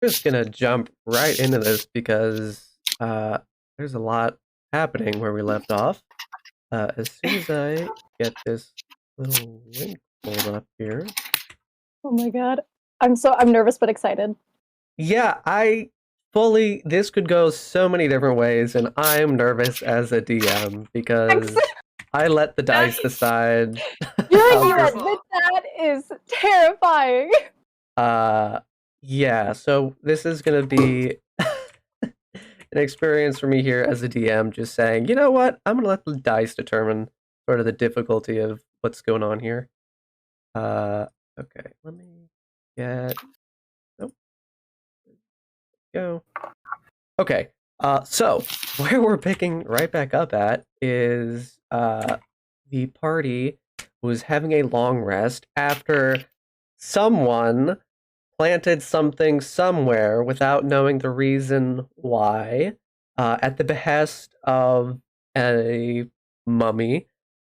just gonna jump right into this because there's a lot happening where we left off. As soon as I get this little link pulled up here. Oh my god. I'm nervous but excited. Yeah, this could go so many different ways, and I'm nervous as a DM because I let the dice decide. You admit that is terrifying. Yeah, so this is gonna be an experience for me here as a DM, just saying, you know what, I'm gonna let the dice determine sort of the difficulty of what's going on here. Okay, let me get... Nope. Go. Okay, so where we're picking right back up at is the party was having a long rest after someone planted something somewhere without knowing the reason why, at the behest of a mummy.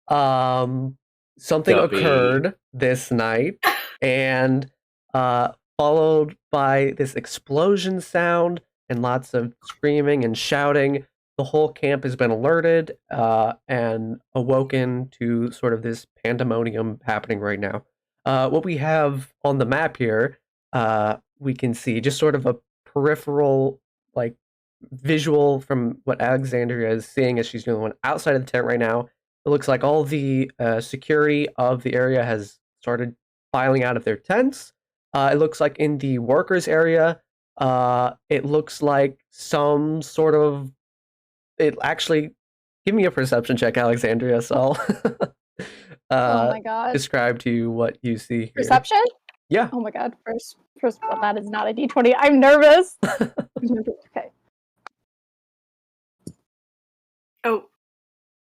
Something occurred this night, and followed by this explosion sound and lots of screaming and shouting. The whole camp has been alerted and awoken to sort of this pandemonium happening right now. What we have on the map here, we can see just sort of a peripheral, like, visual from what Alexandria is seeing as she's doing one outside of the tent right now. It looks like all the security of the area has started filing out of their tents. It looks like in the workers area, it looks like some sort of... It actually... Give me a perception check, Alexandria, so I'll oh my god. describe to you what you see here. Perception? Yeah. Oh my god. First of all, that is not a D20. I'm nervous. Okay. Oh.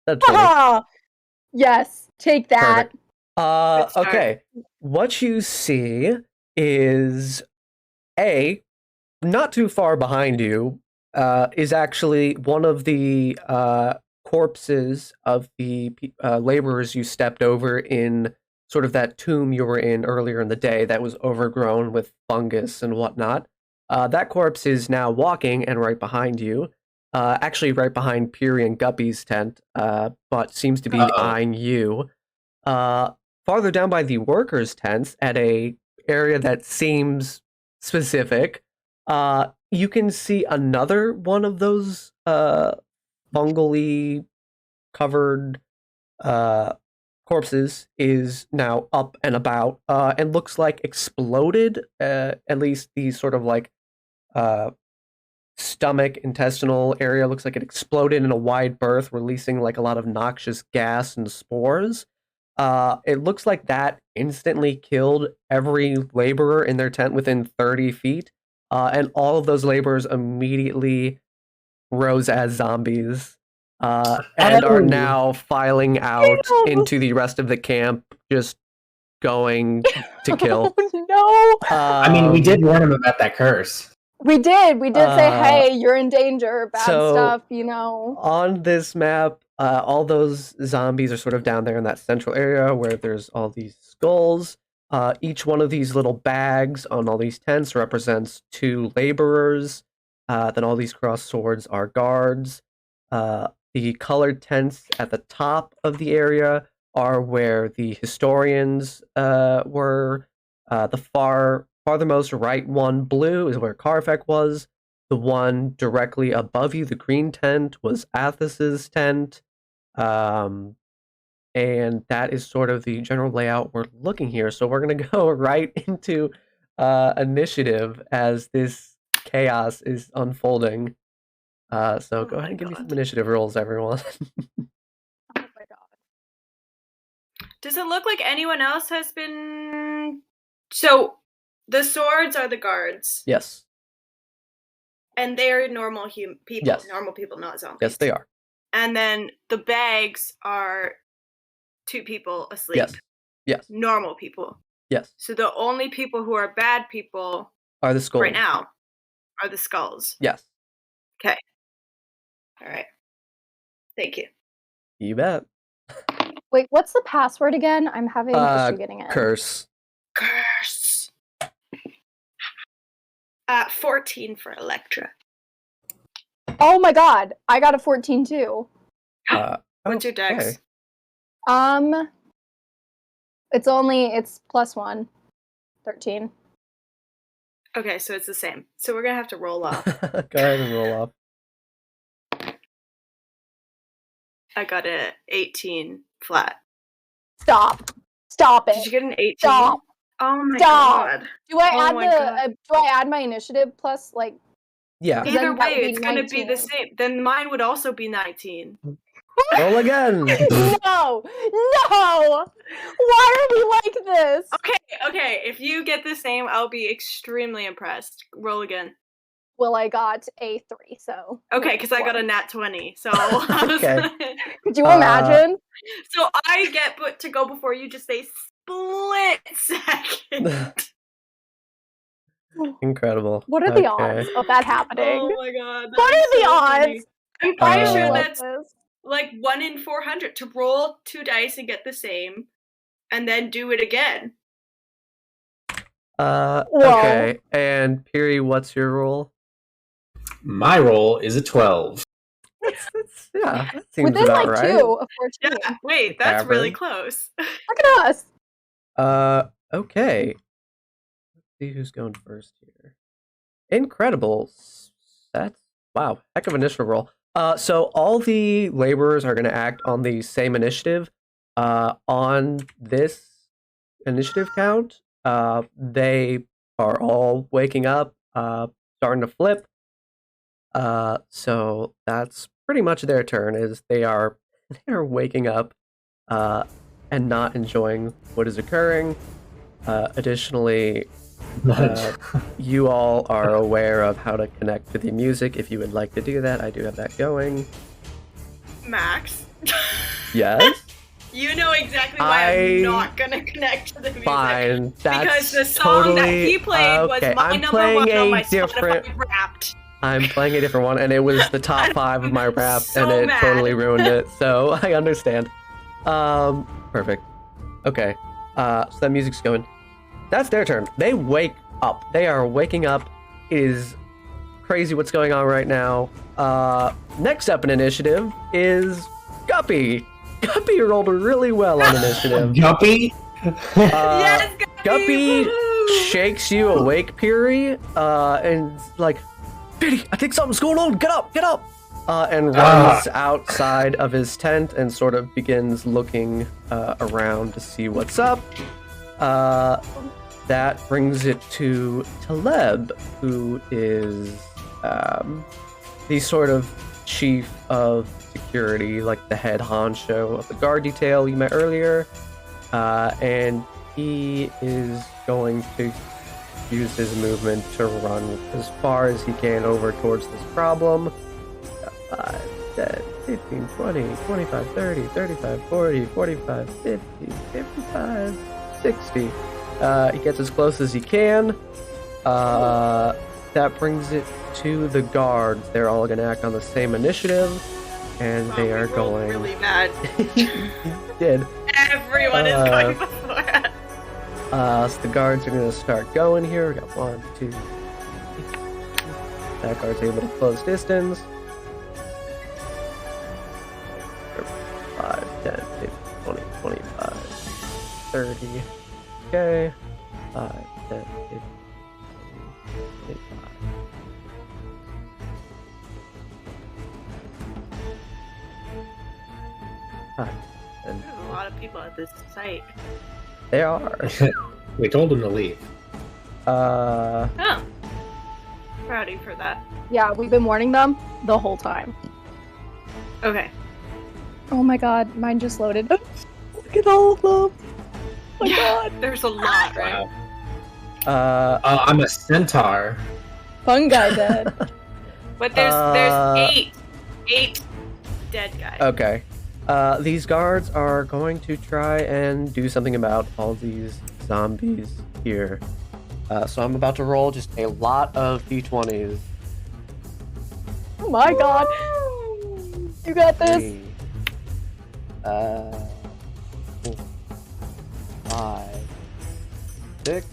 That's funny. Yes, take that. Perfect. Okay. What you see is not too far behind you, is actually one of the corpses of the laborers you stepped over in sort of that tomb you were in earlier in the day that was overgrown with fungus and whatnot. That corpse is now walking and right behind you. Actually right behind Peary and Guppy's tent, but seems to be eyeing you. Farther down by the workers' tents, at a area that seems specific, you can see another one of those fungally covered corpses is now up and about, and looks like exploded. At least the sort of like stomach intestinal area looks like it exploded in a wide berth, releasing like a lot of noxious gas and spores. It looks like that instantly killed every laborer in their tent within 30 feet. And all of those laborers immediately rose as zombies, and are now filing out into the rest of the camp, just going to kill. Oh, no! I mean, we did warn him about that curse. We did say, hey, you're in danger, bad stuff, you know. On this map, all those zombies are sort of down there in that central area where there's all these skulls. Each one of these little bags on all these tents represents 2 laborers. Then all these crossed swords are guards. The colored tents at the top of the area are where the historians were. The farthermost right one, blue, is where Karfek was. The one directly above you, the green tent, was Athos's tent. And that is sort of the general layout we're looking here. So we're going to go right into initiative as this chaos is unfolding. So go ahead and give me some initiative rolls, everyone. Oh my god. Does it look like anyone else has been... So, the swords are the guards. Yes. And they're normal people. Yes. Normal people, not zombies. Yes, they are. And then the bags are 2 people asleep. Yes. Yes. Normal people. Yes. So the only people who are bad people are the skulls. Right now are the skulls. Yes. Okay. All right. Thank you. You bet. Wait, what's the password again? I'm having issue getting it. Curse. Curse. 14 for Electra. Oh my god, I got a 14 too. What's your dex? It's +1. 13. Okay, so it's the same. So we're gonna have to roll off. Go ahead and roll off. I got a 18 flat. Stop it. Did you get an 18? Stop. Oh my Stop. god. Do I Oh add my God. do I add my initiative plus like Yeah. Then Either that way, would be it's gonna be the 19. same. Then mine would also be 19. Roll again. No! Why are we like this? Okay. If you get the same, I'll be extremely impressed. Roll again. Well, I got a 3, so. Okay, because I got a nat 20. So Okay. Could you imagine? So I get to go before you just a split second. Incredible. What are the odds of that happening? Oh my god. What are the odds? Funny. I'm pretty I sure love that's this. like 1 in 400 to roll 2 dice and get the same, and then do it again. Okay. And Piri, what's your roll? My roll is a 12. Yeah, that seems Within about like right. 2 of 14. Yeah, wait, that's really Average. close. Look at us. Okay. Let's see who's going first here. Incredible. That's wow, heck of an initiative roll. So all the laborers are going to act on the same initiative. On this initiative count, they are all waking up, starting to flip. So that's pretty much their turn. Is they are waking up, and not enjoying what is occurring. Additionally, you all are aware of how to connect to the music. If you would like to do that, I do have that going. Max, Yes. you know exactly why I'm not gonna connect to the music. Fine. That's Because the song that totally he played was okay. my I'm number playing 1 on my a different. Spotify Wrapped. I'm playing a different one, and it was the top 5 of my rap, so and it mad. totally ruined it. So I understand. Perfect. Okay. So that music's going. That's their turn. They wake up. They are waking up. It is crazy what's going on right now. Next up in initiative is Guppy. Guppy rolled really well on initiative. Guppy? Yes, Guppy woohoo! shakes you awake, Piri, and is like, Piri, I think something's going on. Get up, and runs outside of his tent and sort of begins looking around to see what's up. That brings it to Taleb, who is the sort of chief of security, like the head honcho of the guard detail you met earlier. And he is going to use his movement to run as far as he can over towards this problem. 5, 10, 15, 20, 25, 30, 35, 40, 45, 50, 55, 60. He gets as close as he can. That brings it to the guards. They're all going to act on the same initiative, and they are we rolled going. really bad. He did. Everyone is going before us. So the guards are going to start going here. We got 1, 2. That guard's able to close distance. 5, 10, 15, 20, 25, 30. Okay. 5, 10, 15, 20, 25. And There's a lot of people at this site. they are. We told him to leave. Oh. Proud of you for that. Yeah, we've been warning them the whole time. Okay. Oh my god, mine just loaded. Look at all of them. Oh my god. There's a lot, right? Wow. I'm a centaur. Fun guy dead. But there's 8 dead guys. Okay. These guards are going to try and do something about all these zombies here. So I'm about to roll just a lot of d20s. Oh my god. You got this. 3, 4, 5, 6.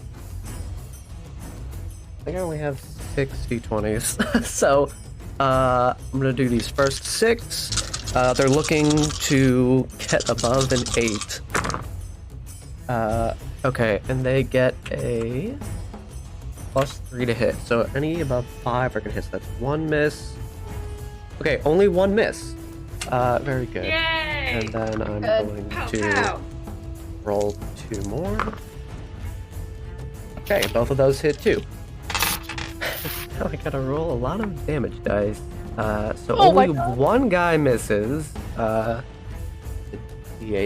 I think I only have 6 d20s. So, I'm gonna do these first 6. They're looking to get above an 8. Okay, and they get a +3 to hit. So any above 5 are gonna hit. So that's 1 miss. Okay, only 1 miss. Very good. Yay! And then I'm Good. going Pow, to pow. roll 2 more. Okay, both of those hit too. Now I gotta roll a lot of damage dice. So Oh my only God. one guy misses. D8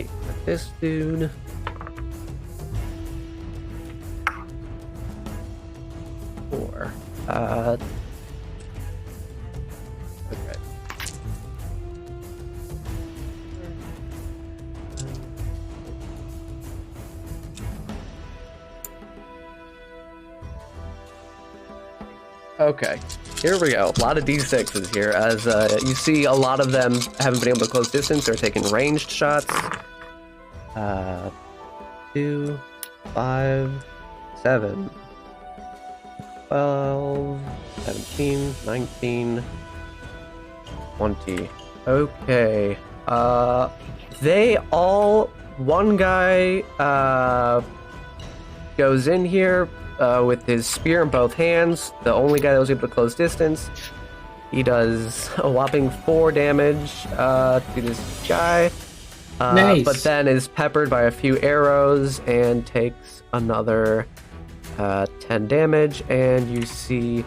for this dude. Four. Okay. Okay, here we go. A lot of D6s here, as you see a lot of them haven't been able to close distance. They're taking ranged shots. 2, 5, 7, 12, 17, 19, 20. Okay. They all... One guy goes in here with his spear in both hands. The only guy that was able to close distance. He does a whopping 4 damage to this guy. Nice. But then is peppered by a few arrows and takes another 10 damage. And you see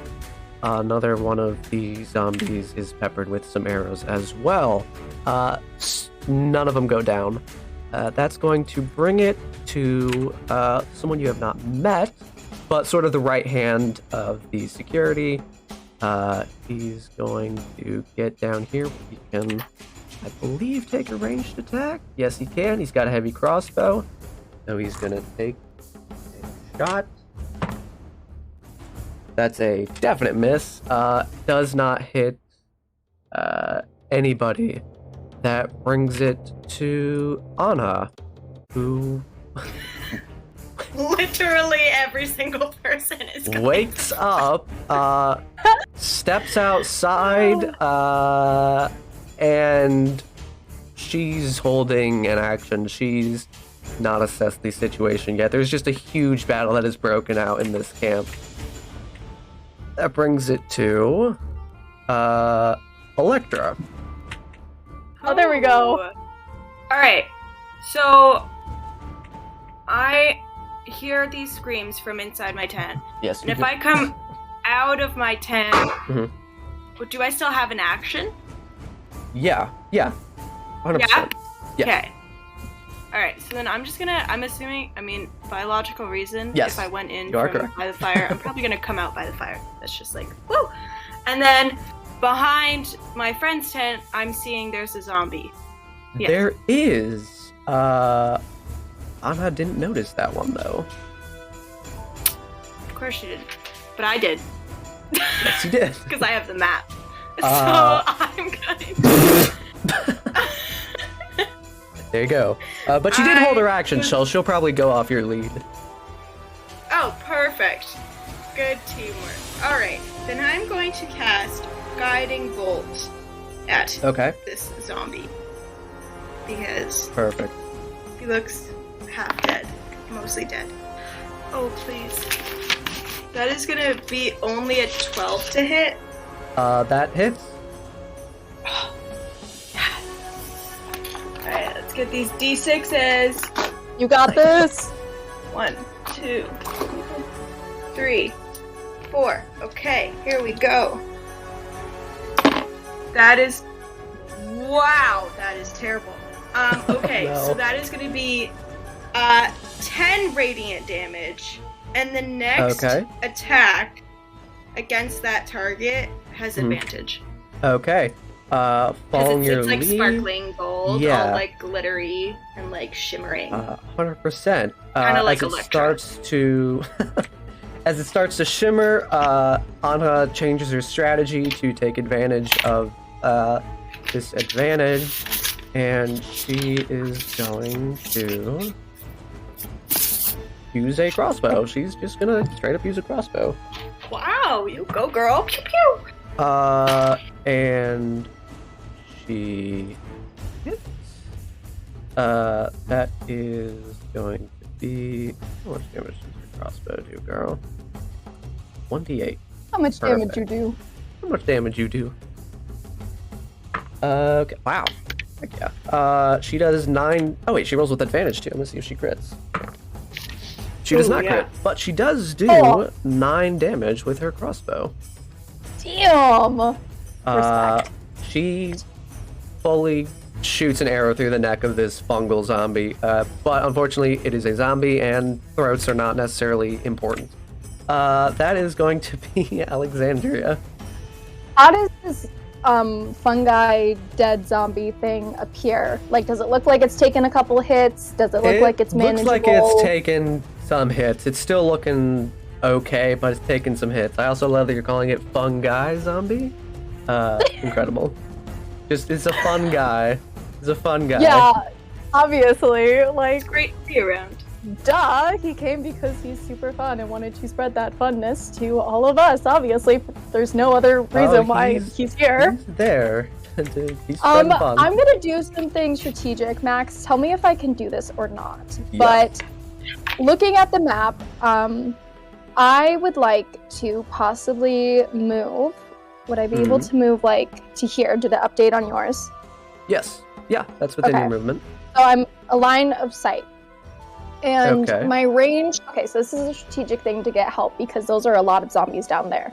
another one of the zombies is peppered with some arrows as well. None of them go down. That's going to bring it to someone you have not met, but sort of the right hand of the security. He's going to get down here. He can, I believe, take a ranged attack. Yes, he can. He's got a heavy crossbow. So he's going to take a shot. That's a definite miss. Does not hit anybody. That brings it to Anna, who Literally every single person is going wakes up, steps outside, and she's holding an action. She's not assessed the situation yet. There's just a huge battle that has broken out in this camp. That brings it to Electra. Oh, there we go. All right. So I hear these screams from inside my tent. Yes. And if I come out of my tent, Mhm. do I still have an action? Yeah. 100%. Yeah. Okay. All right. So then I'm assuming, biological reason. Yes, If I went in you are from correct. by the fire, I'm probably going to come out by the fire. That's just like, woo! And then behind my friend's tent, I'm seeing there's a zombie. Yes. There is. Anna didn't notice that one though. Of course you didn't. But I did. Yes, you did. Because I have the map. Uh, So I'm going There you go. But she did hold her I action, was- so she'll probably go off your lead. Oh, perfect. Good teamwork. Alright, then I'm going to cast Guiding Bolt at Okay. this zombie. Because Perfect. he looks half dead. Mostly dead. Oh, please. That is gonna be only a 12 to hit. That hits. Alright, let's get these D6s. You got this. 1, 2, 3, 4. Okay, here we go. That is... Wow, that is terrible. Okay, No. so that is going to be 10 radiant damage, and the next Okay. attack against that target has Mhm. advantage. Okay. Because Following your it's like lead. sparkling gold, Yeah. all like glittery and like shimmering. 100%. Kinda like as it Electra. starts to, as it starts to shimmer, Anna changes her strategy to take advantage of this advantage, and she is going to use a crossbow. She's just gonna straight up use a crossbow. Wow, go. You go, girl. Pew pew. And she hits. That is going to be... How much damage does your crossbow do, girl? 1d8. How much damage you do? How much damage you do? Okay, wow. Heck yeah. She does 9... Oh wait, she rolls with advantage too. I'm gonna see if she crits. She does not crit, but she does do 9 damage with her crossbow. Damn! Respect. She fully shoots an arrow through the neck of this fungal zombie, but unfortunately it is a zombie and throats are not necessarily important. That is going to be Alexandria. How does this fungi dead zombie thing appear? Like, does it look like it's taken a couple hits? Does it look like it's manageable? Looks like it's taken some hits. It's still looking okay, but it's taken some hits. I also love that you're calling it fungi zombie. Incredible. Just, it's a fun guy. He's a fun guy. Yeah, obviously. Like, Great to be around. duh, he came because he's super fun and wanted to spread that funness to all of us. Obviously, there's no other reason why he's here. He's there. He's fun. I'm gonna do something strategic, Max. Tell me if I can do this or not. Yeah. But looking at the map, I would like to possibly move. Would I be able to move like to here? Did it update on yours? Yes. Yeah, that's within your movement. So I'm a line of sight. And my range, okay, so this is a strategic thing to get help because those are a lot of zombies down there.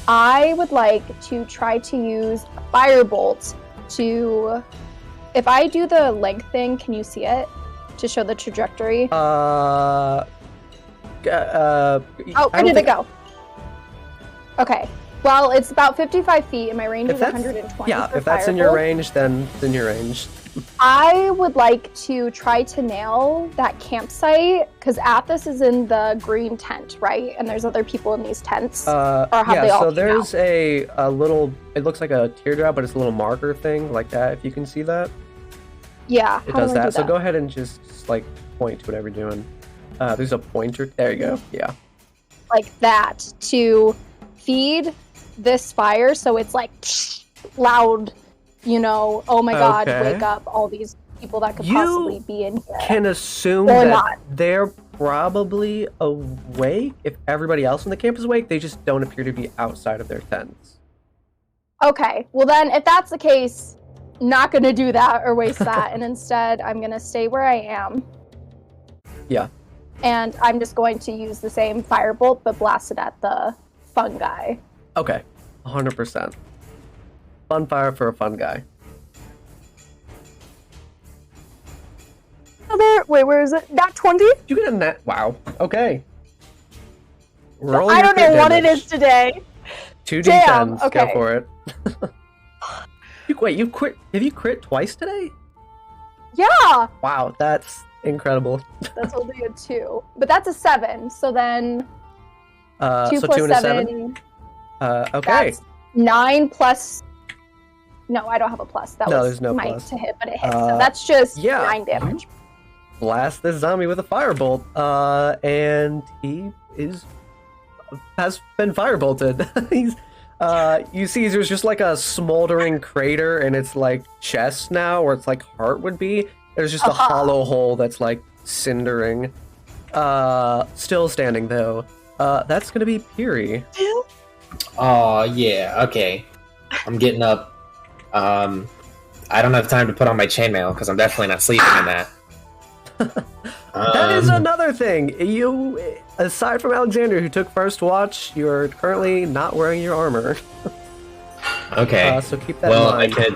I would like to try to use Firebolt to, if I do the length thing, can you see it? To show the trajectory? Oh, where did it go? Okay. Well, it's about 55 feet and my range is 120. Yeah, if that's in your range, then it's in your range. I would like to try to nail that campsite because Athos is in the green tent, right? And there's other people in these tents. Or have they all so there's a little, it looks like a teardrop, but it's a little marker thing like that, if you can see that. Yeah, it does that. So go ahead and just like point to whatever you're doing. There's a pointer. There you go. Yeah. Like that to feed this fire so it's like loud, you know, oh my god, wake up all these people that could possibly be in here. Can assume that they're probably awake. If everybody else in the camp is awake, they just don't appear to be outside of their tents. Okay, well then if that's the case, not gonna do that or waste that, and instead I'm gonna stay where I am. Yeah. And I'm just going to use the same firebolt but blast it at the fungi. Okay, 100%. Fun fire for a fun guy. Wait, where is it? Nat 20? You get a nat. Wow. Okay. Roll I don't know what it is today. 2d10s. Okay. Go for it. Wait, you quit? Have you crit twice today? Yeah. Wow, that's incredible. That's only a 2, but that's a 7. So then 2 so plus 2 and 7. Okay. That's 9 plus. No, I don't have a plus. That was there's no my plus. To hit, but it hits. So that's just 9 damage. Blast this zombie with a firebolt, and he has been firebolted. He's you see there's just like a smoldering crater in its like chest now, where its like heart would be. There's just a hollow hole that's like cindering. Still standing though. That's gonna be Piri. Oh yeah, okay. I'm getting up. I don't have time to put on my chainmail because I'm definitely not sleeping in that. That is another thing. You, aside from Alexander, who took first watch, you're currently not wearing your armor. Okay. So keep that in mind. I could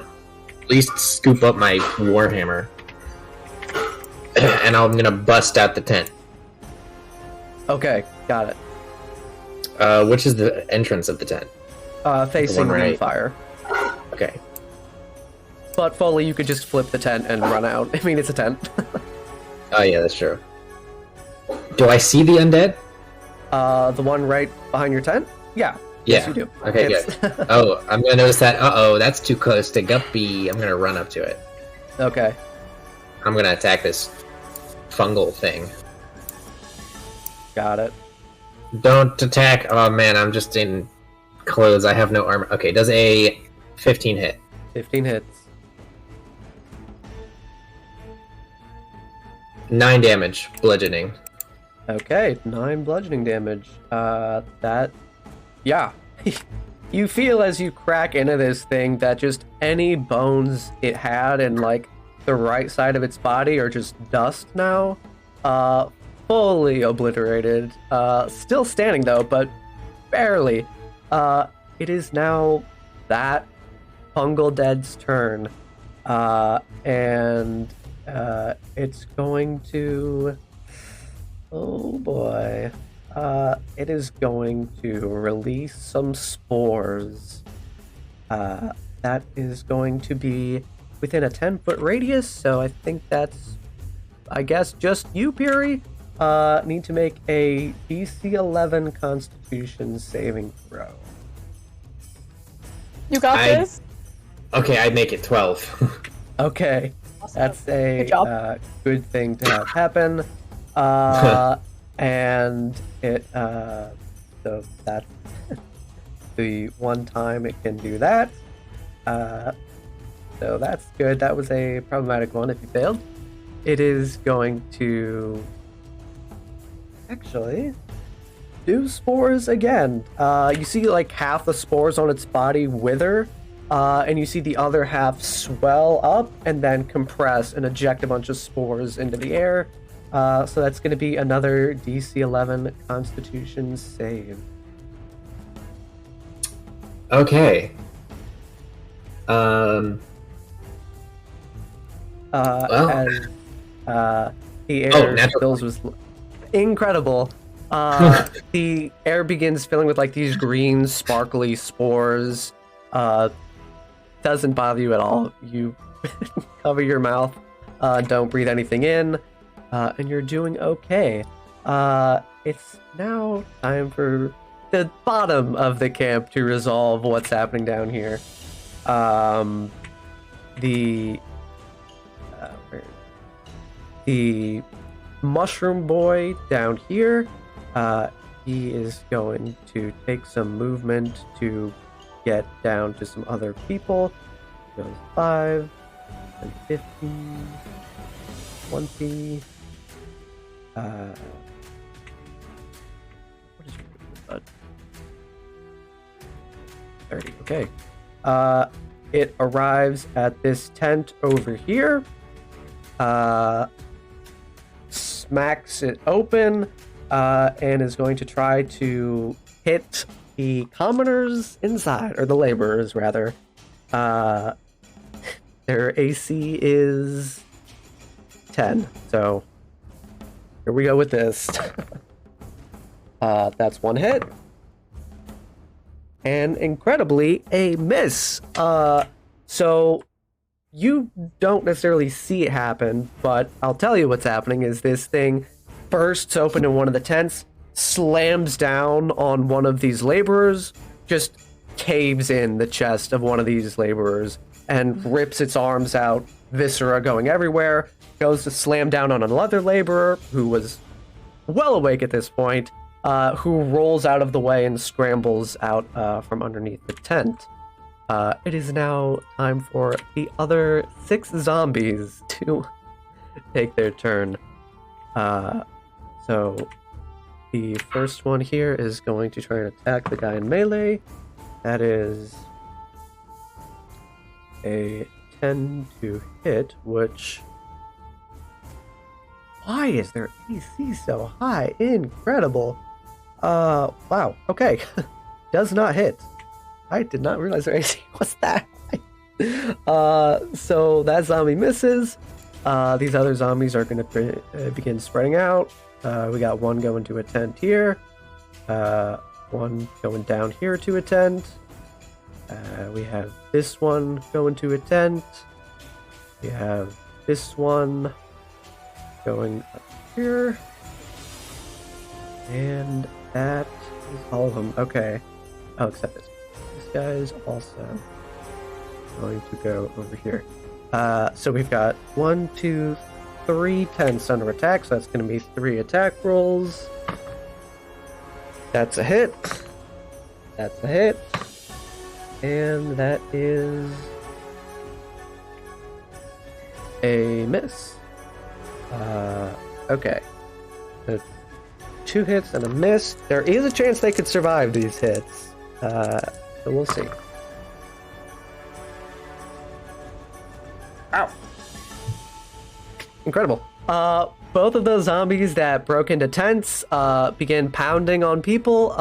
at least scoop up my warhammer, and I'm gonna bust out the tent. Okay, got it. Which is the entrance of the tent? Facing the right. fire. Okay. But fully, you could just flip the tent and run out. I mean, it's a tent. Oh yeah, that's true. Do I see the undead? The one right behind your tent? Yeah. Yeah. Yes, you do. Okay, good. Oh, I'm gonna notice that. Uh-oh, that's too close to Guppy. I'm gonna run up to it. Okay. I'm gonna attack this fungal thing. Got it. Don't attack. Oh man, I'm just in clothes. I have no armor. Okay, does a 15 hit? 15 hits. 9 damage, bludgeoning. Okay, 9 bludgeoning damage. Yeah. You feel as you crack into this thing that just any bones it had in, like, the right side of its body are just dust now. Fully obliterated. Still standing, though, but barely. It is now that Fungal Dead's turn. And it's going to... Oh boy. It is going to release some spores. That is going to be within a 10-foot radius, so I think that's, I guess, just you, Puri. Need to make a DC 11 Constitution saving throw. You got this? Okay, I make it 12. Okay, Awesome. that's a Good job. good thing to have happen. And it, so that's the one time it can do that. So that's good. That was a problematic one if you failed. It is going to actually do spores again. You see like half the spores on its body wither, and you see the other half swell up and then compress and eject a bunch of spores into the air. So that's going to be another DC 11 Constitution save. Okay. As the air fills with incredible. The air begins filling with like these green, sparkly spores. Doesn't bother you at all. You cover your mouth, don't breathe anything in, and you're doing okay. It's now time for the bottom of the camp to resolve what's happening down here. The mushroom boy down here, he is going to take some movement to get down to some other people. Goes 5 and 15, 20. What is your 30? Okay. It arrives at this tent over here. Smacks it open, and is going to try to hit the commoners inside, or the laborers rather. Their AC is 10, so here we go with this. That's one hit. And incredibly, a miss. So you don't necessarily see it happen, but I'll tell you what's happening is this thing bursts open in one of the tents, slams down on one of these laborers, just caves in the chest of one of these laborers, and rips its arms out, viscera going everywhere, goes to slam down on another laborer who was well awake at this point, who rolls out of the way and scrambles out from underneath the tent. It is now time for the other 6 zombies to take their turn. So the first one here is going to try and attack the guy in melee. That is a 10 to hit, which... Why is their AC so high? Incredible. Wow, okay. Does not hit. I did not realize their AC was that high. So that zombie misses. These other zombies are going to begin spreading out. We got one going to a tent here. One going down here to a tent. We have this one going to a tent. We have this one going up here. And that is all of them. Okay. Oh, except this. This guy is also going to go over here. So we've got 1, 2, 3 tents under attack, so that's going to be 3 attack rolls. That's a hit. That's a hit. And that is a miss. Okay. So 2 hits and a miss. There is a chance they could survive these hits. So we'll see. Ow. Incredible. Both of those zombies that broke into tents begin pounding on people,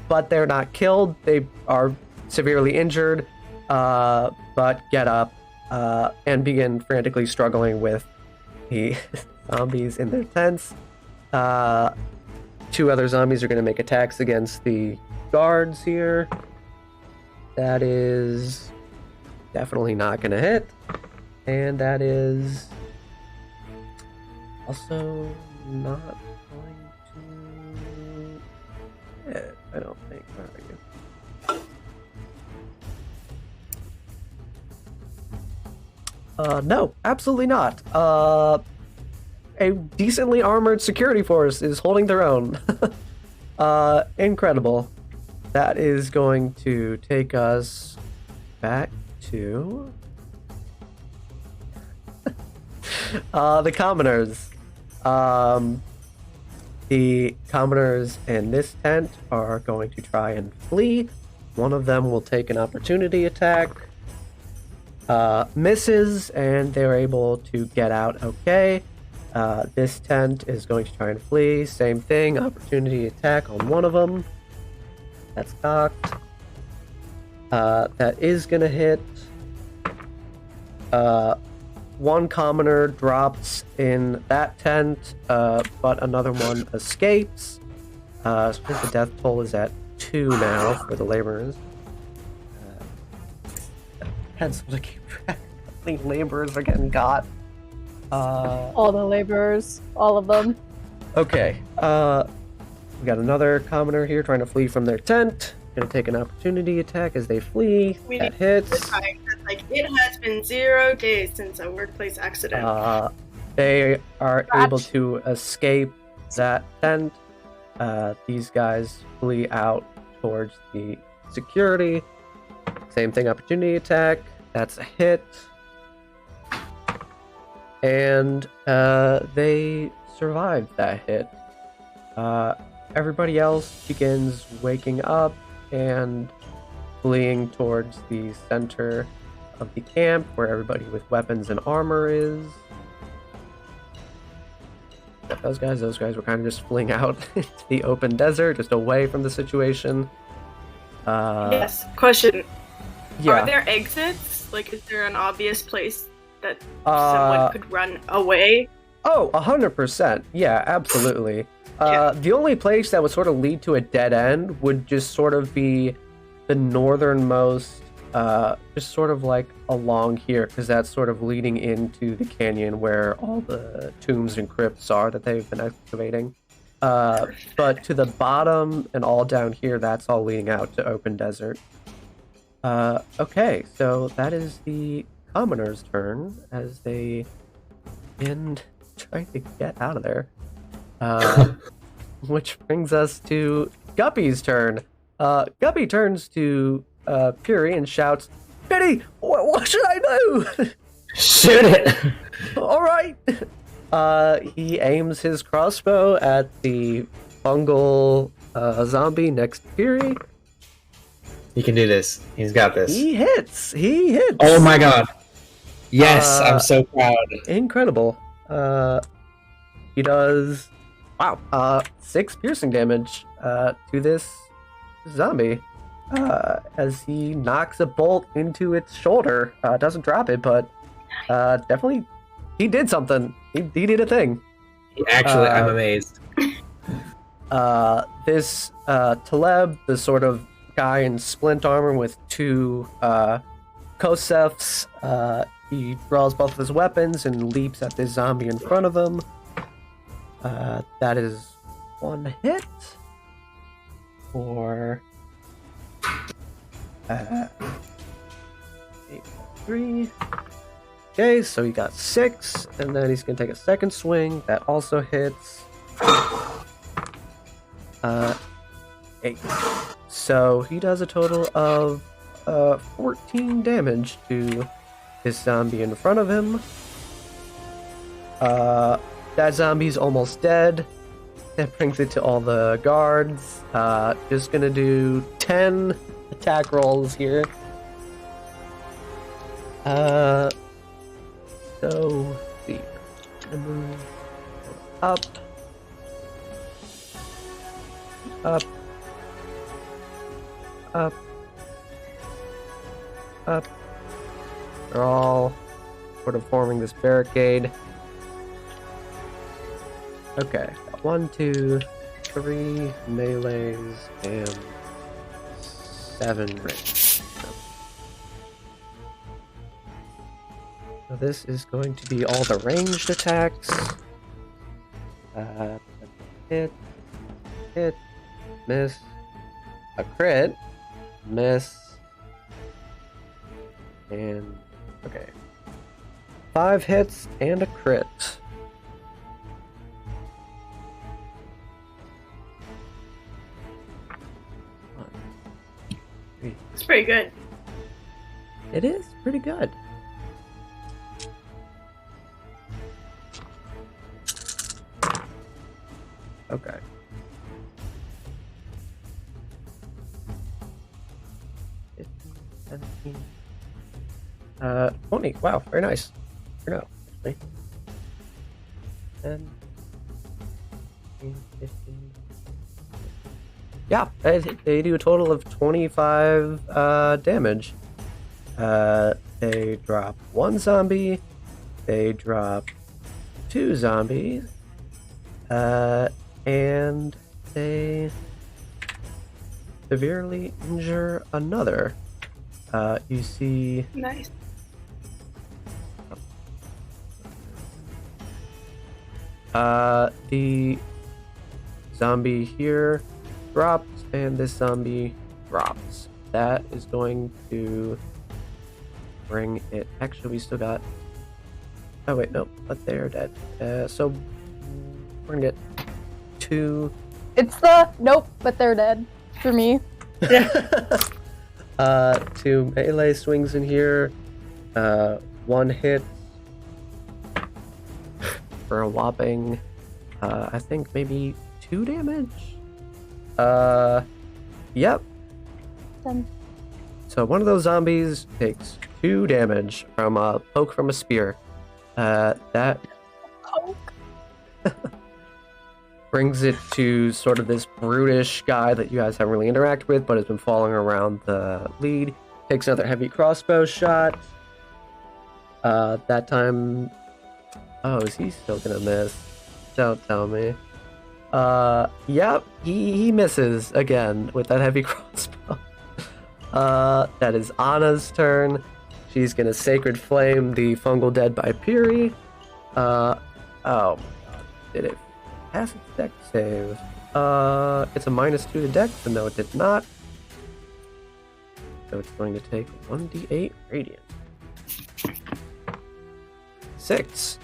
but they're not killed. They are severely injured, but get up and begin frantically struggling with the zombies in their tents. 2 other zombies are going to make attacks against the guards here. That is definitely not going to hit. And that is also not going to hit, I don't think. Where are you? No, absolutely not. A decently armored security force is holding their own. Incredible. That is going to take us back to the commoners. The commoners in this tent are going to try and flee. One of them will take an opportunity attack. Misses, and they're able to get out okay. This tent is going to try and flee. Same thing, opportunity attack on one of them. That's cocked. That is going to hit. One commoner drops in that tent, but another one escapes. So I think the death toll is at 2 now for the laborers. Pencil to keep track. I think laborers are getting got. All the laborers, all of them. Okay. We got another commoner here trying to flee from their tent. Gonna take an opportunity attack as they flee. We That need hits. Like, it has been 0 days since a workplace accident. They are Scratch. able to escape that tent. These guys flee out towards the security. Same thing, opportunity attack. That's a hit. And they survived that hit. Everybody else begins waking up and fleeing towards the center of the camp where everybody with weapons and armor is. Those guys were kind of just fleeing out into the open desert, just away from the situation. Yes. Question. Yeah. Are there exits? Like, is there an obvious place that someone could run away? Oh, 100%. Yeah, absolutely. The only place that would sort of lead to a dead end would just sort of be the northernmost, just sort of like along here, because that's sort of leading into the canyon where all the tombs and crypts are that they've been excavating. But to the bottom and all down here, that's all leading out to open desert. Okay, so that is the commoner's turn as they begin trying to get out of there. Which brings us to Guppy's turn. Guppy turns to Fury and shouts, "Biddy, what should I do?" Shoot it! All right. He aims his crossbow at the fungal zombie next to Fury. He can do this. He's got this. He hits. He hits. Oh my god. Yes, I'm so proud. Incredible. He does, wow, 6 piercing damage to this zombie as he knocks a bolt into its shoulder. Doesn't drop it, but definitely he did something. He did a thing. Actually, I'm amazed. This Taleb, the sort of guy in splint armor with 2 Kosefs, he draws both of his weapons and leaps at this zombie in front of him. That is 1 hit for 3. Okay, so he got 6, and then he's gonna take a second swing. That also hits. 8. So he does a total of 14 damage to this zombie in front of him. That zombie's almost dead. That brings it to all the guards. Just gonna do 10 attack rolls here. So let's see. Gonna move up. Up. Up. Up. They're all sort of forming this barricade. Okay, got 1, 2, 3 melees and 7 ranged. So this is going to be all the ranged attacks. Hit, hit, miss, a crit, miss, and okay. 5 hits and a crit. It's pretty good. It is pretty good. Okay. $15, $17. 20. Wow, very nice. Or no, actually. 10, 15. Yeah, they do a total of 25 damage. They drop 1 zombie. They drop 2 zombies. And they severely injure another. You see... Nice. The zombie here drops, and this zombie drops. That is going to bring it... Actually, we still got... Oh, wait, no. But they're dead. So, we're gonna get 2... It's the nope, but they're dead for me. 2 melee swings in here. 1 hit for a whopping, I think maybe 2 damage. Yep. Done. So one of those zombies takes 2 damage from a poke from a spear. That Poke. brings it to sort of this brutish guy that you guys haven't really interacted with, but has been following around the lead. Takes another heavy crossbow shot. That time... Oh, is he still gonna miss? Don't tell me. Yep, he misses again with that heavy crossbow. That is Anna's turn. She's gonna Sacred Flame the Fungal Dead by Piri. Oh my god. Did it pass its deck save? It's a -2 to dex, but no, it did not. So it's going to take 1d8 radiant. 6.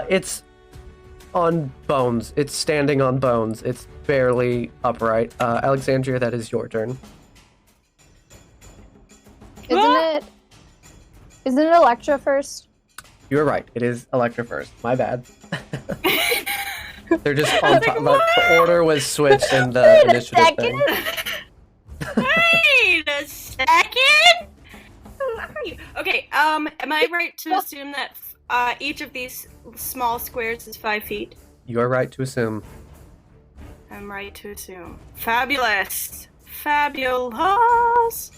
It's on bones. It's standing on bones. It's barely upright. Alexandria, that is your turn. Isn't it Electra first? You're right. It is Electra first. My bad. They're just on top. The order was switched in the initiative thing. Wait a second. Who are you? Okay. Am I right to assume that each of these small squares is 5 feet? You're right to assume. I'm right to assume. Fabulous. Fabulous.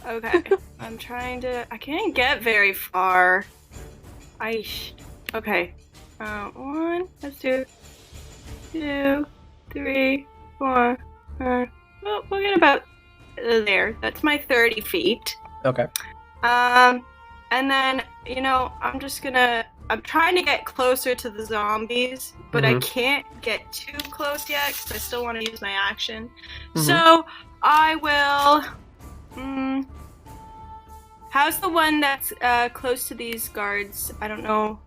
Okay. I'm trying to... I can't get very far. Okay. 1, let's do 2, 3, 4, 5. Well, we'll get about there. That's my 30 feet. Okay. And then, I'm trying to get closer to the zombies, but I can't get too close yet because I still want to use my action. So I will... how's the one that's close to these guards? I don't know.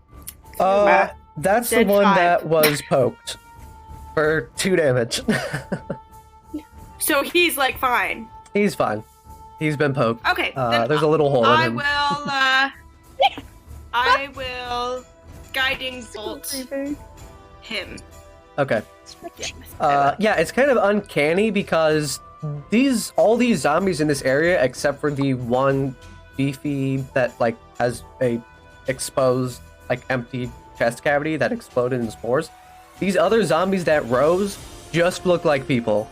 That's the Dead one 5. that was poked for 2 damage. So he's like fine. He's fine. He's been poked. Okay. Then There's a little hole in him. I will guiding bolt him. Okay. Yeah. Yeah, it's kind of uncanny because all these zombies in this area, except for the one beefy that like has a exposed like empty chest cavity that exploded in spores, these other zombies that rose just look like people.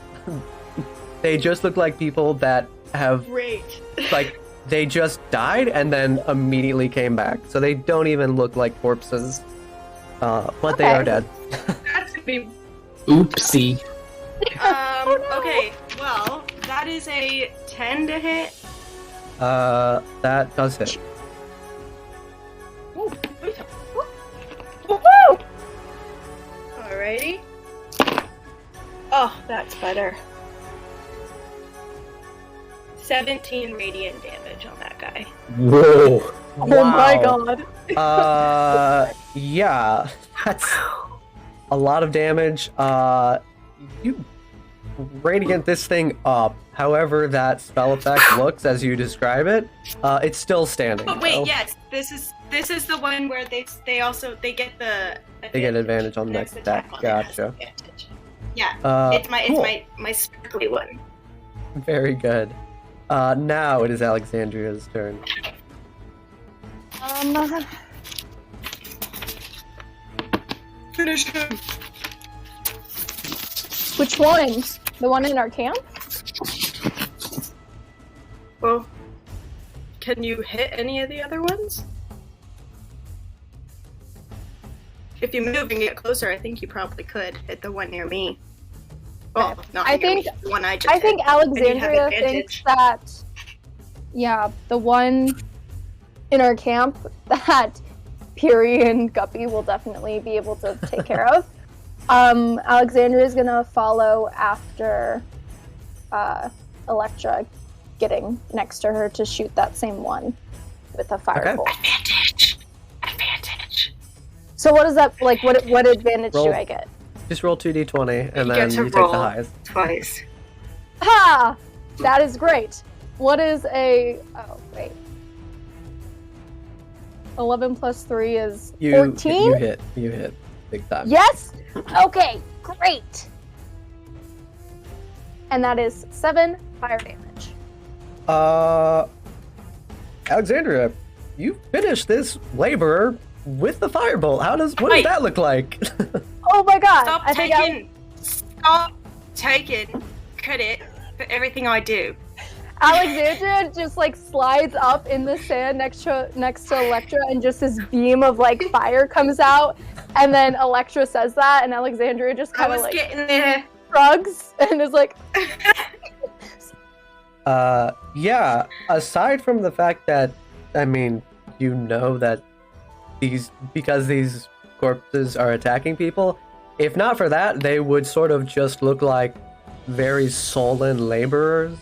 They just look like people that have Great. like they just died and then immediately came back, so they don't even look like corpses, but they are dead. That's gonna be. Oopsie. Okay. Well, that is a 10 to hit. That does hit. Alrighty. Oh, that's better. 17 radiant damage on that guy. Whoa. Oh my god. Yeah, that's a lot of damage. You radiant this thing up. However, that spell effect looks as you describe it. It's still standing. But wait, though. yes, this is the one where they get the They get advantage on next that. attack on it has Gotcha. advantage. Yeah, Cool. it's my sparkly one. Very good. Now it is Alexandria's turn. Finish him. Which one? The one in our camp? Well, can you hit any of the other ones? If you move and get closer, I think you probably could hit the one near me. Well, not I near think me, the one I just I think hit. And you have Alexandria advantage. thinks that, yeah, the one in our camp that Piri and Guppy will definitely be able to take care of. Alexandria is gonna follow after Electra, getting next to her to shoot that same one with a firebolt. Advantage. So what is that like? What advantage Roll. do I get? Just roll 2d20 and You then get to you take roll. the highest. Twice. Ha! That is great. What is a? Oh wait. 11 plus 3 is 14. You hit big time. Yes? Okay, great. And that is 7 fire damage. Alexandria, you finished this laborer with the firebolt. What does that look like? Oh my god. Stop taking credit for everything I do. Alexandria just like slides up in the sand next to Electra, and just this beam of like fire comes out, and then Electra says that, and Alexandria just I kind of was like getting there. shrugs and is like, Yeah, aside from the fact that, I mean, you know that because these corpses are attacking people, if not for that, they would sort of just look like very sullen laborers.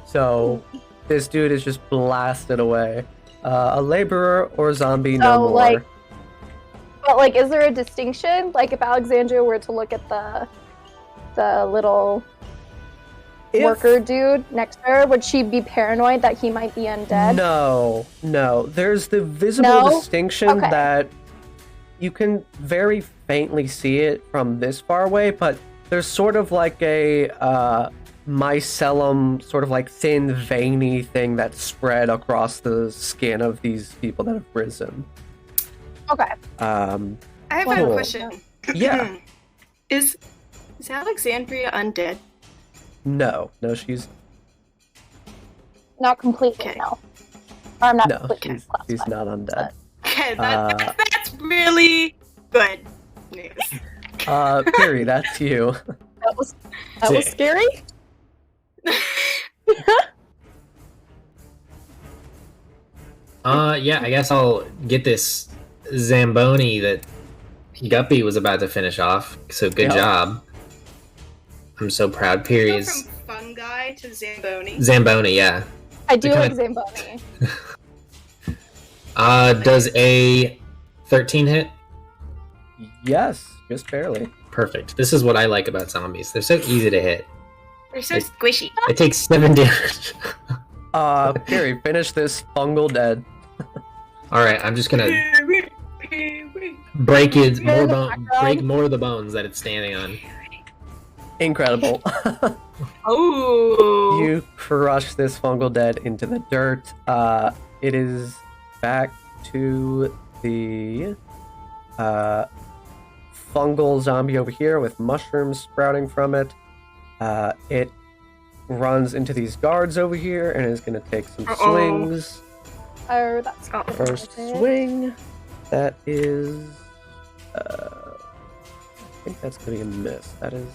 So this dude is just blasted away. A laborer or zombie, no more. like, but like, is there a distinction? Like, if Alexandria were to look at the little worker dude next to her, would she be paranoid that he might be undead? No. There's the visible No? distinction Okay. that you can very faintly see it from this far away, but there's sort of like a mycelium, sort of like thin, veiny thing that's spread across the skin of these people that have risen. Okay. I have Cool. a question. Yeah. Is Alexandria undead? No, she's Not completely, Okay. no. Or I'm not no, completely she's classified. not undead. Okay, that's really good news. Piri, that's you. That was scary. Yeah, I guess I'll get this Zamboni that Guppy was about to finish off. So good Yep. job. I'm so proud. Piri Go is from fungi to Zamboni. Zamboni, yeah. I do Okay. like Zamboni. Does a 13 hit? Yes, just barely. Perfect. This is what I like about zombies. They're so easy to hit. They're so squishy. It takes 7 damage. Fury, finish this fungal dead. Alright, I'm just gonna break more of the bones that it's standing on. Incredible. Oh. You crush this fungal dead into the dirt. It is back to the fungal zombie over here with mushrooms sprouting from it. It runs into these guards over here and is going to take some swings. Oh, that's good. First swing. That is... I think that's going to be a miss. That is...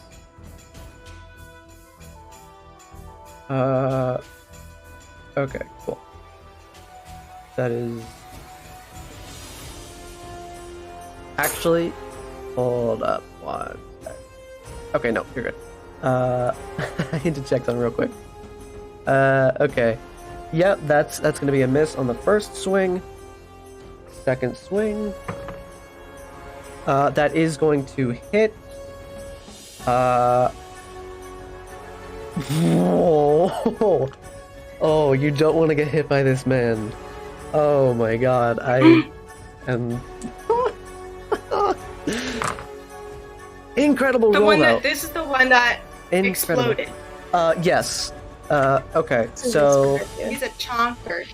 Okay, cool. That is... Actually, hold up one sec. Okay, no, you're good. I need to check something real quick. Okay. Yep, that's gonna be a miss on the first swing. Second swing. That is going to hit. Whoa. Oh, you don't want to get hit by this man. Oh my god, I am... Incredible roll, though. This is the one that exploded. Yes. Okay, so... He's a chonker.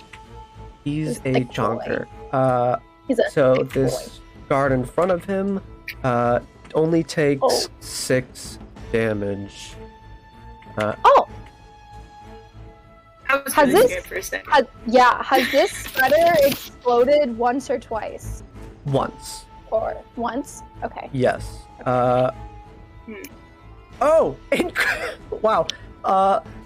He's a big chonker. He's a So big this guard in front of him only takes Oh. 6 damage. Oh, I was Has really this- scared for a second. has this spreader exploded once or twice? Once. Or once? Okay. Yes. Hmm. Oh! Wow.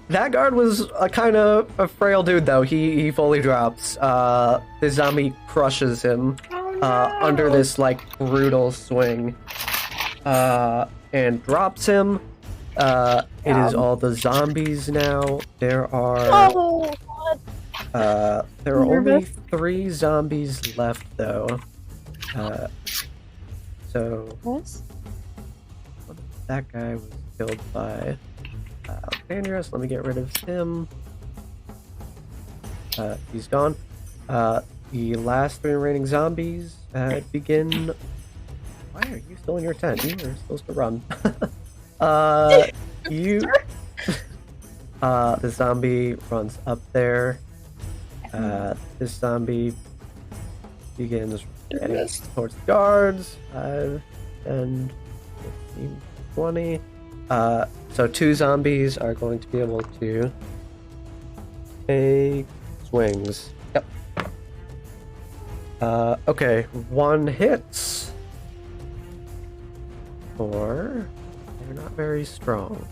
That guard was a kind of a frail dude, though. He fully drops. The zombie crushes him Oh, no. under this, like, brutal swing. And drops him. It is all the zombies now. There are... Oh, God. There are only Nervous. 3 zombies left, though. So... What? That guy was killed by Alexandria, so let me get rid of him. He's gone. The last 3 remaining zombies begin... Why are you still in your tent? You were supposed to run. The zombie runs up there. This zombie begins heading towards the guards. 5, 10, 15, 20. So 2 zombies are going to be able to take swings. Yep. Okay, 1 hits. 4. They're not very strong.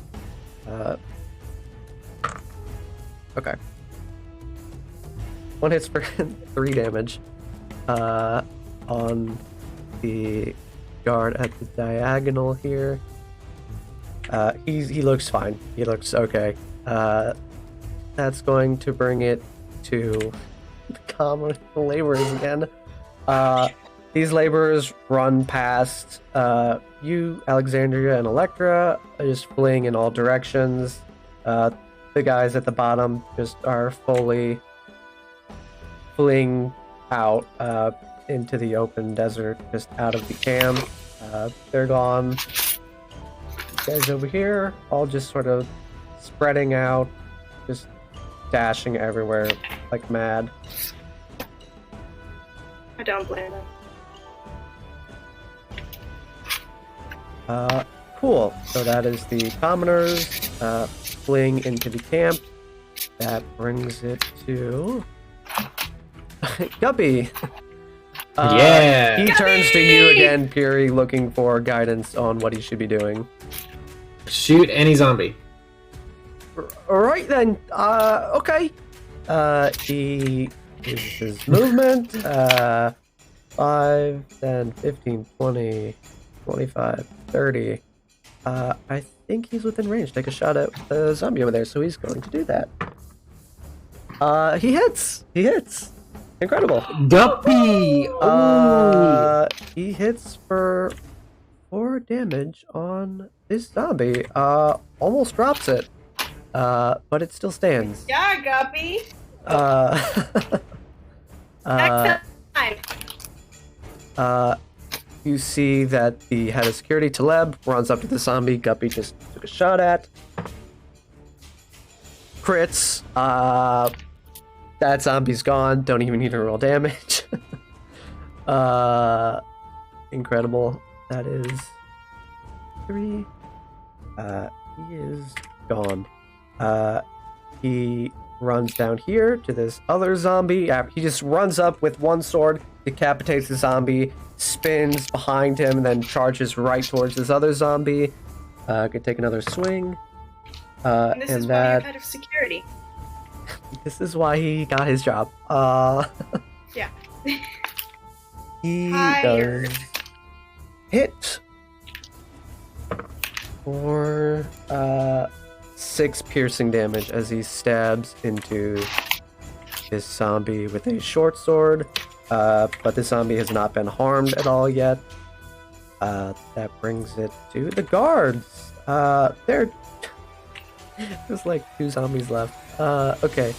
Okay. 1 hits for 3 damage. On the guard at the diagonal here. He looks fine. He looks okay. That's going to bring it to the common laborers again. These laborers run past you, Alexandria, and Electra, just fleeing in all directions. The guys at the bottom just are fully fleeing out into the open desert, just out of the camp. They're gone. Guys over here, all just sort of spreading out, just dashing everywhere like mad. I don't blame them. Cool. So that is the commoners fleeing into the camp. That brings it to Guppy. Yeah. He turns to you again, Fury, looking for guidance on what he should be doing. Shoot any zombie. Alright then, okay. He uses his movement. 5, 10, 15, 20, 25, 30. I think he's within range. Take a shot at the zombie over there, so he's going to do that. He hits! He hits! Incredible! Guppy! He hits for 4 damage on this zombie. Almost drops it. But it still stands. Yeah, Guppy. Uh, Next time. You see that the head of security, Taleb, runs up to the zombie Guppy just took a shot at. Crits. That zombie's gone. Don't even need to roll damage. Incredible. That is 3. He is gone. He runs down here to this other zombie. He just runs up with one sword, decapitates the zombie, spins behind him, and then charges right towards this other zombie. Could take another swing. And this is why that, you're head of security. This is why he got his job. Yeah. He Hired. does hit for 6 piercing damage as he stabs into this zombie with a short sword. But this zombie has not been harmed at all yet. That brings it to the guards. There's like 2 zombies left. Okay.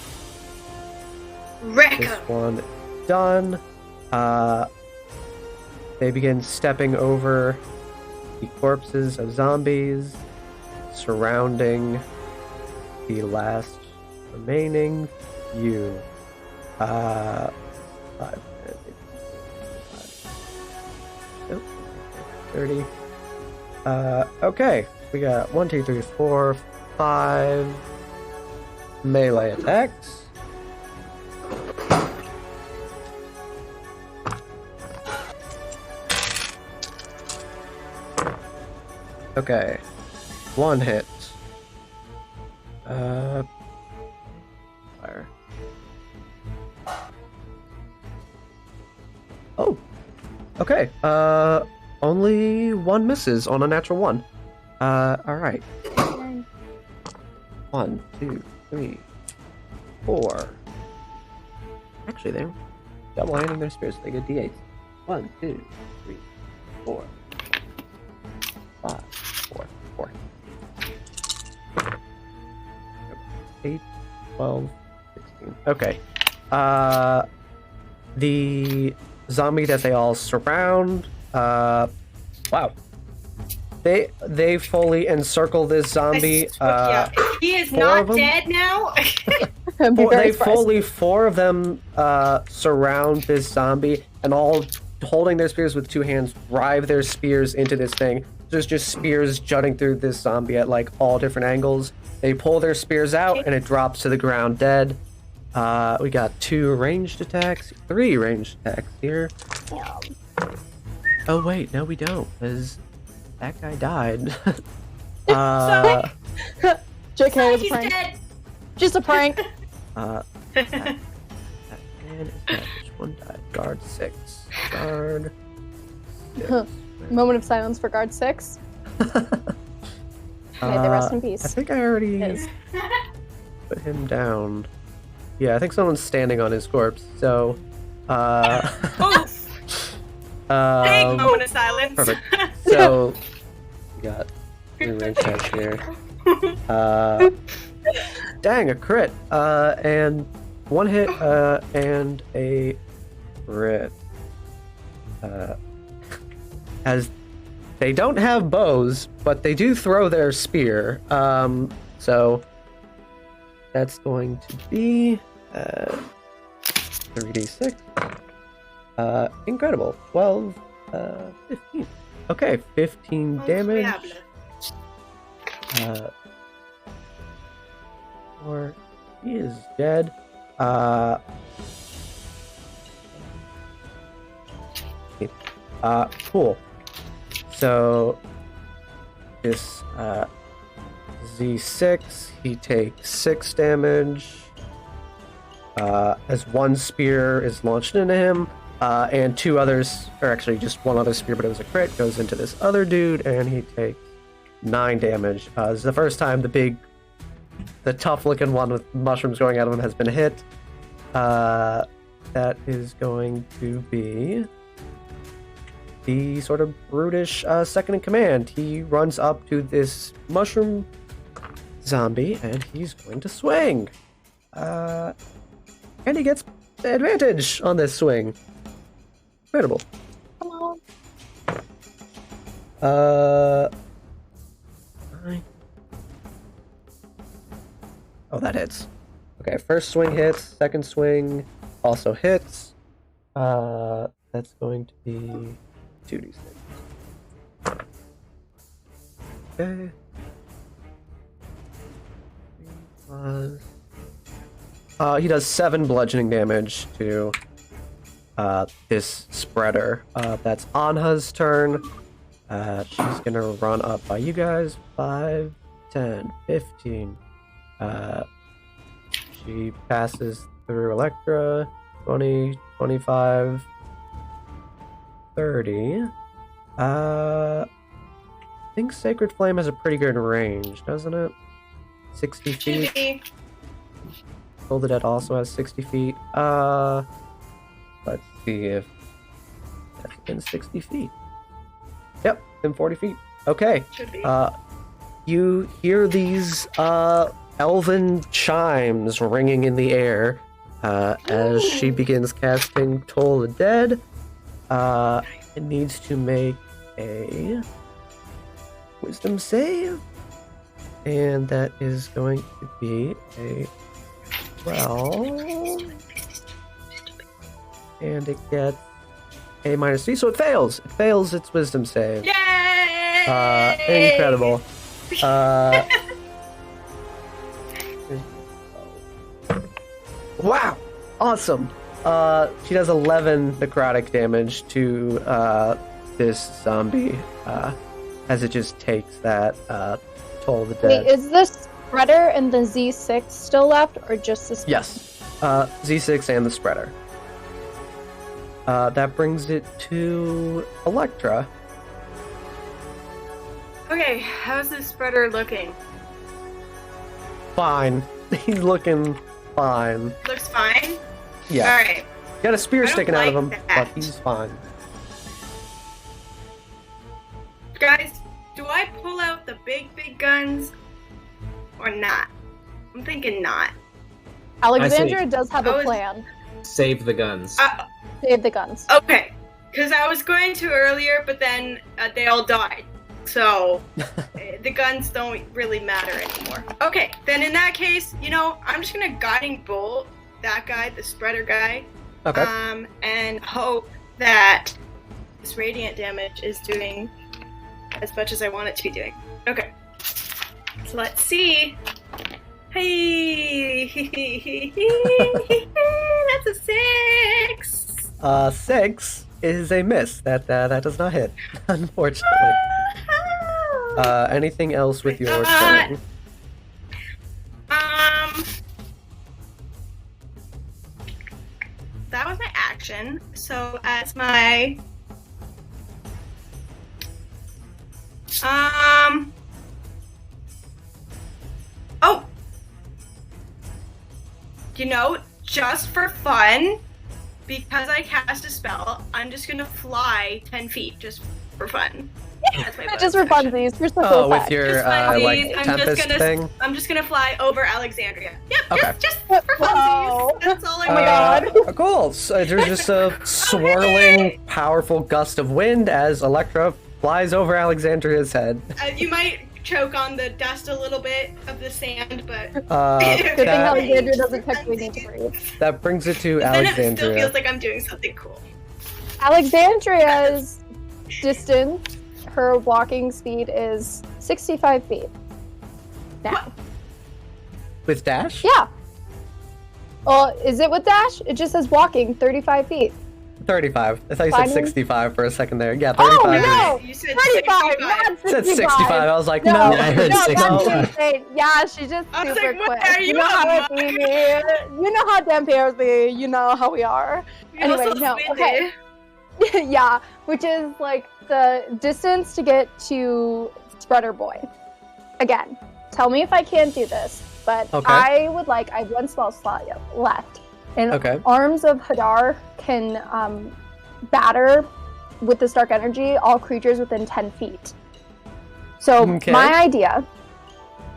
Wreck This 'em. one done. They begin stepping over the corpses of zombies surrounding the last remaining few. 5 nope, 30. Okay, we got 1, 2, 3, 4, 5 melee attacks. Okay, 1 hit. Fire. Oh, okay. Only 1 misses on a natural 1. All right. 1, 2, 3, 4. Actually, they're double handing their spears. They get d8s. 1, 2, 3, 4, 5, 4. 8, 12, 16. Okay. The zombie that they all surround. Wow. They fully encircle this zombie. Yeah. If he is 4 not of them? dead now. I'd be very surprised. 4 of them surround this zombie and all holding their spears with 2 hands drive their spears into this thing. There's just spears jutting through this zombie at like all different angles. They pull their spears out and it drops to the ground dead. We got 2 ranged attacks, 3 ranged attacks here. Oh wait, no we don't, because that guy died. JK was a He's prank. dead. Just a prank. That man is dead. Which one died? Guard 6. Guard 6. Moment of silence for guard 6. May they rest in I peace. think I already Yes. put him down. Yeah, I think someone's standing on his corpse. So, Oof. Big moment of silence. perfect. So, we got 3 range attacks here. Dang, a crit. And 1 hit, and a crit. As they don't have bows, but they do throw their spear. So that's going to be 3d6. Incredible. 12, 15. Okay, 15 damage. Or he is dead. Cool. So this Z6, he takes 6 damage as 1 spear is launched into him, and 2 others, or actually just 1 other spear, but it was a crit, goes into this other dude, and he takes 9 damage. This is the first time the tough-looking one with mushrooms going out of him has been hit. That is going to be the sort of brutish second in command. He runs up to this mushroom zombie and he's going to swing. And he gets advantage on this swing. Incredible. Come on. Oh, that hits. Okay, first swing hits, second swing also hits. That's going to be 2d6. Okay. He does 7 bludgeoning damage to this spreader. That's Anha's turn. She's gonna run up by you guys. 5, 10, 15. She passes through Electra. 20, 25, 30. I think Sacred Flame has a pretty good range, doesn't it? 60 feet. Should be. Toll the Dead also has 60 feet. Let's see if that's within 60 feet. Yep, within 40 feet. Okay. Should be. You hear these elven chimes ringing in the air as she begins casting Toll the Dead. It needs to make a wisdom save. And that is going to be a 12. And it gets a -3, so it fails. It fails its wisdom save. Yay! Incredible. Wow! Awesome. She does 11 necrotic damage to this zombie as it just takes that Toll the Dead. Wait, is the spreader and the Z6 still left, or just the spreader? Yes. Z6 and the spreader. That brings it to Electra. Okay, how's this spreader looking? Fine. He's looking fine. Looks fine? Yeah. Alright. Got a spear I don't sticking out of him, like that. but he's fine. Guys, do I pull out the big guns or not? I'm thinking not. Alexandria does have I a was- plan. Save the guns. Save the guns. Okay, because I was going to earlier, but then they all died. So the guns don't really matter anymore. Okay, then in that case, I'm just gonna guiding bolt that guy, the spreader guy, Okay. and hope that this radiant damage is doing as much as I want it to be doing. Okay, so let's see. Hey, that's a 6. 6 is a miss. That does not hit, unfortunately. Anything else with your swing? That was my action. So as my oh, just for fun, because I cast a spell, I'm just gonna fly 10 feet just for fun. That's my Just for bonus action. funsies, for simple Oh, with effect. your Just funsies, I'm Tempest just gonna thing? I'm just gonna fly over Alexandria. Yep, Okay. just for Wow. funsies. That's all I Oh my want. God. Cool. So there's just a swirling, powerful gust of wind as Electra flies over Alexandria's head. You might choke on the dust a little bit of the sand, but Good thing That, Alexandria doesn't technically need to breathe. that brings it to then it still Alexandria. feels like I'm doing something cool. Alexandria's distance, her walking speed is 65 feet. Now. With dash? Yeah. Well, is it with dash? It just says walking 35 feet. 35. I thought you said Climbing? 65 for a second there. Yeah, Oh, 35. no! You said 35, 65. not It said 65. 65. I was like, No, no. I heard no, 65. that's insane. Yeah, she's just I was super like, what quick. are you know how on, it be. You know how damn pairs be. You know how we are. You're Anyway, also no, spinny. okay. Yeah, which is like the distance to get to Spreader Boy. Again, tell me if I can't do this, but Okay. I have one spell slot left. And Okay. Arms of Hadar can batter with this dark energy, all creatures within 10 feet. So Okay. my idea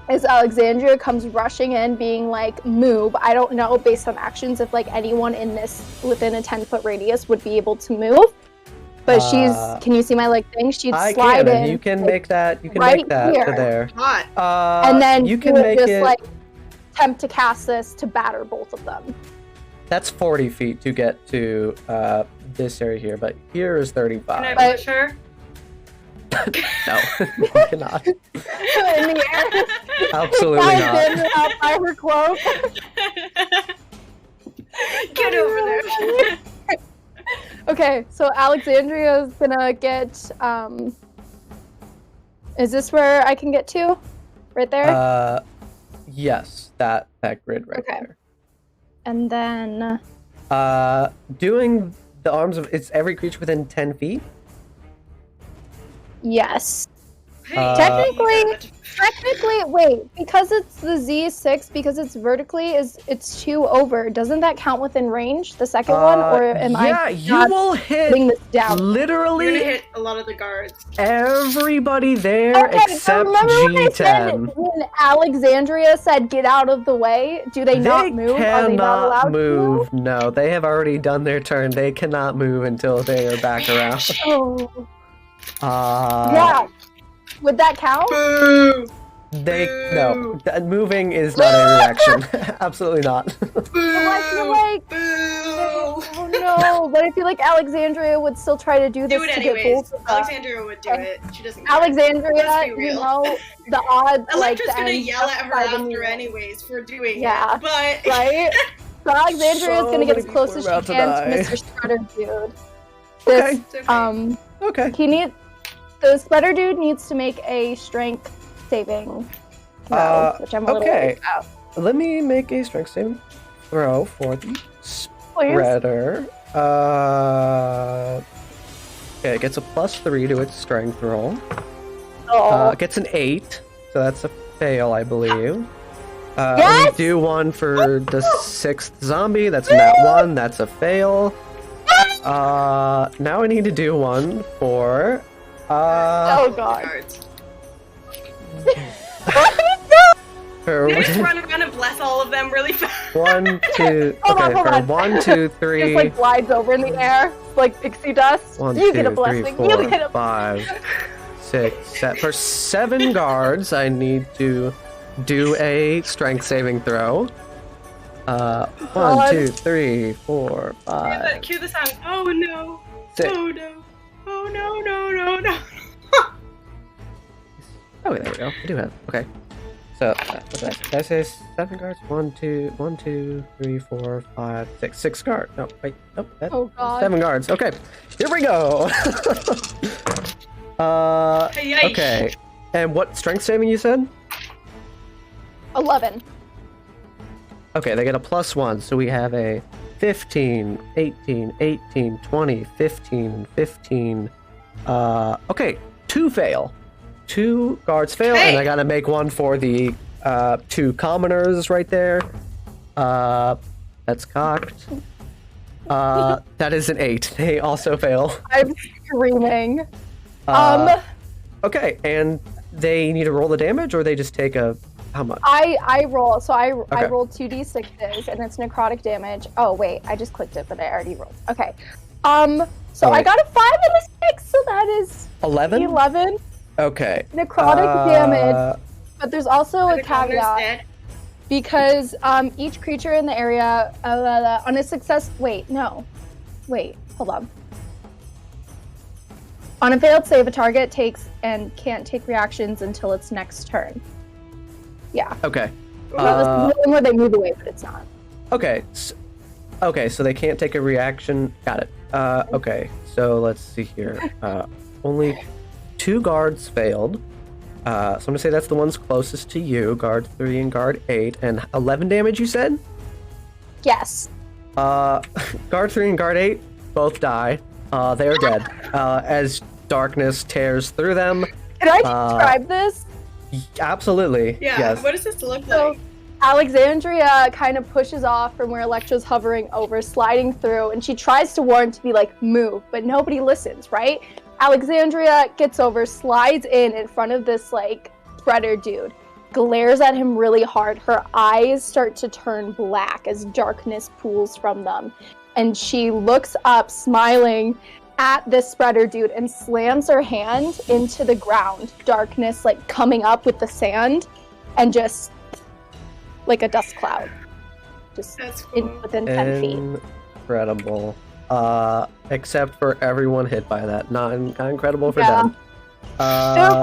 is Alexandria comes rushing in, being like, move. I don't know, based on actions, if like anyone in this within a 10-foot radius would be able to move. But can you see my like thing? She'd I slide can, in. and you can like, make that. You can right make that here. to there. Hot. and then you you can would make just it. like attempt to cast this to batter both of them. That's 40 feet to get to this area here, but here is 35. Can I push her? No, you cannot. In the air. Absolutely not. Alexandria out by her cloak. Get over there. Okay, so Alexandria's gonna get, is this where I can get to? Right there? Yes, that grid right Okay. there. And then, Doing the arms of it's every creature within 10 feet. yes. Hey, Technically, wait, because it's the Z6, because it's vertically, it's 2 over. Doesn't that count within range, the second one? Or am I you not will putting hit this down? you're literally gonna hit a lot of the guards. everybody there Okay, so except remember when I said G10. when Alexandria said get out of the way? Do they not move? Are they not allowed cannot to move? move. No, they have already done their turn. They cannot move until they are back around. Oh, Uh, yeah. Would that count? Boo! No. Moving is not a reaction. Absolutely not. But I feel like, Boo! oh no, but I feel like Alexandria would still try to do this Do it to get anyways. both of them. Alexandria would do it. She doesn't care. Alexandria, Let's be you real. know, the odds like Electra's gonna end yell at her by the after minute, anyways for doing Yeah. it, but right? So Alexandria is So gonna get many as close people as are she about to can to die. Mr. Spreader Dude. Okay. This, It's okay. Okay. the Spreader Dude needs to make a strength saving throw, which I'm a little okay. worried about. Let me make a strength saving throw for the Please. spreader. Okay, it gets a +3 to its strength roll. Oh, It gets an 8, so that's a fail, I believe. Yes! We do one for the 6th zombie. That's a nat 1. That's a fail. Now I need to do one for. oh god. Guards. For Can I just run around and bless all of them really fast? 1, 2. Hold on, Okay, hold for on. 1, 2, Just 3. like glides over in the air, like pixie dust. 1, You 2, get a 3, blessing. 4, You get a 5, 6, 7. For 7 guards, I need to do a strength saving throw. 1, God. 2, 3, 4, 5, Cue the sound. Oh no. 6. Oh no. Oh no, no, no, no. Oh, wait, there we go. I do have. Okay. So, what did I say? 7 guards? 1, 2, 3, 4, 5, 6. 6 guards. No, wait. Nope. That's Oh god. 7 guards. Okay. Here we go. Hey, yikes. Okay. And what strength saving you said? 11. Okay, they get a +1, so we have a 15, 18, 18, 20, 15, 15. Okay, 2 fail. 2 guards fail, Hey! and I gotta make one for the 2 commoners right there. That's cocked. That is an 8. They also fail. I'm screaming. Okay, and they need to roll the damage, or they just take a how much? I roll, so I Okay. rolled 2d6s, and it's necrotic damage. Oh wait, I just clicked it, but I already rolled. Okay. So Oh, I wait. got a 5 and a 6, so that is 11. 11 Okay. necrotic damage. But there's also Are a the commoners caveat dead? because each creature in the area on a success. Wait, no. Wait, hold on. On a failed save, a target takes and can't take reactions until its next turn. Yeah. Okay. That was the one where they move away, but it's not. Okay. Okay, so they can't take a reaction. Got it. Okay, so let's see here. Only 2 guards failed. So I'm gonna say that's the ones closest to you, guard 3 and guard 8, and 11 damage. You said. Yes. Guard 3 and guard 8 both die. They are dead. As darkness tears through them. Can I describe this? Absolutely. Yeah, Yes. what does this look So, like? Alexandria kind of pushes off from where Electra's hovering over, sliding through, and she tries to warn to be like, move, but nobody listens, right? Alexandria gets over, slides in front of this, like, spreader dude, glares at him really hard. Her eyes start to turn black as darkness pools from them. And she looks up, smiling at this spreader dude, and slams her hand into the ground. Darkness, like, coming up with the sand, and just, like a dust cloud. Just That's cool. within 10 feet. Incredible. Except for everyone hit by that. Not incredible for Yeah. them.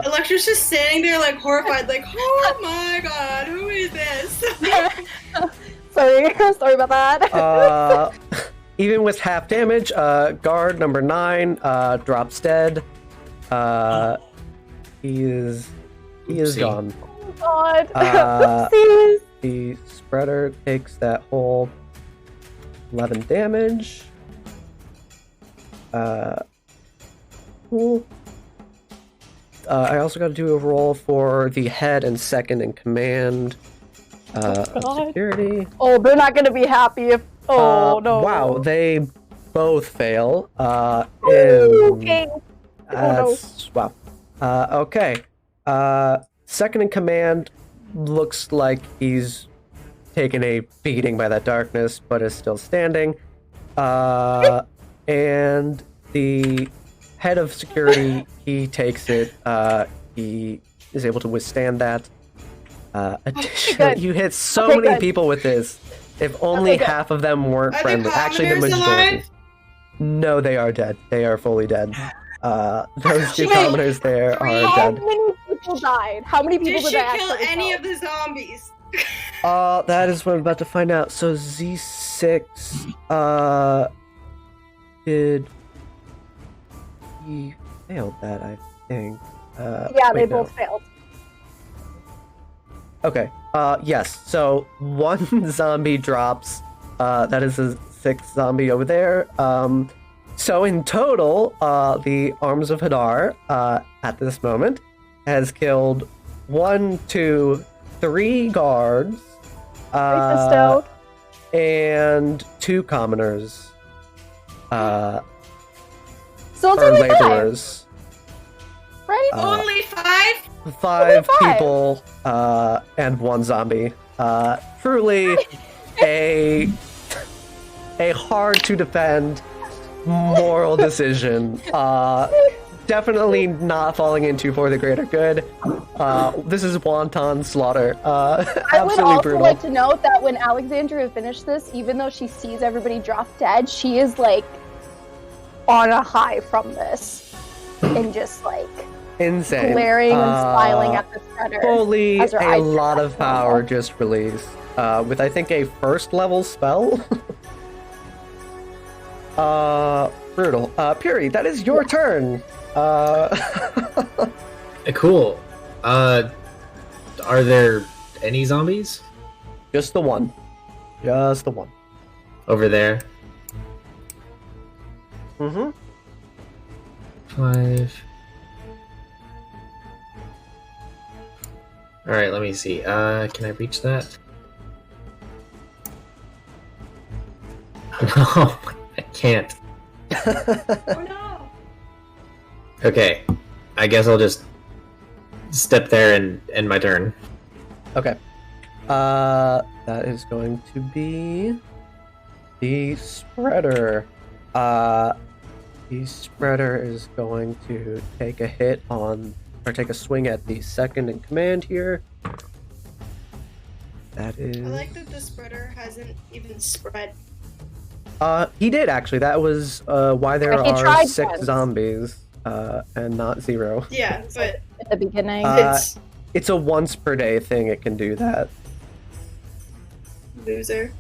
Electra's just standing there, like, horrified, like, oh my god, who is this? Sorry about that. Even with half damage, guard number 9 drops dead. He is Oopsie. gone. Oh god. Uh, Oopsies. The spreader takes that whole 11 damage. Cool. I also got to do a roll for the head and second in command. God. Security. Oh, they're not gonna be happy if. Oh no. Wow, they both fail. Okay. That's wow. Okay. Second in command looks like he's taken a beating by that darkness, but is still standing. And the head of security, he takes it. He is able to withstand that. Additionally, good. you hit so Okay, many good. people with this. If only Okay, good. half of them weren't Are the friendly. Actually, the commoners majority. alive? No, they are dead. They are fully dead. Those two Wait, commoners there are How dead. many people died? How many people Did did she I kill actually any kill? of the zombies? That is what I'm about to find out. So Z6, did he failed that? I think. Yeah, they wait, no. both failed. Okay. Yes. So one zombie drops. That is a 6th zombie over there. So in total, the Arms of Hadar, at this moment, has killed 1, 2, 3 guards, Racist and 2 commoners, So it's or only 5, laborers. right? Only 5? 5 5. people, and 1 zombie. Truly a hard to defend moral decision. Definitely not falling into for the greater good. This is wanton slaughter. I would Absolutely also brutal. like to note that when Alexandria finished this, even though she sees everybody drop dead, she is like on a high from this, and just like Insane. glaring and smiling at the spreader. Fully as her a eyes lot get of back power normal. just released. With I think a 1st level spell. Brutal. Puri, that is your turn. Cool. Are there any zombies Just the one. Just the one. over there? Mm-hmm. 5. All right, let me see. Can I reach that? No, I can't. Oh no. Okay, I guess I'll just step there and end my turn. Okay. That is going to be the spreader. The spreader is going to take a hit on, or take a swing at the second in command here. That is. I like that the spreader hasn't even spread. He did actually. That was why there He are tried 6 once. zombies, and not 0. Yeah, but At the beginning. it's It's a once per day thing. It can do that. loser.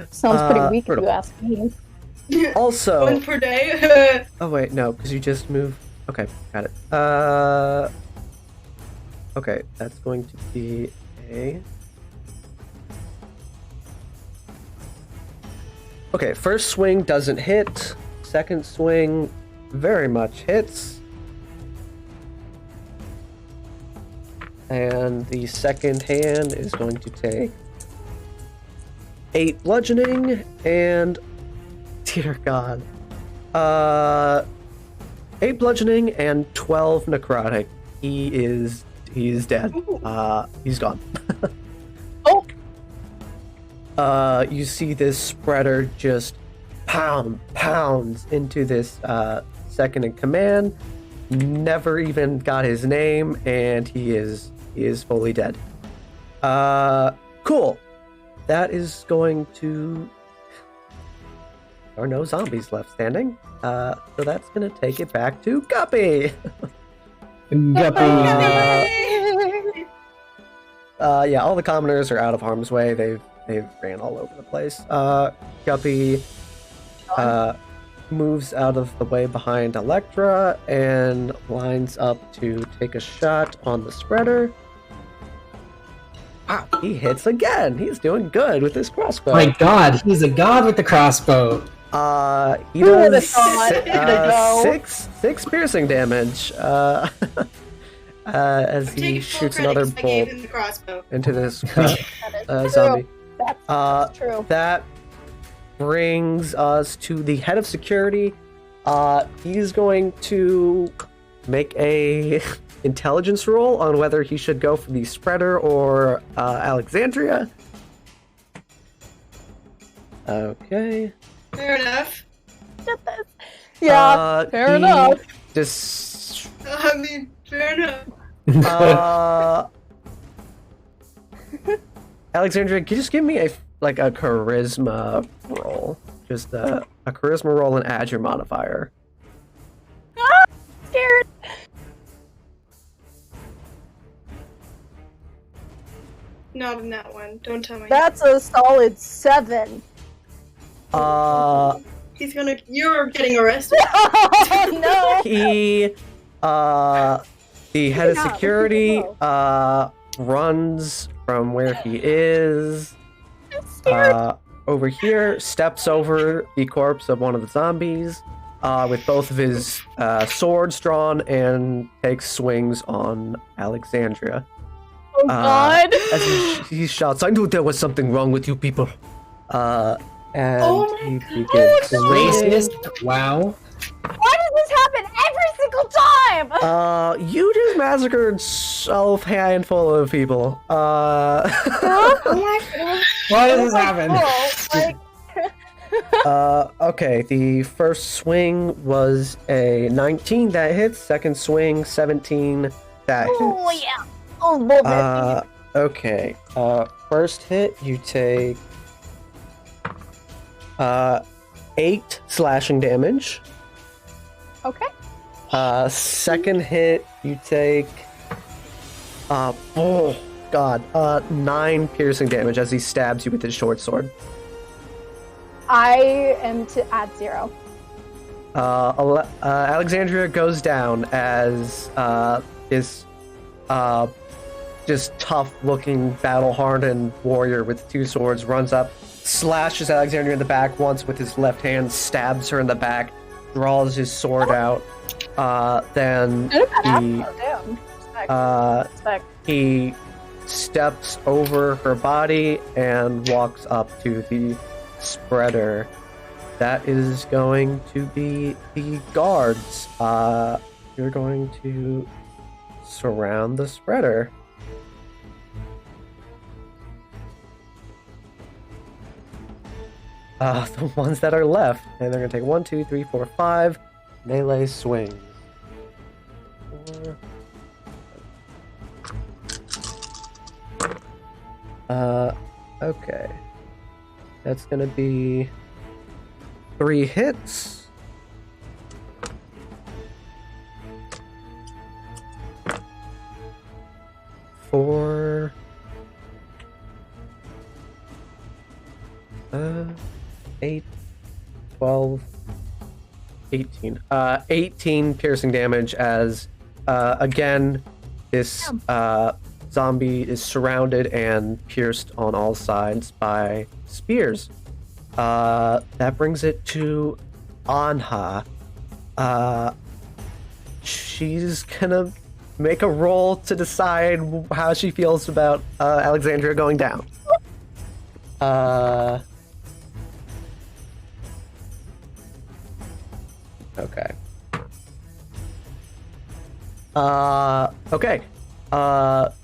Sounds pretty weak if brutal. you ask me. Also, 1 per day. oh wait, no, because you just move. Okay, got it. Okay, that's going to be a. Okay, first swing doesn't hit. Second swing very much hits. And the second hand is going to take 8 bludgeoning and, dear God, 8 bludgeoning and 12 necrotic. He's dead. He's gone. Oh. You see this spreader just pounds into this second in command. Never even got his name, and he is fully dead. Cool. That is going to... There are no zombies left standing. So that's going to take it back to Guppy. Guppy. Yeah, all the commoners are out of harm's way. They've ran all over the place. Guppy moves out of the way behind Electra and lines up to take a shot on the spreader. Wow, he hits again. He's doing good with his crossbow. My God, he's a god with the crossbow. He does six piercing damage. As he shoots another bolt into this zombie. That's true. That brings us to the head of security. He's going to make a intelligence roll on whether he should go for the spreader or Alexandria. Okay. Fair enough. Get this. Yeah, fair enough. I mean, fair enough. Alexandria, can you just give me a charisma roll? Just a charisma roll and add your modifier. Scared. Not in that one. Don't tell me. That's a solid 7. He's gonna. You're getting arrested. Oh no! He, the head of security, runs from where he is, over here, steps over the corpse of one of the zombies, with both of his swords drawn, and takes swings on Alexandria. Oh God! As he shouts, "I knew there was something wrong with you people." And he begins Racist? Wow. Why does this happen every single time? You just massacred a handful of people. Why does this happen? Okay, the first swing was a 19 that hits, second swing 17 that hits. Oh yeah. Oh, love it. Okay, first hit you take 8 slashing damage. Okay. Second hit you take 9 piercing damage as he stabs you with his short sword. I am to add 0. Alexandria goes down as this just tough-looking, battle-hardened warrior with 2 swords runs up, slashes Alexandria in the back once with his left hand, stabs her in the back, draws his sword out. Then he steps over her body and walks up to the spreader. That is going to be the guards. You're going to surround the spreader. The ones that are left, and they're gonna take 1, 2, 3, 4, 5 melee swings. 4. Okay. That's gonna be 3 hits. For 8, 12, 18. 18 piercing damage as, again, this zombie is surrounded and pierced on all sides by spears. That brings it to Anha. She's gonna make a roll to decide how she feels about Alexandria going down. Okay. Okay.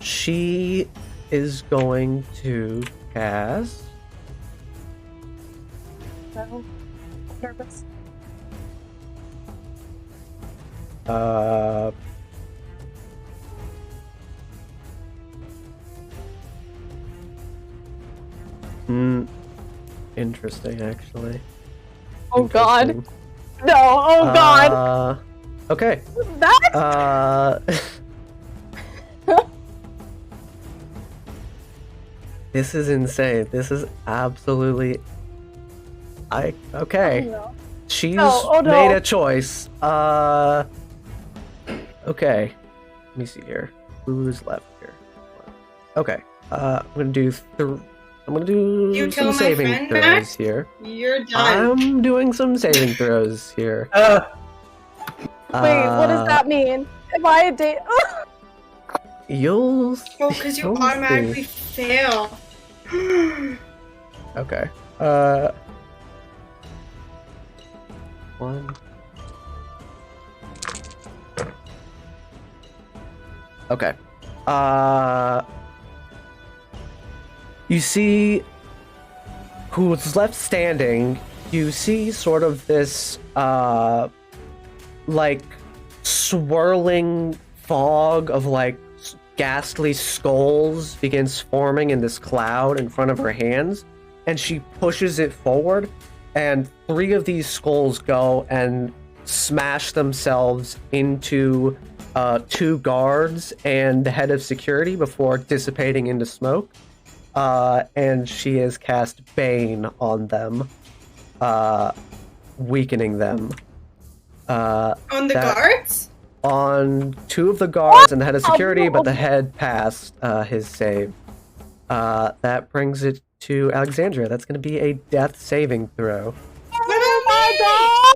She is going to cast. So nervous. Interesting, actually. Oh God. Interesting. No, oh God. Okay. That? This is insane. This is absolutely... Okay. Oh, no. She's Oh, no. made a choice. Okay. Let me see here. Who's left here? Okay. I'm gonna do You kill some my saving friend, throws Max? here. You're done. I'm doing some saving throws here. Wait, what does that mean? Am I a date? You'll. Oh, because you you'll automatically see. fail. Okay. One. Okay. You see who's left standing. You see sort of this, like, swirling fog of, like, ghastly skulls begins forming in this cloud in front of her hands, and she pushes it forward, and 3 of these skulls go and smash themselves into 2 guards and the head of security before dissipating into smoke. And she has cast Bane on them, weakening them. On the guards? On 2 of the guards and the head of security, but the head passed his save. That brings it to Alexandria. That's going to be a death saving throw. What about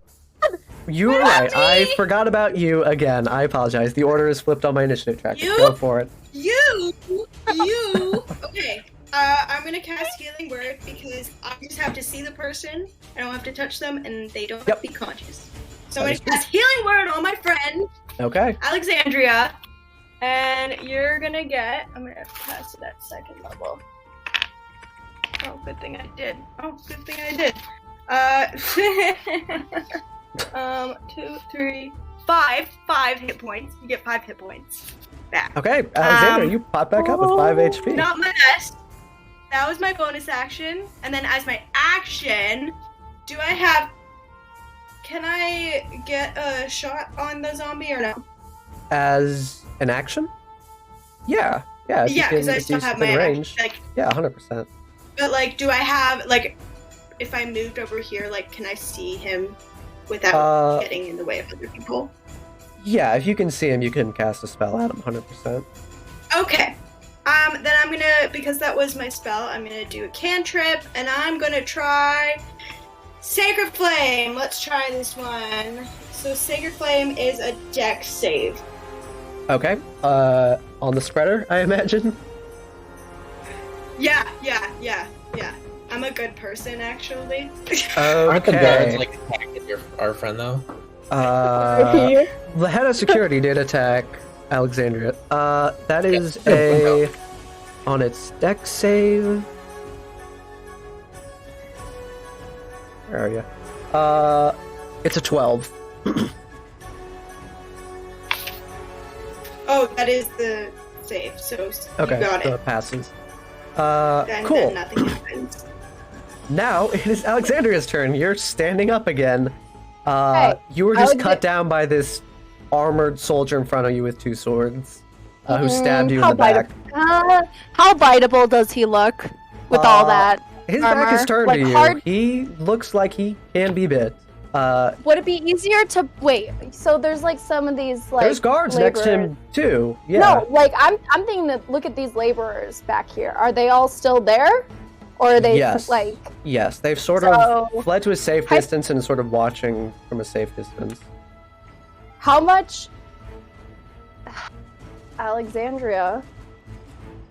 me? You were right. I forgot about you again. I apologize. The order is flipped on my initiative tracker. You? Go for it. You. Okay. I'm gonna cast Healing Word because I just have to see the person. I don't have to touch them, and they don't have to be conscious. So I'm gonna cast Healing Word on my friend, Okay. Alexandria, and you're gonna get. I'm gonna cast it at 2nd level. Oh, good thing I did. 2, 3, 5 hit points. You get 5 hit points back. Okay, Alexandria, you pop back up with 5 HP. Not my best. That was my bonus action. And then as my action, can I get a shot on the zombie or no? As an action? Yeah. Yeah, if Yeah, because I if still you have spin my range. action. Like, Yeah, 100%. but like, do I have like, if I moved over here, like, can I see him without getting in the way of other people? Yeah, if you can see him, you can cast a spell at him, 100%. Okay. Then I'm gonna, because that was my spell, I'm gonna do a cantrip, and I'm gonna try Sacred Flame. Let's try this one. So Sacred Flame is a dex save. Okay, on the spreader, I imagine? Yeah. I'm a good person, actually. Aren't the Okay. guards like attacking our friend though? The head of security did attack Alexandria. That is a... on its dex save... Where are you? It's a 12. Oh, that is the save, so Okay, you got so it. it passes. Then Cool. nothing happens. Now it is Alexandria's turn. You're standing up again. Hey, You were just Alexand- cut down by this armored soldier in front of you with 2 swords, who stabbed you in how the back. How biteable does he look with all that? His back is armor? turned Like to you. hard- He looks like he can be bit. Would it be easier to wait? So there's like some of these like There's guards next to him too. Yeah. No, like I'm thinking that look at these laborers back here. Are they all still there? Or are they Yes. like Yes, they've sort So- of fled to a safe Hi- distance and is sort of watching from a safe distance. how much Alexandria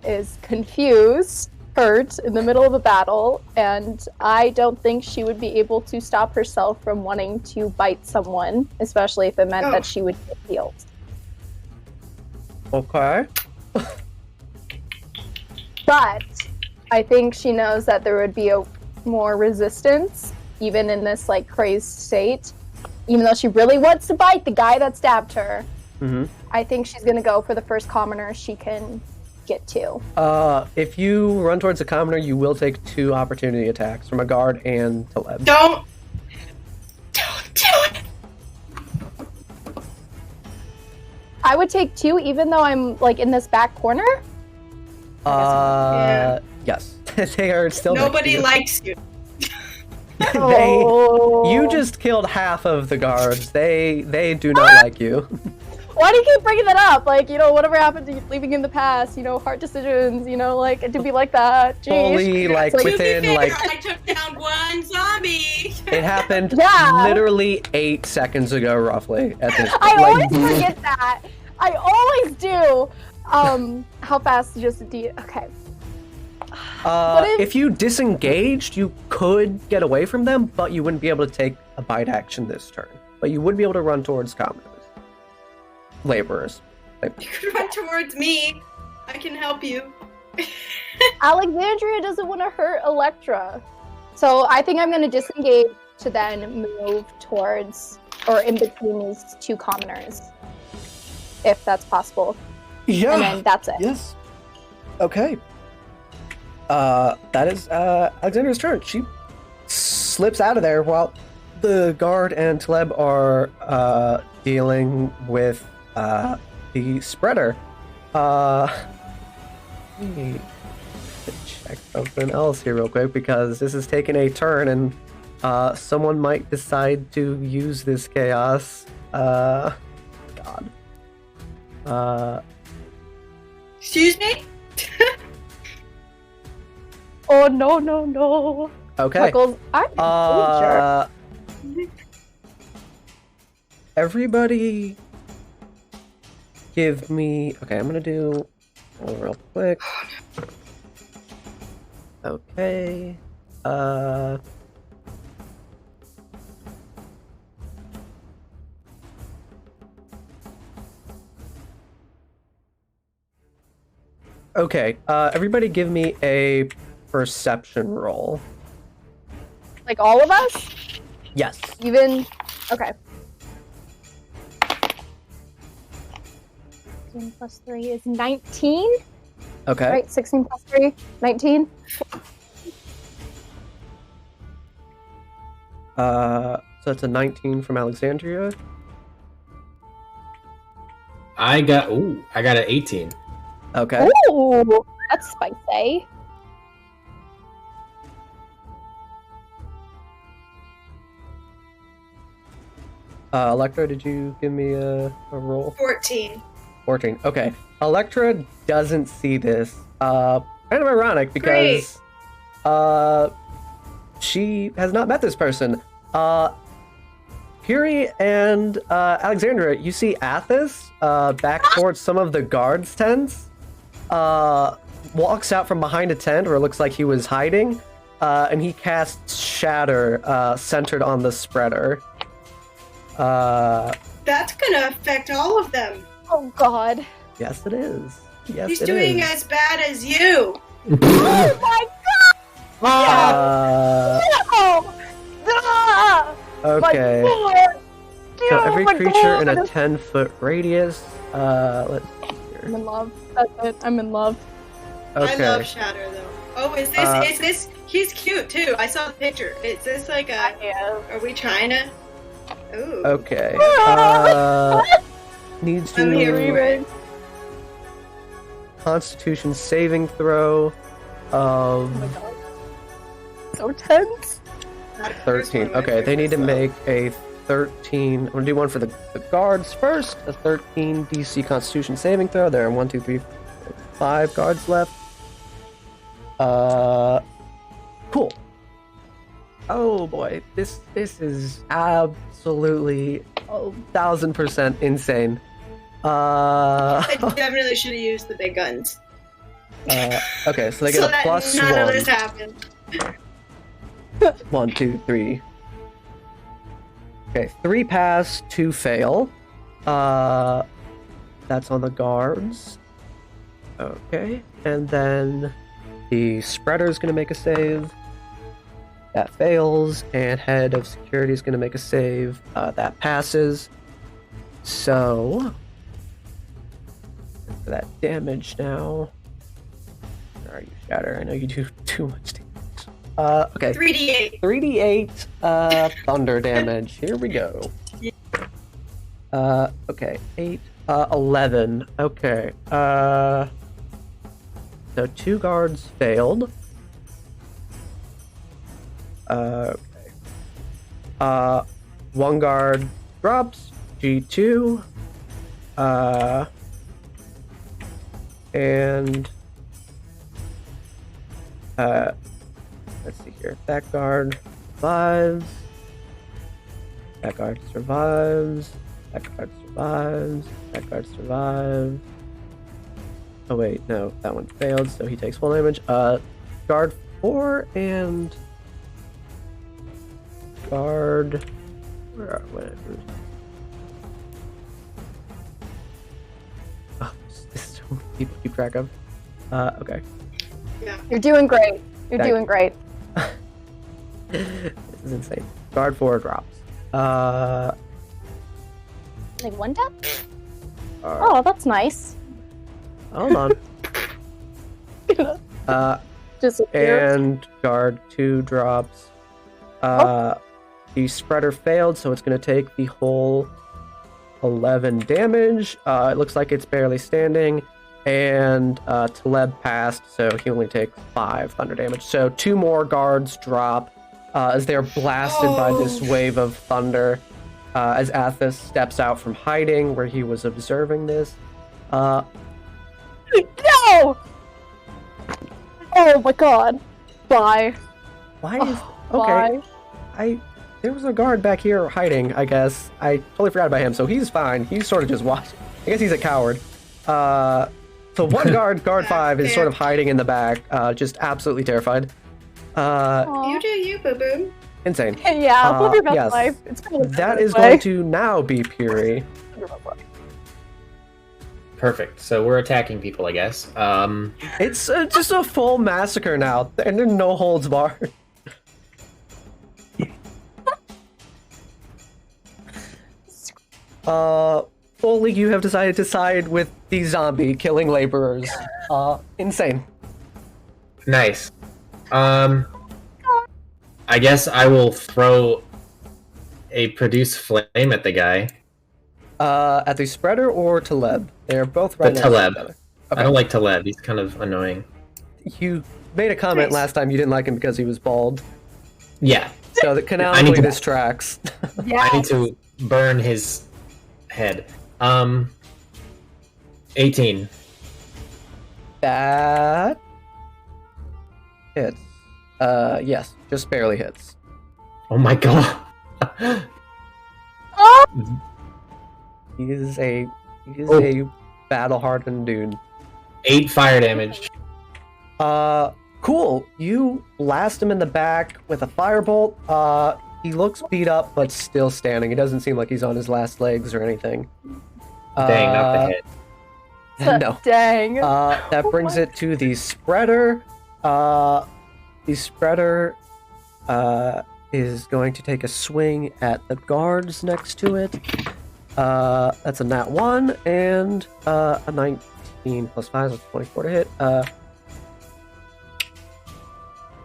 is confused, hurt, in the middle of a battle, and I don't think she would be able to stop herself from wanting to bite someone, especially if it meant that she would get healed. Okay. But I think she knows that there would be more resistance, even in this like crazed state. Even though she really wants to bite the guy that stabbed her, I think she's gonna go for the first commoner she can get to. If you run towards a commoner, you will take 2 opportunity attacks from a guard and Taleb. Don't do it. I would take 2, even though I'm like in this back corner. Yes. They are still. Nobody likes you. You just killed half of the guards. They do not like you. Why do you keep bringing that up? Like, whatever happened to you leaving in the past, hard decisions, like, to be like that. Jeez. Fully, like, within, to be fair, like... I took down 1 zombie! It happened literally 8 seconds ago, roughly, at this point. I always forget that. I always do. How fast just okay. If you disengaged, you could get away from them, but you wouldn't be able to take a bite action this turn. But you would be able to run towards commoners. Laborers. You can run towards me. I can help you. Alexandria doesn't want to hurt Electra. So I think I'm going to disengage to then move towards, or in between these 2 commoners. If that's possible. Yeah. And then that's it. Yes. Okay. That is Alexandra's turn. She slips out of there while the guard and Taleb are dealing with the spreader. Let me check something else here real quick because this is taking a turn and someone might decide to use this chaos. God. Excuse me? Oh, no. Okay. Chuckles, I'm a everybody give me... Okay, I'm gonna do real quick. Okay. Okay, everybody give me a perception roll. Like all of us? Yes. Even... Okay. 16 plus 3 is 19? Okay. Right, 16 plus 3, 19? So that's a 19 from Alexandria. I got an 18. Okay. Ooh, that's spicy. Electra, did you give me a roll? 14. 14. Okay. Electra doesn't see this. Kind of ironic because she has not met this person. Puri and Alexandra, you see Athos back towards some of the guards' tents. Walks out from behind a tent where it looks like he was hiding, and he casts Shatter centered on the spreader. That's gonna affect all of them. Oh god. Yes, it is. Yes, He's it doing is. as bad as you. Oh my god! No! Ah! Okay. My God! So every my creature in a God! 10-foot radius. Let's see I'm here. in love. That's it. I'm in love. Okay. I love Shatter though. Oh, is this? He's cute too. I saw the picture. Is this like a? Are we trying to? Ooh. Okay. Needs I'm here to for it. Constitution saving throw Oh my of god. So tense. 13. Okay, they need to make a 13. I'm gonna do one for the guards first. A 13 DC Constitution saving throw. There are 1, 2, 3, 4, 5 guards left. Cool. Oh boy, this is absolutely 1000% insane. I definitely should have used the big guns. Okay, so they So get a that plus none of one. this happened. 1, 2, 3. Okay, 3 pass, 2 fail. That's on the guards. Okay, and then the spreader's gonna make a save. That fails, and head of security is gonna make a save. That passes. So for that damage now. Where are you, Shatter? I know you do too much damage. Okay. 3d8. 3d8 thunder damage. Here we go. Okay. 8, 11. Okay. So 2 guards failed. Okay. 1 guard drops. G2. And let's see here. That guard survives. That guard survives. That guard survives. That guard survives. Oh wait, no, that one failed, so he takes full damage. Guard 4 and guard. Where are we? Oh, this is so many people to keep track of. Okay. Yeah. You're doing great. You're Thank- doing great. This is insane. Guard 4 drops. Like 1 tap? Guard- Oh, that's nice. Hold on. Just And guard 2 drops. The spreader failed, so it's going to take the whole 11 damage. It looks like it's barely standing. And Taleb passed, so he only takes 5 thunder damage. So 2 more guards drop as they're blasted by this wave of thunder. As Athos steps out from hiding where he was observing this. No! Oh my god. Bye. Why is Bye. There was a guard back here hiding, I guess. I totally forgot about him, so he's fine. He's sort of just watching. I guess he's a coward. So 1 guard 5, is sort of hiding in the back, just absolutely terrified. Aw. You do you, boo boo. Insane. Yeah, live your best yes. life. It's gonna be That this is way. going to now be Puri. Perfect. So we're attacking people, I guess. It's just a full massacre now, and there's no holds barred. Fully, you have decided to side with the zombie killing laborers. Insane. Nice. I guess I will throw a produce flame at the guy. At the spreader or Taleb? They're both right The next to Taleb. each other. I don't like Taleb. He's kind of annoying. You made a comment Nice. last time you didn't like him because he was bald. Yeah. So the I need canonically to- this tracks. Yeah. I need to burn his head. 18. That hits. Yes, just barely hits. Oh my god. He is a Oh. battle-hardened dude. 8 fire damage. Cool. You blast him in the back with a firebolt. He looks beat up, but still standing. He doesn't seem like he's on his last legs or anything. Dang, not the head. No. Dang. That brings it to the spreader. The spreader is going to take a swing at the guards next to it. That's a nat 1 and a 19 plus 5, so 24 to hit.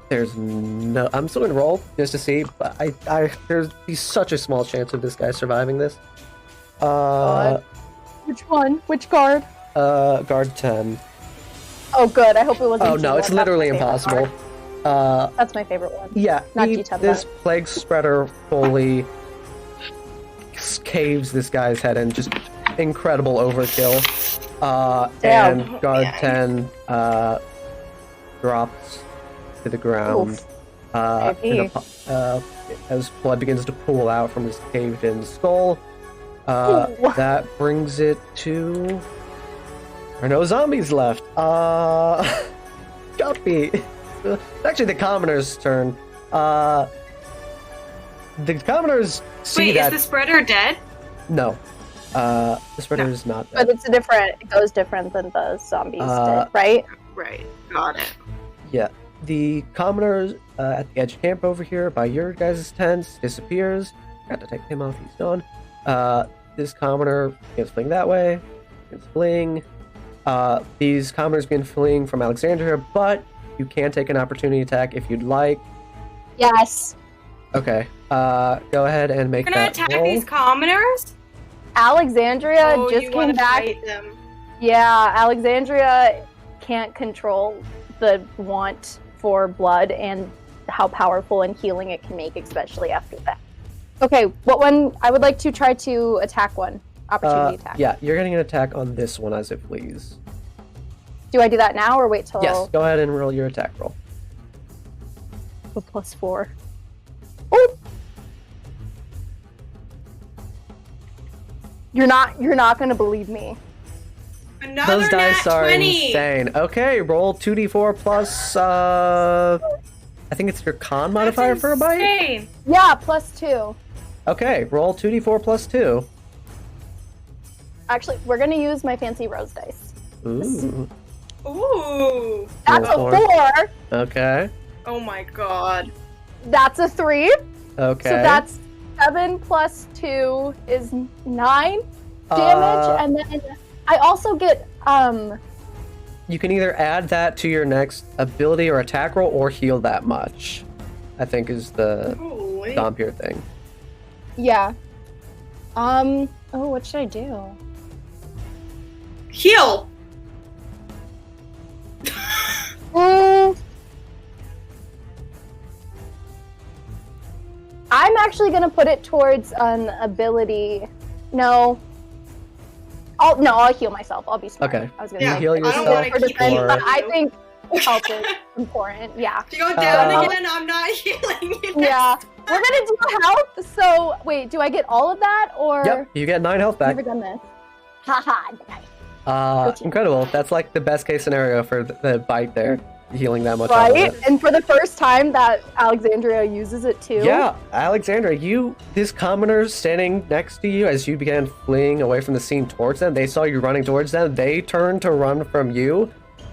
There's no. I'm still gonna roll just to see, but there's such a small chance of this guy surviving this. Which one? Which guard? Guard 10. Oh, good. I hope it wasn't. Oh no, G1. it's That's literally my favorite impossible. guard. That's my favorite one. Yeah, Not G10, this but- plague spreader fully caves this guy's head in. Just incredible overkill. Damn. And guard Yeah. 10 drops to the ground. Oof. In a as blood begins to pool out from his caved-in skull. Ooh. That brings it to... There are no zombies left. Guppy. It's actually the commoner's turn. The commoners see Wait, that... is the spreader dead? No. The spreader is not dead. But it goes different than the zombies did, right? Right, got it. Yeah. The commoners at the edge of camp over here by your guys' tents disappears. Got to take him off, he's gone. This commoner is fleeing that way. It's fleeing. These commoners begin fleeing from Alexandria, but you can take an opportunity attack if you'd like. Yes. Okay. Go ahead and make We're gonna that attack roll. these commoners? Alexandria Oh, just you came wanna back. fight them. Yeah, Alexandria can't control the want for blood and how powerful and healing it can make, especially after that. Okay, what one? I would like to try to attack one. Opportunity attack. Yeah, you're getting an attack on this one as it flees. Do I do that now or wait till Yes, go ahead and roll your attack roll. a +4? Oh! You're not gonna believe me. Another Those dice nat are 20. insane. Okay, roll 2d4 plus, I think it's your con modifier That's for a bite? insane. Yeah, +2. Okay, roll 2d4 plus 2. Actually, we're gonna use my fancy rose dice. Ooh. Ooh. That's a Roll 4. Okay. Oh my god. That's a 3. Okay. So that's 7 plus 2 is 9 damage, and then I also get You can either add that to your next ability or attack roll or heal that much, I think is the Holy. Vampire thing. yeah. Oh, what should I do? Heal. I'm actually gonna put it towards an ability. No. I'll heal myself. I'll be smart. Okay. I was gonna Yeah, say, heal I don't yourself want for to keep defense, or- but I healing think health is important. Yeah. If you go down Uh, again, I'm not healing you. Yeah. We're gonna do health. So wait, do I get all of that or? Yep, you get 9 health I've back. never done this. Haha. Nice. Incredible. That's like the best case scenario for the bite there. Healing that much. out of Right? it. And for the first time that Alexandria uses it too. Yeah, Alexandra, this commoner standing next to you as you began fleeing away from the scene towards them, they saw you running towards them. They turned to run from you,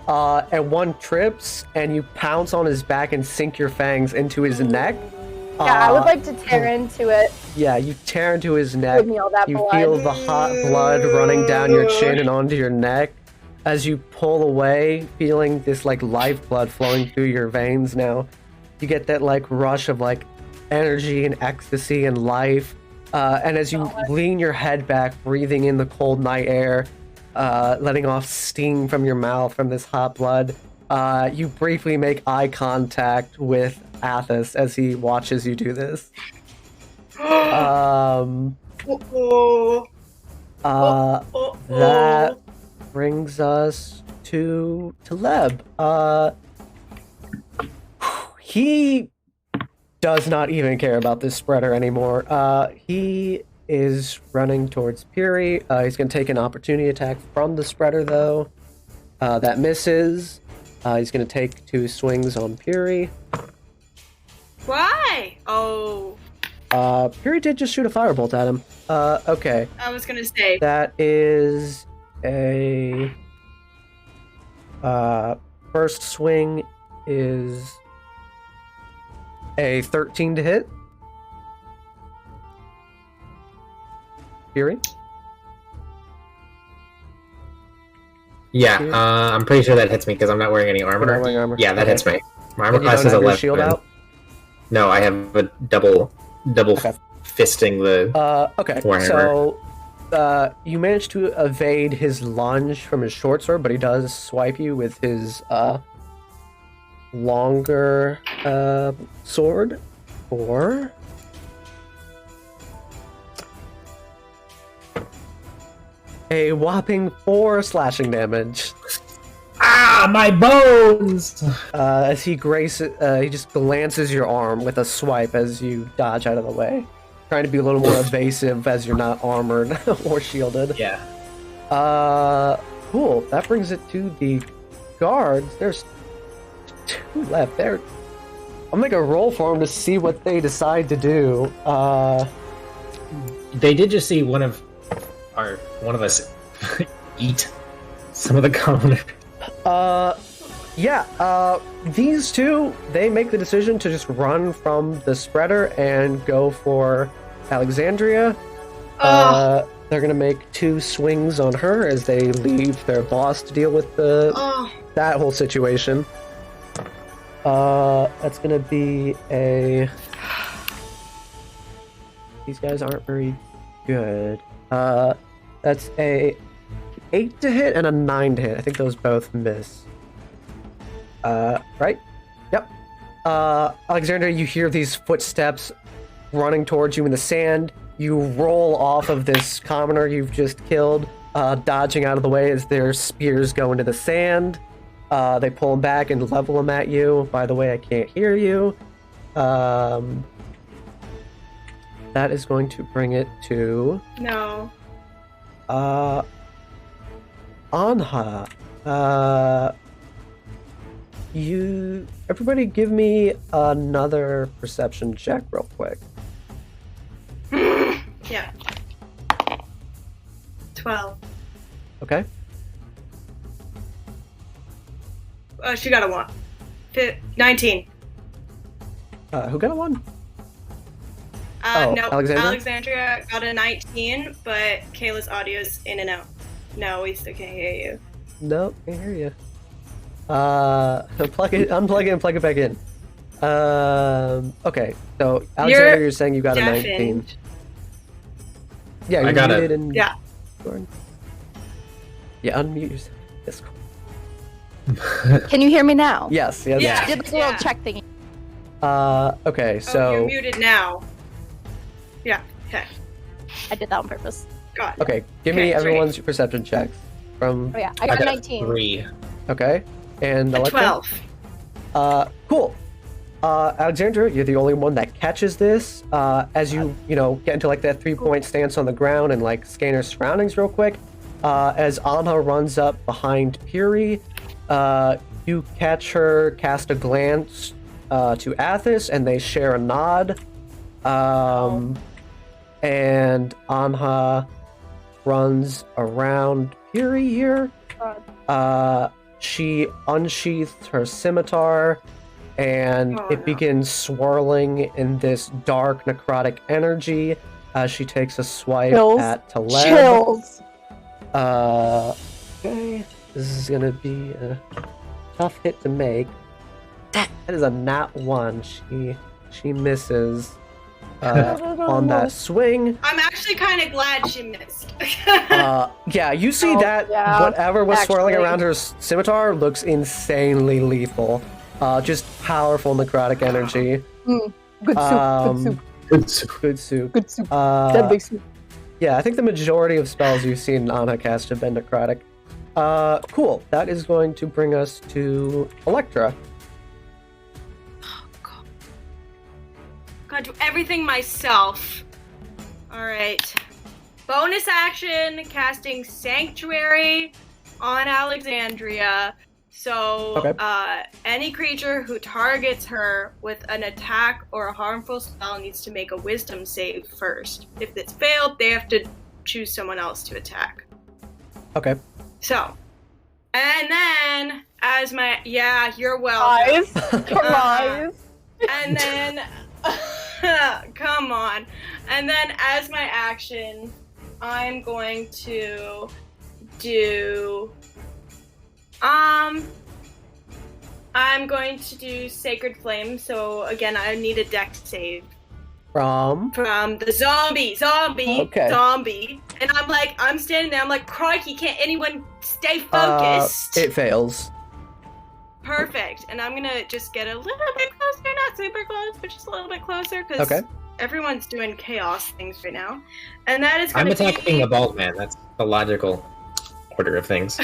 and one trips, and you pounce on his back and sink your fangs into his neck. Yeah, I would like to tear into it. Yeah, you tear into his neck. Give me all that You blood. feel the hot blood running down your chin and onto your neck. As you pull away, feeling this like lifeblood flowing through your veins now. You get that like rush of like energy and ecstasy and life. And as you lean your head back, breathing in the cold night air, letting off steam from your mouth from this hot blood, you briefly make eye contact with Athos as he watches you do this. That brings us to Leb. He does not even care about this spreader anymore. He is running towards Puri. He's going to take an opportunity attack from the spreader, though. That misses. He's going to take 2 swings on Puri. Why? Oh, Puri did just shoot a firebolt at him. Okay. I was gonna say. That is a... first swing is a 13 to hit. Fury? Yeah, I'm pretty sure that hits me because I'm not wearing any armor. You're not wearing armor. Yeah, that Okay. hits me. My armor And you class don't is have your 11. shield out? No, I have a double Okay. fisting the. Okay, Warhammer. so you managed to evade his lunge from his short sword, but he does swipe you with his longer sword for a whopping 4 slashing damage. Ah, my bones! As he just glances your arm with a swipe as you dodge out of the way. trying to be a little more evasive as you're not armored or shielded. Yeah. Cool. That brings it to the guards. There's 2 left there. I'll make a roll for them to see what they decide to do. They did just see one of us eat some of the commoner. These 2, they make the decision to just run from the spreader and go for Alexandria. They're gonna make 2 swings on her as they leave their boss to deal with that whole situation. That's gonna be a... These guys aren't very good. That's a 8 to hit and a 9 to hit. I think those both miss. Right? Yep. Alexandria, you hear these footsteps running towards you in the sand. You roll off of this commoner you've just killed, dodging out of the way as their spears go into the sand. They pull them back and level them at you. By the way, I can't hear you. That is going to bring it to... No. Anha. Everybody give me another perception check real quick. Yeah. 12. Okay. She got a 1. 19. Who got a 1? No, Alexandria? Alexandria got a 19, but Kayla's audio's in and out. No, we still can't hear you. Nope, can't hear you. Unplug it and plug it back in. Okay, so Alexandria, you're saying you got a 19. Yeah, I got it. And Yeah. Yeah, unmute yourself. Yes. Can you hear me now? Yes. Yeah. I did the little check thingy. Okay, so... you're muted now. Yeah, okay. I did that on purpose. Got it. Okay, give me everyone's perception checks. From... Oh yeah, I got 19. 3. Okay, and A Electra? 12. Cool. Alexandra, you're the only one that catches this. As you get into like that 3-point stance on the ground and like scan your surroundings real quick. As Anha runs up behind Puri, you catch her cast a glance to Athos, and they share a nod. And Anha runs around Puri here. She unsheathes her scimitar, and it begins swirling in this dark necrotic energy as she takes a swipe at Taleb. Chills. Okay, this is gonna be a tough hit to make. That is a nat 1. She misses on that swing. I'm actually kind of glad she missed. Yeah, you see whatever was swirling around her scimitar looks insanely lethal. Just powerful necrotic energy. Good soup. Deadly soup. Yeah, I think the majority of spells you've seen Anna cast have been necrotic. Cool. That is going to bring us to Electra. Gotta do everything myself. Alright. Bonus action, casting Sanctuary on Alexandria. So, any creature who targets her with an attack or a harmful spell needs to make a wisdom save first. If it's failed, they have to choose someone else to attack. Okay. So, and then, as my... Yeah, you're welcome. Lies. And then... come on. And then, as my action, I'm going to do... I'm going to do Sacred Flame, so again, I need a dex save. From the zombie. Okay. Zombie. And I'm standing there, I'm like, crikey, can't anyone stay focused? It fails. Perfect. And I'm gonna just get a little bit closer, not super close, but just a little bit closer, because everyone's doing chaos things right now. And that is gonna I'm attacking the bald man, that's the logical order of things.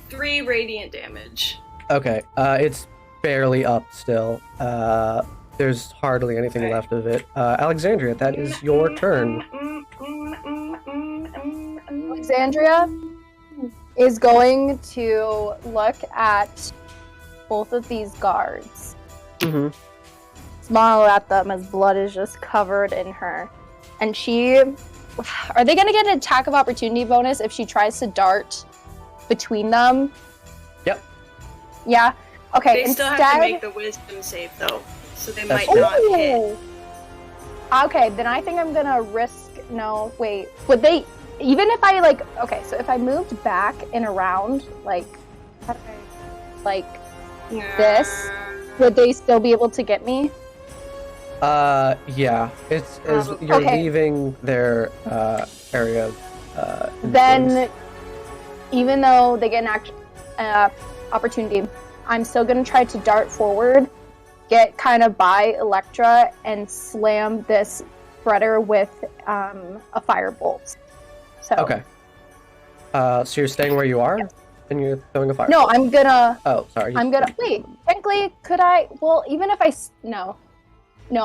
3 radiant damage. Okay, it's barely up still. there's hardly anything left of it. Alexandria, that is your turn. Alexandria is going to look at both of these guards. Mm-hmm. Smile at them as blood is just covered in her. And she... Are they going to get an attack of opportunity bonus if she tries to dart between them? Yep. Yeah? Okay, They still instead... have to make the wisdom save, though. So they might not hit. Okay, then I think I'm going to risk... No, wait. Would they... Even if I, like... Okay, so if I moved back and around, like... this, would they still be able to get me? Yeah. It's as you're leaving their area. Then, even though they get an opportunity, I'm still gonna try to dart forward, get kind of by Electra, and slam this spreader with a firebolt. So. Okay. So you're staying where you are, and you're throwing a fire. No, I'm gonna. Oh, sorry. I'm gonna wait. Technically, could I? Well, even if I no,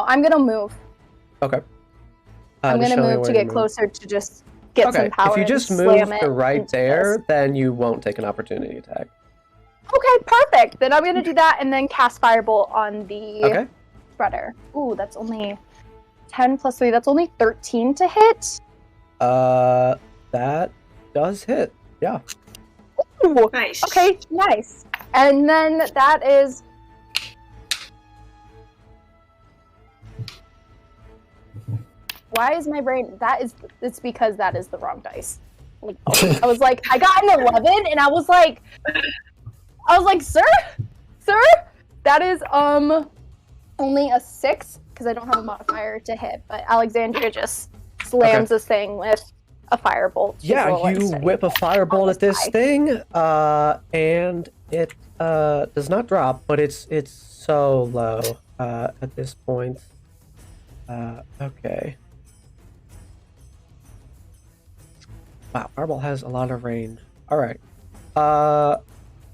I'm gonna move. Okay. I'm gonna move to get closer to just get some power. If you just move to right there, then you won't take an opportunity attack. Okay, perfect. Then I'm gonna do that and then cast Firebolt on the spreader. Ooh, that's only 10 plus 3. That's only 13 to hit. That does hit. Yeah. Ooh, nice. Okay, nice. And then that is... Why is my brain... It's because that is the wrong dice. Like, I was like, I got an 11, and I was like, sir, that is only a 6 because I don't have a modifier to hit. But Alexandria just slams this thing with a firebolt. Yeah, you whip a firebolt at this thing, and it does not drop, but it's so low at this point. Okay. Wow, fireball has a lot of range. All right.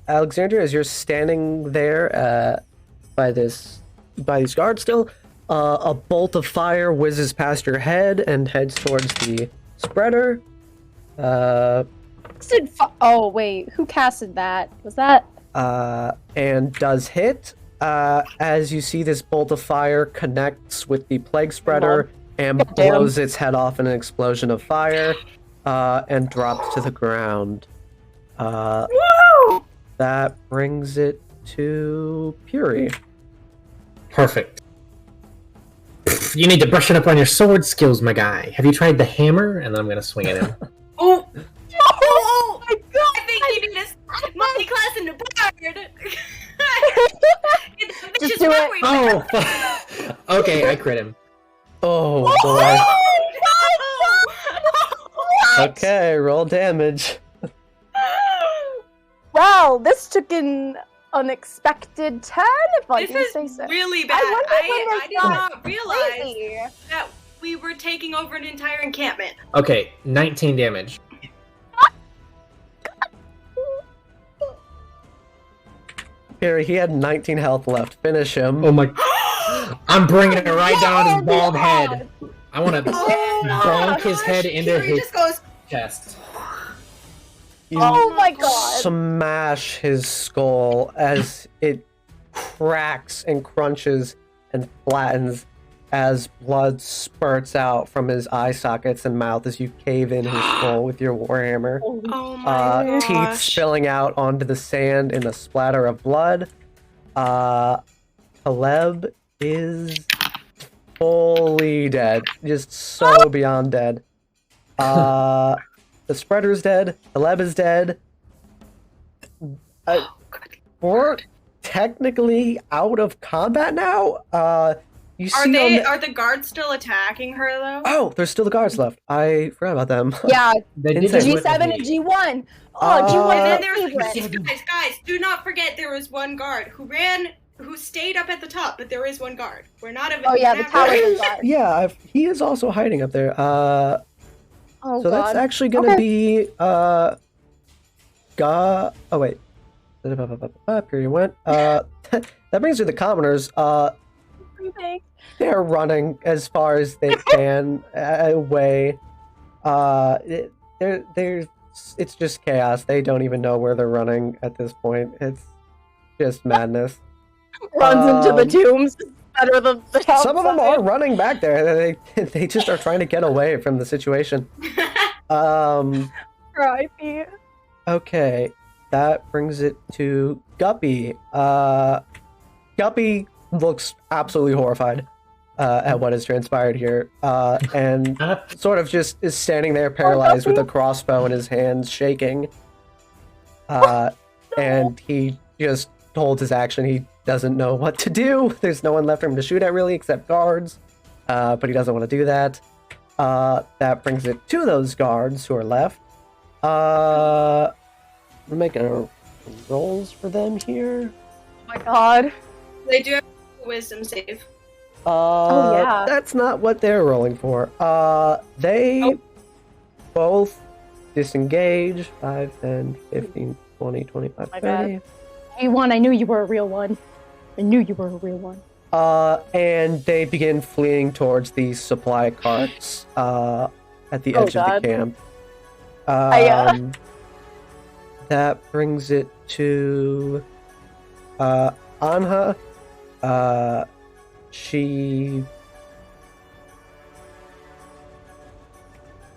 Alexandria, as you're standing there by these guards still, a bolt of fire whizzes past your head and heads towards the spreader. Oh wait, who casted that? Was that? And does hit. As you see, this bolt of fire connects with the plague spreader and blows its head off in an explosion of fire, and drops to the ground. Woo! That brings it to Puri. Perfect. You need to brush it up on your sword skills, my guy. Have you tried the hammer? And then I'm gonna swing at him. Oh my god! I think you need a multi-class in the bard. Just do it. Oh, okay, I crit him. Oh boy. Okay, roll damage. Wow, this took an unexpected turn, if I do say so. This is really bad. I did not realize that we were taking over an entire encampment. Okay, 19 damage. Here, he had 19 health left. Finish him. Oh my... I'm bringing it right down on his bald head. I want to bonk his head into his chest. Oh my god! Smash his skull as it cracks and crunches and flattens as blood spurts out from his eye sockets and mouth as you cave in his skull with your warhammer. Oh my Teeth gosh. spilling out onto the sand in a splatter of blood. Caleb is fully dead. Just so beyond dead. The spreader's dead. Caleb is dead. We're technically out of combat now. You see Are the guards still attacking her though? Oh, there's still the guards left. I forgot about them. Yeah, Insane. G7 and G1. Oh, G1 And is then favorite. guys, do not forget there was one guard who stayed up at the top, but there is one guard. We're not even. Oh yeah, the tower is guard. Yeah, he is also hiding up there. Oh So god. that's actually gonna be oh wait. Here you went. That brings you the commoners. everything. They're running as far as they can away. It's just chaos. They don't even know where they're running at this point. It's just madness. Runs into the tombs. Better than the Some of them are outside. running back there. They just are trying to get away from the situation. R.I.P. Okay, that brings it to Guppy. Guppy looks absolutely horrified at what has transpired here, and sort of just is standing there paralyzed with a crossbow in his hands, shaking. And he just holds his action. He doesn't know what to do. There's no one left for him to shoot at, really, except guards. But he doesn't want to do that. That brings it to those guards who are left. I'm making rolls for them here. Oh my god. They do have a wisdom save. Oh, yeah. That's not what they're rolling for. They both disengage. 5, 10, 15, 20, 25, My 30. bad. Hey, one, I knew you were a real one. I knew you were a real one. And they begin fleeing towards the supply carts at the edge of God. the camp. That brings it to Anha. She...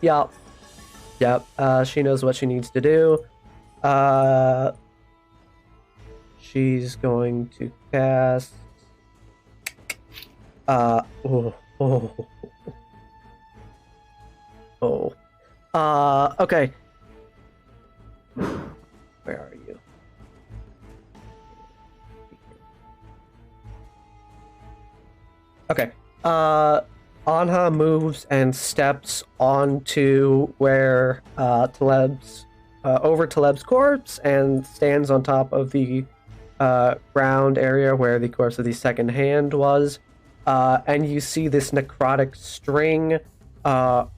Yep. She knows what she needs to do. She's going to cast... okay. Where are you? Okay. Anha moves and steps onto where Taleb's over Taleb's corpse and stands on top of the ground area where the corpse of the second hand was. And you see this necrotic string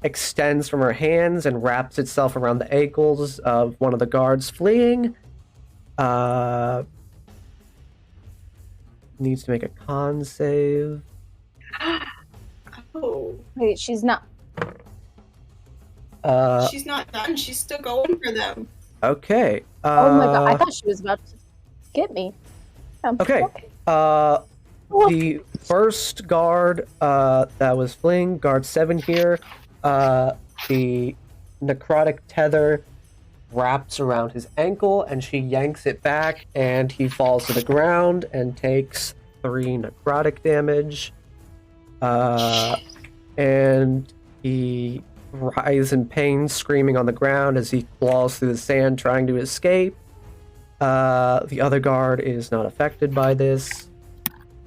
extends from her hands and wraps itself around the ankles of one of the guards fleeing. Needs to make a con save. Oh. Wait, she's not. She's not done. She's still going for them. Okay. Oh my god, I thought she was about to get me. Okay. The first guard that was fleeing, guard 7 here, the necrotic tether wraps around his ankle and she yanks it back and he falls to the ground and takes 3 necrotic damage. And he writhes in pain, screaming on the ground as he claws through the sand trying to escape. The other guard is not affected by this.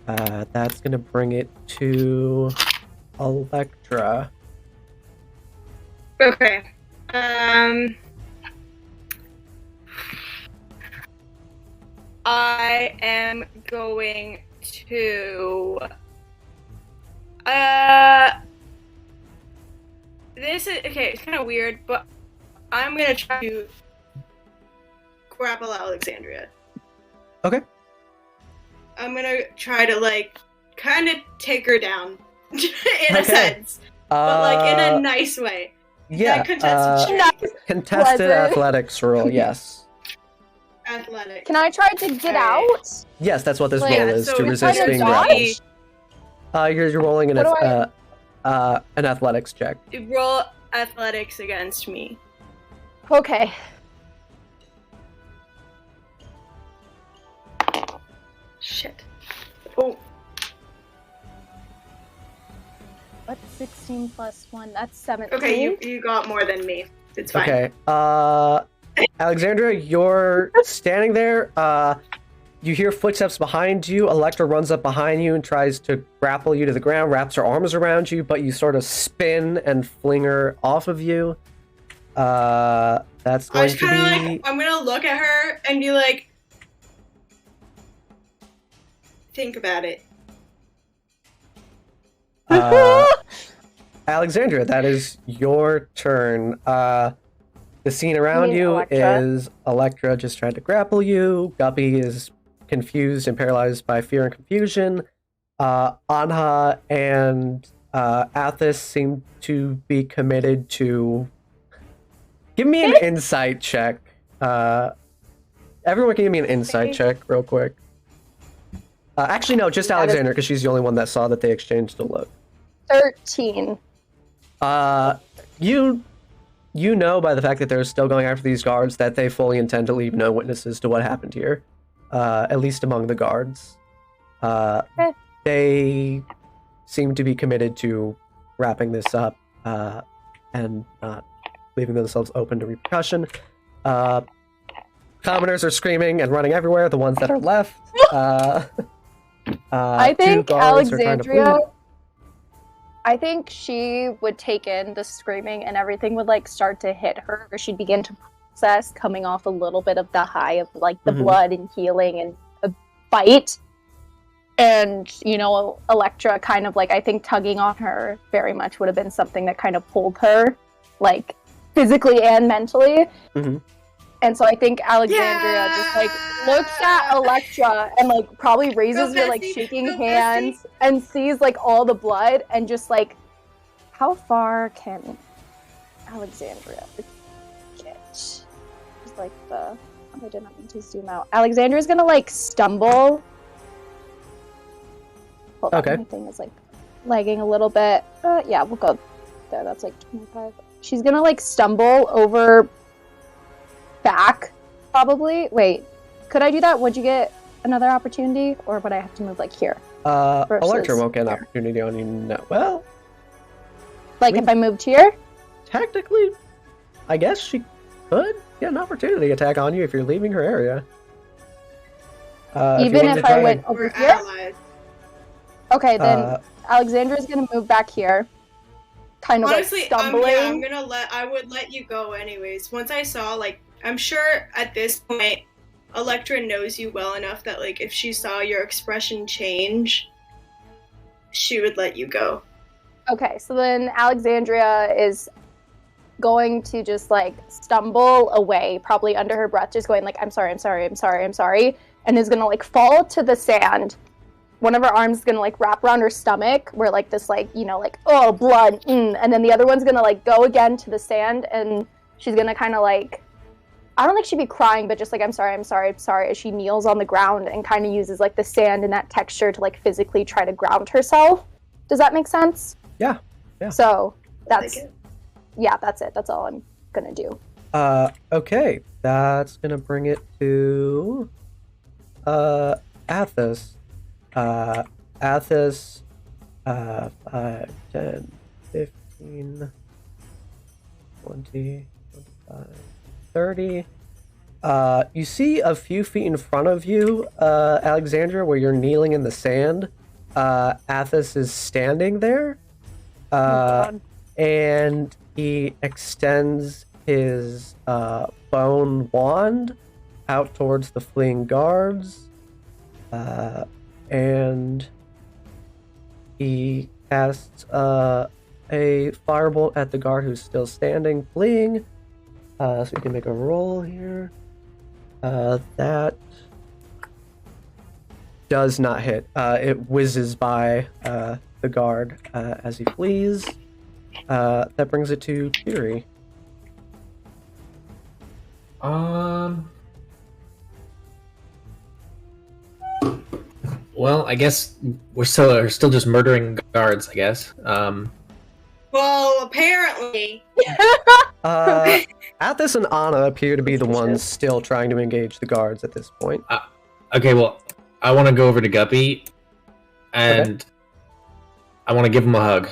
That's gonna bring it to Electra. Okay. I am going to. This is okay. It's kind of weird, but I'm gonna try to grapple Alexandria. Okay. I'm gonna try to kind of take her down, in a sense, but in a nice way. Yeah. Contested check. Contested Pleasant. athletics roll. Yes. Athletic. Can I try to get Alright. out? Yes, that's what this Like, roll is so to it's resist kind of being dodge? grappled. You're rolling an What do an athletics check. Roll athletics against me. Okay. Shit. Oh. What's 16 plus 1? That's 17. Okay, you got more than me. It's fine. Okay. Alexandra, you're standing there. You hear footsteps behind you. Electra runs up behind you and tries to grapple you to the ground, wraps her arms around you, but you sort of spin and fling her off of you. That's going to be... I'm gonna look at her and be like, think about it. Alexandra, that is your turn. The scene around you Electra. is Electra just tried to grapple you. Guppy is confused and paralyzed by fear and confusion. Anha and Athos seem to be committed to. Give me an insight check. Everyone, can give me an insight check real quick. Actually, no, just Alexander, because she's the only one that saw that they exchanged a look. 13. You know by the fact that they're still going after these guards that they fully intend to leave no witnesses to what happened here, at least among the guards. They seem to be committed to wrapping this up and not leaving themselves open to repercussion. Commoners are screaming and running everywhere, the ones that are left. I think Alexandria... I think she would take in the screaming and everything would like start to hit her, or she'd begin to process, coming off a little bit of the high of like the blood and healing and a fight. And, you know, Electra kind of like, I think tugging on her very much would have been something that kind of pulled her, like physically and mentally. And so I think Alexandria just like looks at Electra and like probably raises her like shaking hands and sees like all the blood and just like, how far can Alexandria get? Just like the, I did not mean to zoom out. Alexandria's gonna like stumble. Hold on, my thing is like lagging a little bit. Yeah, we'll go there. That's like 25. She's gonna like stumble over back, probably. Wait, could I do that? Would you get another opportunity, or would I have to move like here? Electra won't get an opportunity on you. No, well, like if I moved here, technically, I guess she could get an opportunity attack on you if you're leaving her area. Even if I went over here. Allies. Okay, then Alexandra's gonna move back here. Kind of honestly, like stumbling. I would let you go anyways. Once I saw like. I'm sure at this point, Electra knows you well enough that, like, if she saw your expression change, she would let you go. Okay, so then Alexandria is going to just, like, stumble away, probably under her breath, just going, like, I'm sorry, and is gonna, like, fall to the sand. One of her arms is gonna, like, wrap around her stomach, where, like, this, like, you know, like, oh, blood, and then the other one's gonna, like, go again to the sand, and she's gonna kind of, like, I don't think she'd be crying, but just like, I'm sorry, as she kneels on the ground and kind of uses like the sand and that texture to like physically try to ground herself. Does that make sense? Yeah. So that's, that's it. That's all I'm gonna do. Okay. That's gonna bring it to, Athos. Athos, 5, 10, 15, 20, 25. 30. You see a few feet in front of you, Alexandra, where you're kneeling in the sand. Athos is standing there, and he extends his bone wand out towards the fleeing guards, and he casts a firebolt at the guard who's still standing, fleeing. So we can make a roll here. That does not hit. It whizzes by the guard as he flees. That brings it to Fury. Well, I guess we're still just murdering guards, I guess. Well, apparently. Athos and Anna appear to be the ones still trying to engage the guards at this point. Okay, well, I want to go over to Guppy, and I want to give him a hug.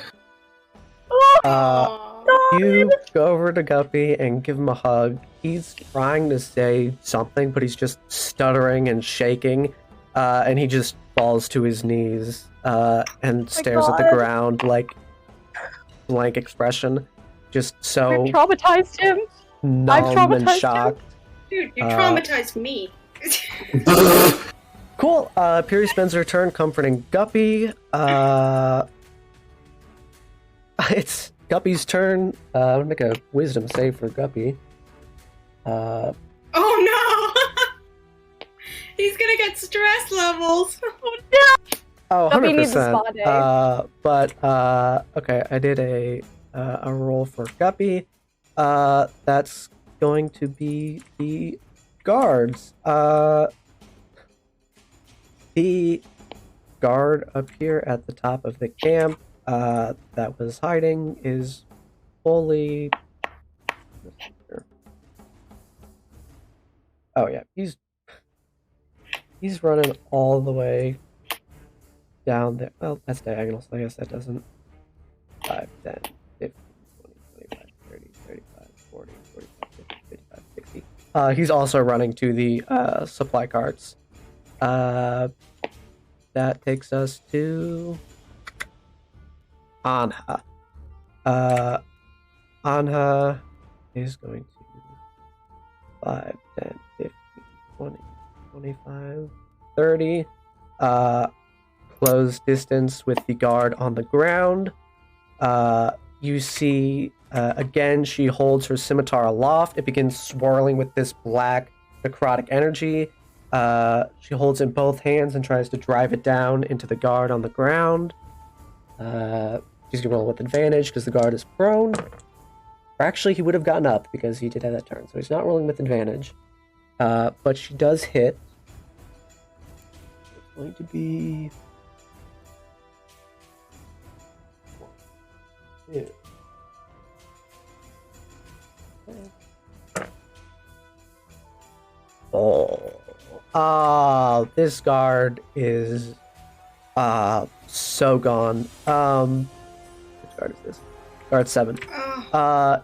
You go over to Guppy and give him a hug. He's trying to say something, but he's just stuttering and shaking, and he just falls to his knees and stares at the ground like blank expression, just so I've traumatized him. Numb and shocked. Dude, you traumatized me. Cool. Piri spends her turn comforting Guppy. It's Guppy's turn. I'm gonna make a wisdom save for Guppy. Oh no! He's gonna get stress levels. Oh no! Oh, Guppy needs a 100%. spa day. Okay, I did a roll for Guppy. That's going to be the guards. The guard up here at the top of the camp that was hiding is fully. Oh yeah, he's running all the way down there. Well, that's diagonal, so I guess that doesn't. 5, 10, 15, 20, 25, 30, 35, 40, 45, 50, 55, 60. He's also running to the supply carts. That takes us to Anha. Anha is going to 5, 10, 15, 20, 25, 30. Close distance with the guard on the ground. You see, again, she holds her scimitar aloft. It begins swirling with this black necrotic energy. She holds it in both hands and tries to drive it down into the guard on the ground. She's going to roll with advantage because the guard is prone. Or actually, he would have gotten up because he did have that turn, so he's not rolling with advantage. But she does hit. It's going to be... Yeah. Oh, this guard is so gone. Which guard is this? Guard 7.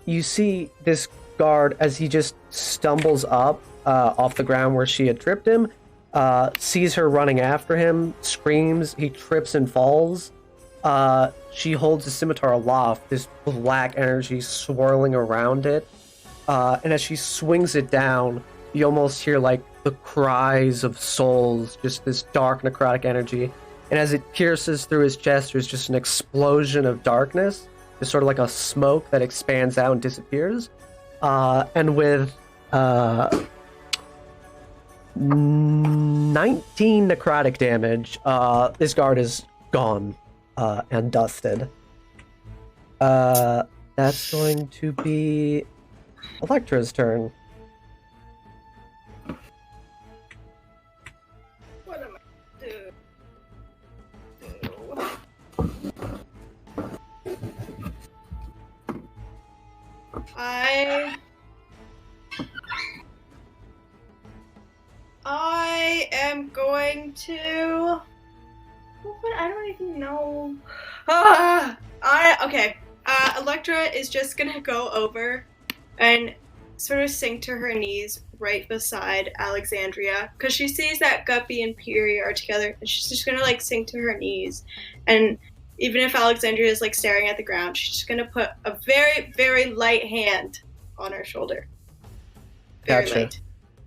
You see this guard as he just stumbles up off the ground where she had tripped him, sees her running after him, screams, he trips and falls. She holds the scimitar aloft, this black energy swirling around it. And as she swings it down, you almost hear like the cries of souls, just this dark necrotic energy. And as it pierces through his chest, there's just an explosion of darkness. It's sort of like a smoke that expands out and disappears. And with 19 necrotic damage, this guard is gone. And dusted. That's going to be Electra's turn. What am I do? I am going to. What? I don't even know. Okay. Electra is just gonna go over and sort of sink to her knees right beside Alexandria because she sees that Guppy and Piri are together, and she's just gonna like sink to her knees. And even if Alexandria is like staring at the ground, she's just gonna put a very, very light hand on her shoulder. Very Gotcha.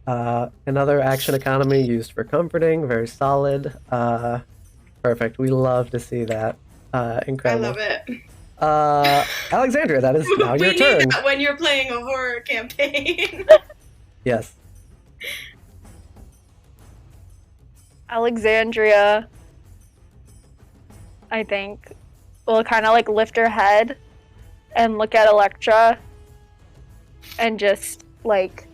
light. Another action economy used for comforting. Very solid. Perfect. We love to see that. Incredible. I love it. Alexandria, that is now your We turn. need that when you're playing a horror campaign. Yes. Alexandria, I think, will kind of like lift her head and look at Electra and just like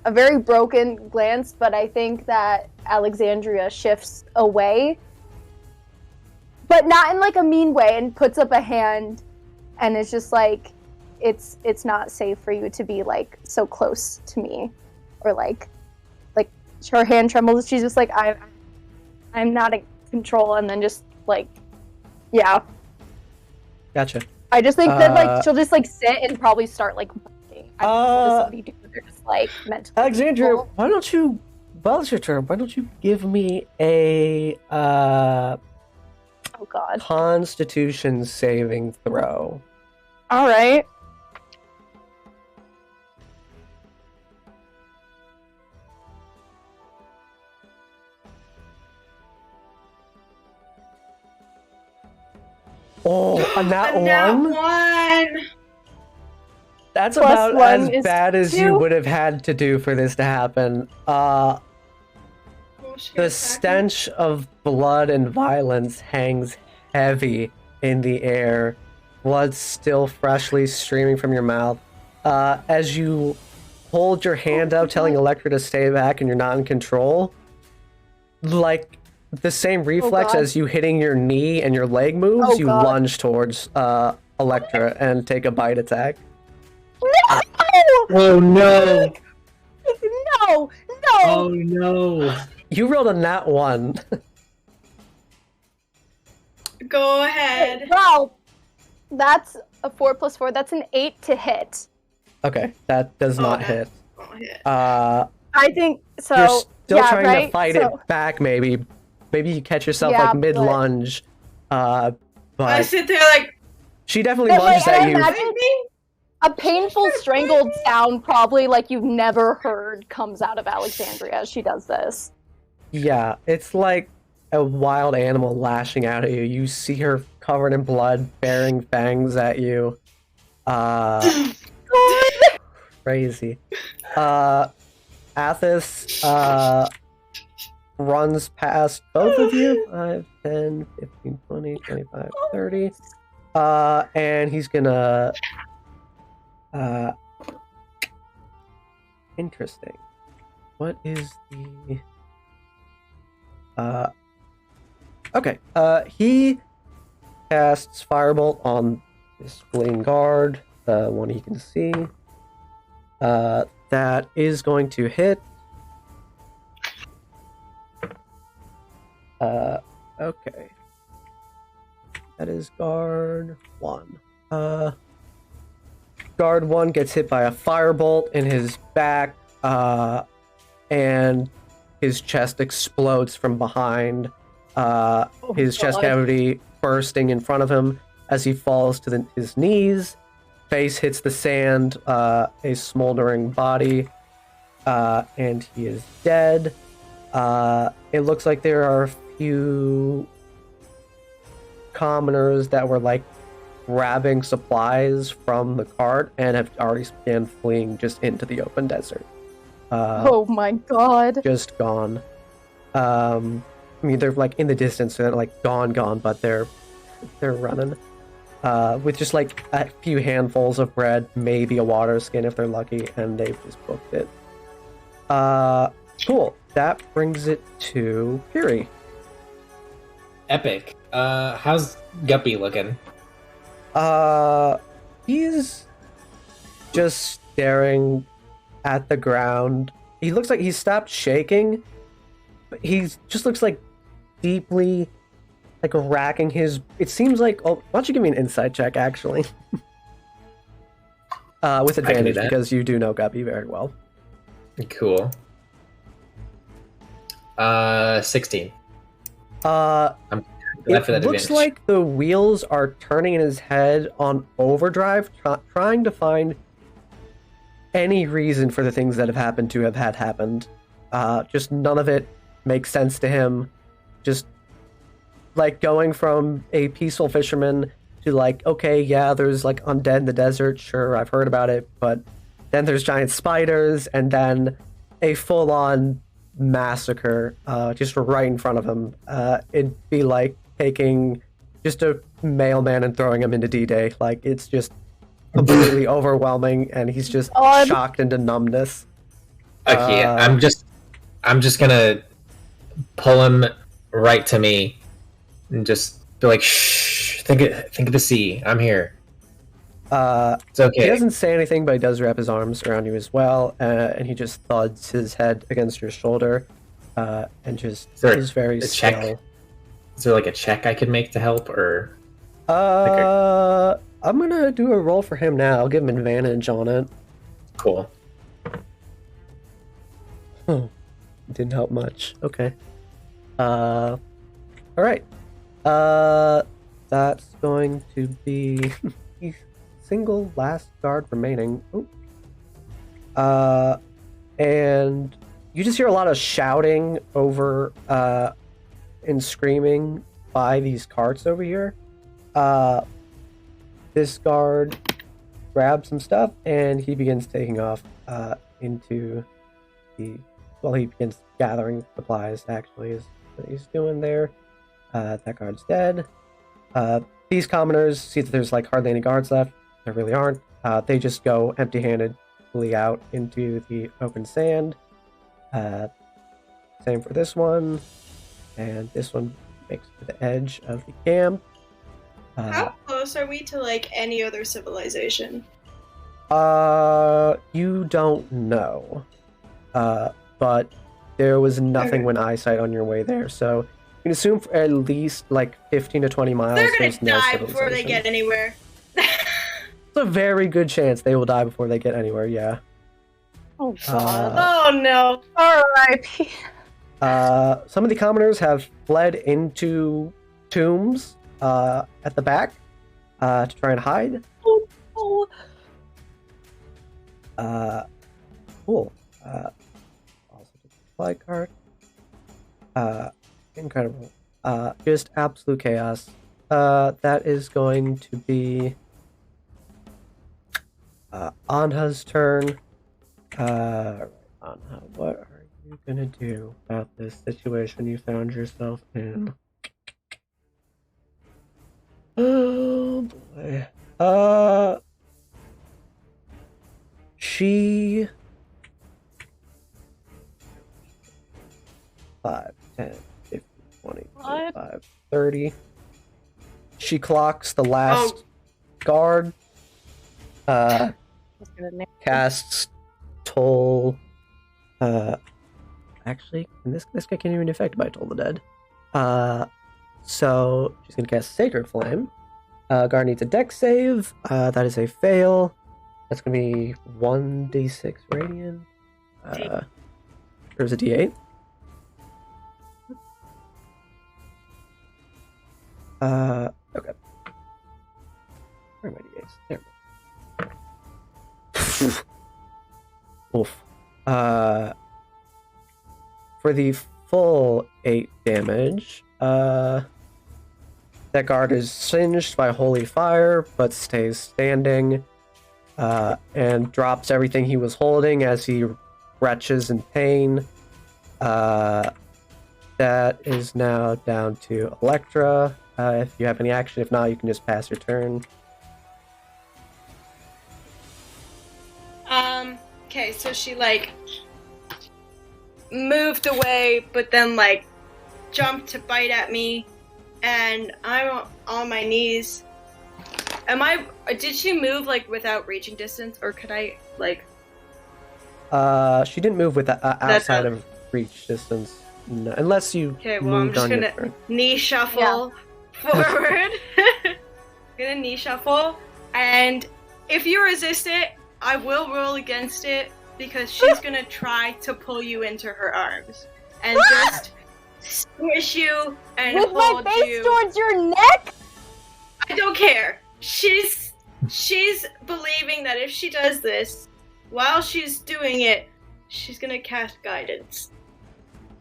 a very broken glance, but I think that Alexandria shifts away, but not in like a mean way, and puts up a hand and is just like, it's not safe for you to be like so close to me, or like her hand trembles. She's just like, I'm not in control, and then just like, yeah. Gotcha. I just think that like she'll just like sit and probably start like working. I don't know what does somebody do when they're just like mentally. Alexandria, control. why don't you? Well, it's your turn. Why don't you give me a Oh god. Constitution saving throw? All right. Oh, a nat one? One. That's Plus about one as is bad as you 2. would have had to do for this to happen. Oh, She The gonna attack me? stench of blood and violence hangs heavy in the air. Blood still freshly streaming from your mouth. As you hold your hand up, telling Electra to stay back and you're not in control, like the same reflex God. as you hitting your knee and your leg moves, Oh, you God. lunge towards Electra and take a bite attack. No! Oh no! No! No! Oh no! You rolled a nat 1. Go ahead. Wow! That's a 4 plus 4. That's an 8 to hit. Okay, that does not that hit. won't hit. I think so. You're still yeah, trying right? to fight So- it back, maybe. Maybe you catch yourself Yeah, like mid lunge. I But sit there like, she definitely But, lunges like, at I you. imagine a painful strangled sound, probably like you've never heard, comes out of Alexandria as she does this. Yeah, it's like a wild animal lashing out at you. You see her covered in blood, bearing fangs at you. Crazy. Athos runs past both of you. 5, 10, 15, 20, 25, 30. And he's gonna... interesting. What is the... Okay, he casts Firebolt on this fleeing guard, the one he can see. That is going to hit. Okay. That is guard 1. Guard 1 gets hit by a firebolt in his back, and his chest explodes from behind. His chest God. cavity bursting in front of him as he falls to his knees. Face hits the sand, a smoldering body, and he is dead. It looks like there are a few commoners that were like grabbing supplies from the cart and have already began fleeing just into the open desert. Oh my god. Just gone. I mean, they're like in the distance, so they're like gone, but they're running. With just like a few handfuls of bread, maybe a water skin if they're lucky, and they've just booked it. Cool. That brings it to Piri. Epic. How's Guppy looking? He's just staring at the ground. He looks like he's stopped shaking, but he just looks like deeply like racking his... It seems like... Oh, why don't you give me an insight check, actually? With advantage, that. because you do know Guppy very well. Cool. 16. I'm glad for that It looks advantage. like the wheels are turning in his head on overdrive, trying to find any reason for the things that have happened to have had happened. Just none of it makes sense to him. Just like going from a peaceful fisherman to like, okay, yeah, there's like undead in the desert. Sure, I've heard about it, but then there's giant spiders, and then a full-on massacre just right in front of him. It'd be like taking just a mailman and throwing him into D-Day. Like, it's just completely overwhelming, and he's just shocked into numbness. Okay, I'm just gonna pull him right to me and just be like, shh, think of the sea. I'm here. It's okay. He doesn't say anything, but he does wrap his arms around you as well, and he just thuds his head against your shoulder, and just is very still. Check? Is there like a check I could make to help, or? I'm gonna do a roll for him now. I'll give him advantage on it. Cool. Didn't help much. Okay. All right. That's going to be the single last guard remaining. Ooh. And you just hear a lot of shouting over and screaming by these carts over here. This guard grabs some stuff and he begins taking off into the well, he begins gathering supplies, actually, is what he's doing there. That guard's dead. These commoners see that there's, like, hardly any guards left. There really aren't. They just go empty-handedly out into the open sand. Same for this one. And this one makes it to the edge of the camp. How close are we to, like, any other civilization? You don't know. But there was nothing when eyesight on your way there, so you can assume for at least, like, 15 to 20 miles. They're gonna there's no die before they get anywhere. It's a very good chance they will die before they get anywhere, yeah. Oh god. Oh no. R.I.P. Some of the commoners have fled into tombs at the back to try and hide. Oh. Cool. Also just supply card. Incredible. Just absolute chaos. That is going to be Anha's turn. Anha, what are you gonna do about this situation you found yourself in? Oh boy. She 5, 10, 15, 20, 25, 30. She clocks the last guard. Casts Toll. Actually, this guy can't even be affected by Toll the Dead. So she's gonna cast Sacred Flame. Guard needs a dex save. That is a fail. That's gonna be 1d6 radiant. There's a d8. Okay. Where are my d8s? There. Oof. For the full 8 damage, that guard is singed by holy fire, but stays standing, and drops everything he was holding as he retches in pain. That is now down to Electra. If you have any action, if not, you can just pass your turn. Okay, so she, like, moved away, but then, like, jumped to bite at me, and I'm on my knees. Did she move, like, without reaching distance, or could I, like... She didn't move with outside of reach distance, no, unless you moved on your turn. Okay, well, I'm just gonna knee shuffle forward. Gonna knee shuffle, and if you resist it, I will roll against it, because she's gonna try to pull you into her arms and just squish you and with hold my face you towards your neck. I don't care. She's believing that if she does this, while she's doing it, she's gonna cast guidance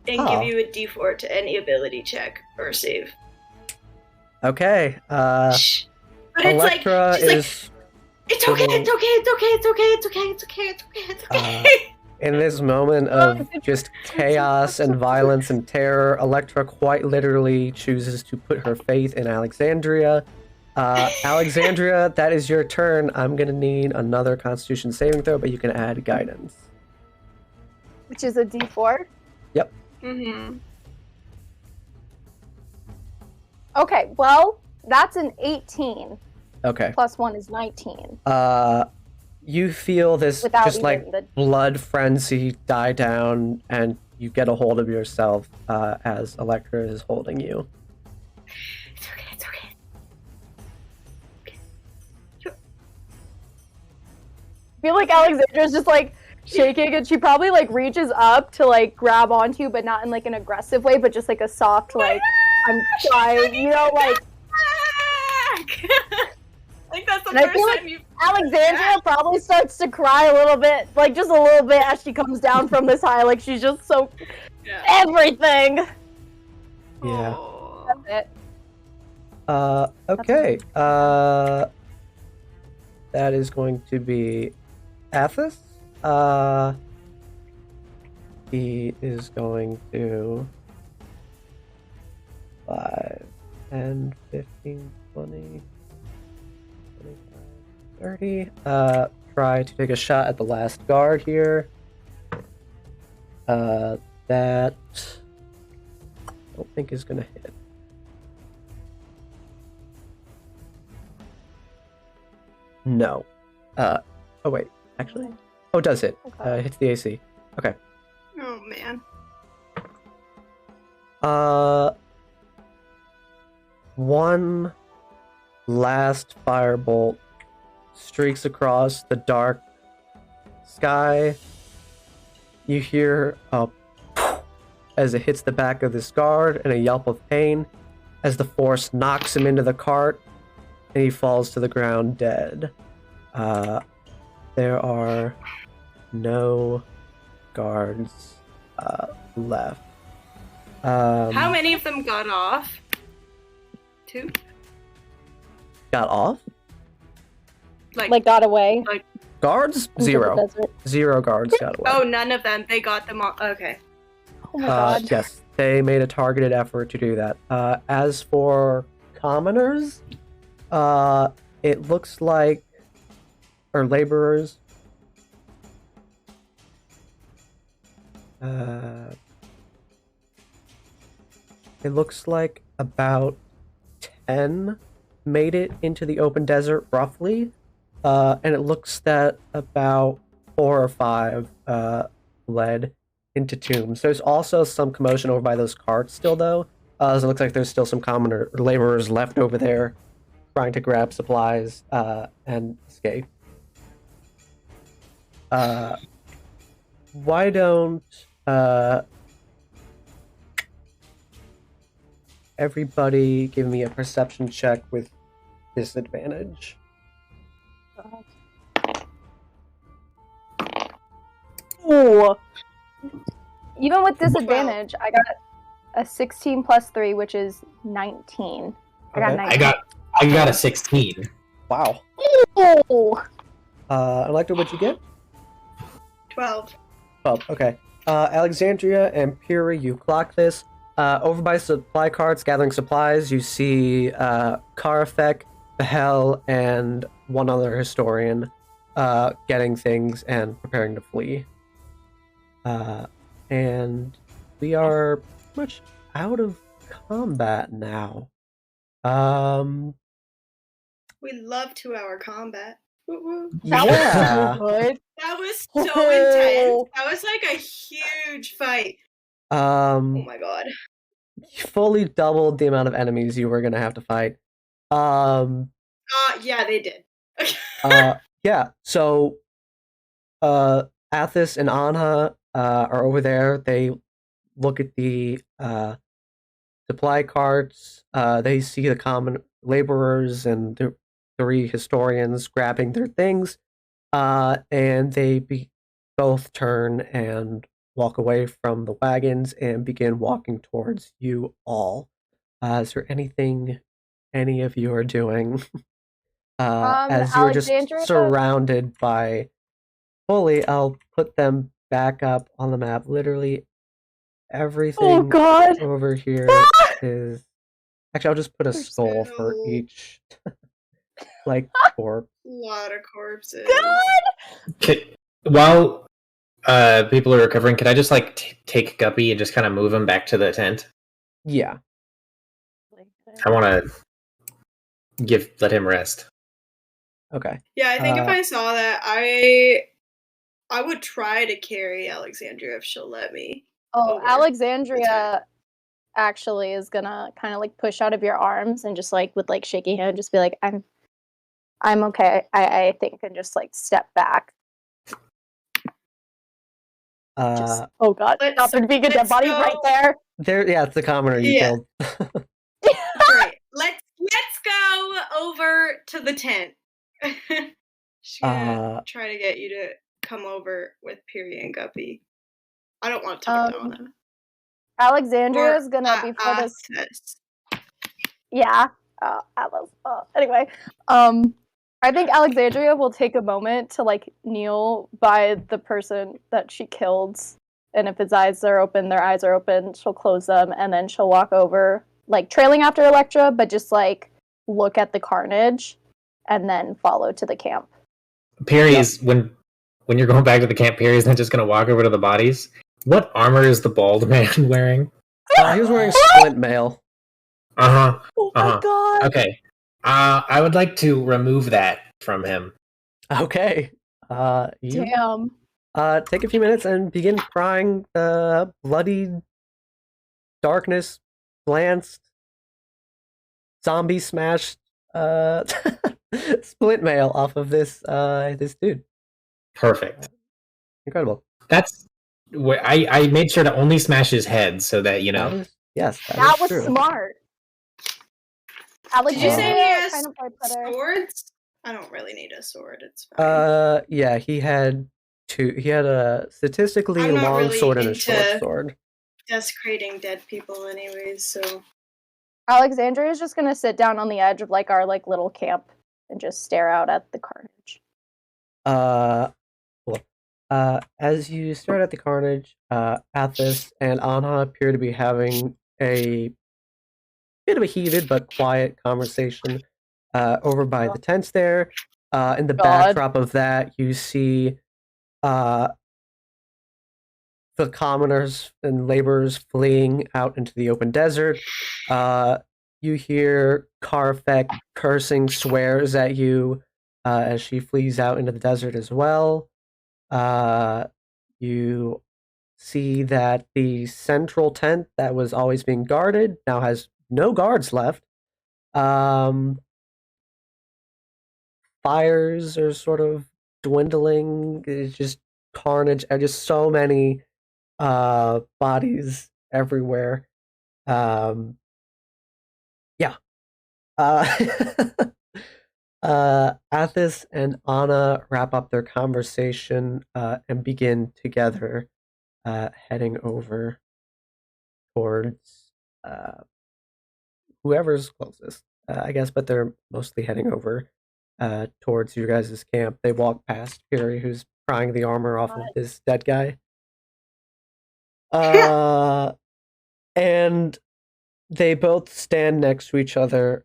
and give you a d4 to any ability check or save. Okay. But Electra it's like is. It's okay, it's okay, it's okay, it's okay, it's okay, it's okay, it's okay, it's okay. In this moment of just chaos and violence and terror, Electra quite literally chooses to put her faith in Alexandria. Alexandria, that is your turn. I'm gonna need another Constitution saving throw, but you can add guidance. Which is a d4? Yep. Mm-hmm. Okay, well, that's an 18. Okay. Plus 1 is 19. You feel this Without just like even blood frenzy die down, and you get a hold of yourself as Electra is holding you. It's okay, it's okay. I feel like Alexandra's just like shaking, and she probably like reaches up to like grab onto you, but not in like an aggressive way, but just like a soft like I'm trying, you know, like. I think that's the And I first feel time like you've... Alexandria probably starts to cry a little bit, like just a little bit as she comes down from this high, like she's just so everything. Yeah. Oh. That's it. Okay. That is going to be Athos. he is going to 5, 10, 15, 20, 25, 30. Try to take a shot at the last guard here. That I don't think is going to hit. No. Oh wait, actually. Oh, it does hit. Okay. Hits the AC. Okay. Oh man. One last firebolt streaks across the dark sky. You hear a as it hits the back of this guard and a yelp of pain as the force knocks him into the cart and he falls to the ground dead. There are no guards left. How many of them got off? 2? Got off? Like got away. Guards? into the 0. desert. 0 guards got away. Oh, none of them. They got them all. Okay. Oh my god. Yes, they made a targeted effort to do that. As for commoners, it looks like, or laborers, it looks like about 10 made it into the open desert, roughly. And it looks that about 4 or 5 led into tombs. There's also some commotion over by those carts still, though. So it looks like there's still some commoner laborers left over there trying to grab supplies and escape. Why don't everybody give me a perception check with disadvantage? Ooh. Even with disadvantage, I got a 16 plus 3, which is 19. I got Okay. 19. I got a 16. Wow. Ooh. Electra, what'd you get? 12. Oh, okay. Alexandria and Puri, you clock this. Over by supply carts, gathering supplies, you see Karafek, Behel, and one other historian getting things and preparing to flee. And we are pretty much out of combat now. We love 2-hour combat. Woo-woo. That Yeah. was so good. That was so intense. That was like a huge fight. Oh my god. Fully doubled the amount of enemies you were gonna have to fight. Yeah, they did. Yeah. So, Athos and Anha are over there. They look at the supply carts. They see the common laborers and the 3 historians grabbing their things, and they both turn and walk away from the wagons and begin walking towards you all. Is there anything any of you are doing as you're just Alexandria? surrounded by fully, I'll put them back up on the map. Literally Oh everything god. over here is actually I'll just put a There's skull for no- each like corpse. A lot of corpses. While people are recovering, can I just like take Guppy and just kind of move him back to the tent? Yeah. I want to let him rest. Okay. Yeah, I think if Uh, I saw that, I would try to carry Alexandria if she'll let me. Oh, over. Alexandria actually is gonna kind of like push out of your arms and just like with like shaky hand, just be like, I'm okay. I think, and just like step back. Just, oh god, let's- not there to be a dead let's body go. right there. There, yeah, it's the commoner you Yeah. killed. Great. Let's go over to the tent. She's gonna try to get you to come over with Piri and Guppy. I don't want to talk to Anna. Alexandria is gonna before this. Athos. Yeah. Atlas. Anyway, I think Alexandria will take a moment to like kneel by the person that she killed And if his eyes are open, their eyes are open, she'll close them, and then she'll walk over, like, trailing after Electra, but just, like, look at the carnage, and then follow to the camp. Perry's, when you're going back to the camp, Perry's not just going to walk over to the bodies. What armor is the bald man wearing? He was wearing splint mail. Uh-huh. Oh my god! Okay. I would like to remove that from him. Okay. Damn. Take a few minutes and begin prying bloodied, darkness, glanced, zombie smashed splint mail off of this dude. Perfect. Incredible. That's where I made sure to only smash his head so that, you know. That was true. smart. Did you say he has kind of swords? I don't really need a sword. It's fine. Yeah, he had two. He had a statistically long really sword and a short sword. Desecrating dead people, anyways. So Alexandria is just gonna sit down on the edge of like our like little camp and just stare out at the carnage. Cool. As you stare at the carnage, Athos and Anna appear to be having a bit of a heated but quiet conversation over by the tents there. In the backdrop of that, you see the commoners and laborers fleeing out into the open desert. You hear Karfek cursing swears at you as she flees out into the desert as well. You see that the central tent that was always being guarded now has no guards left. Fires are sort of dwindling. It's just carnage and just so many bodies everywhere. Yeah. Athos and Anna wrap up their conversation and begin together heading over towards whoever's closest, I guess, but they're mostly heading over towards you guys' camp. They walk past Fury, who's prying the armor off of this dead guy. And they both stand next to each other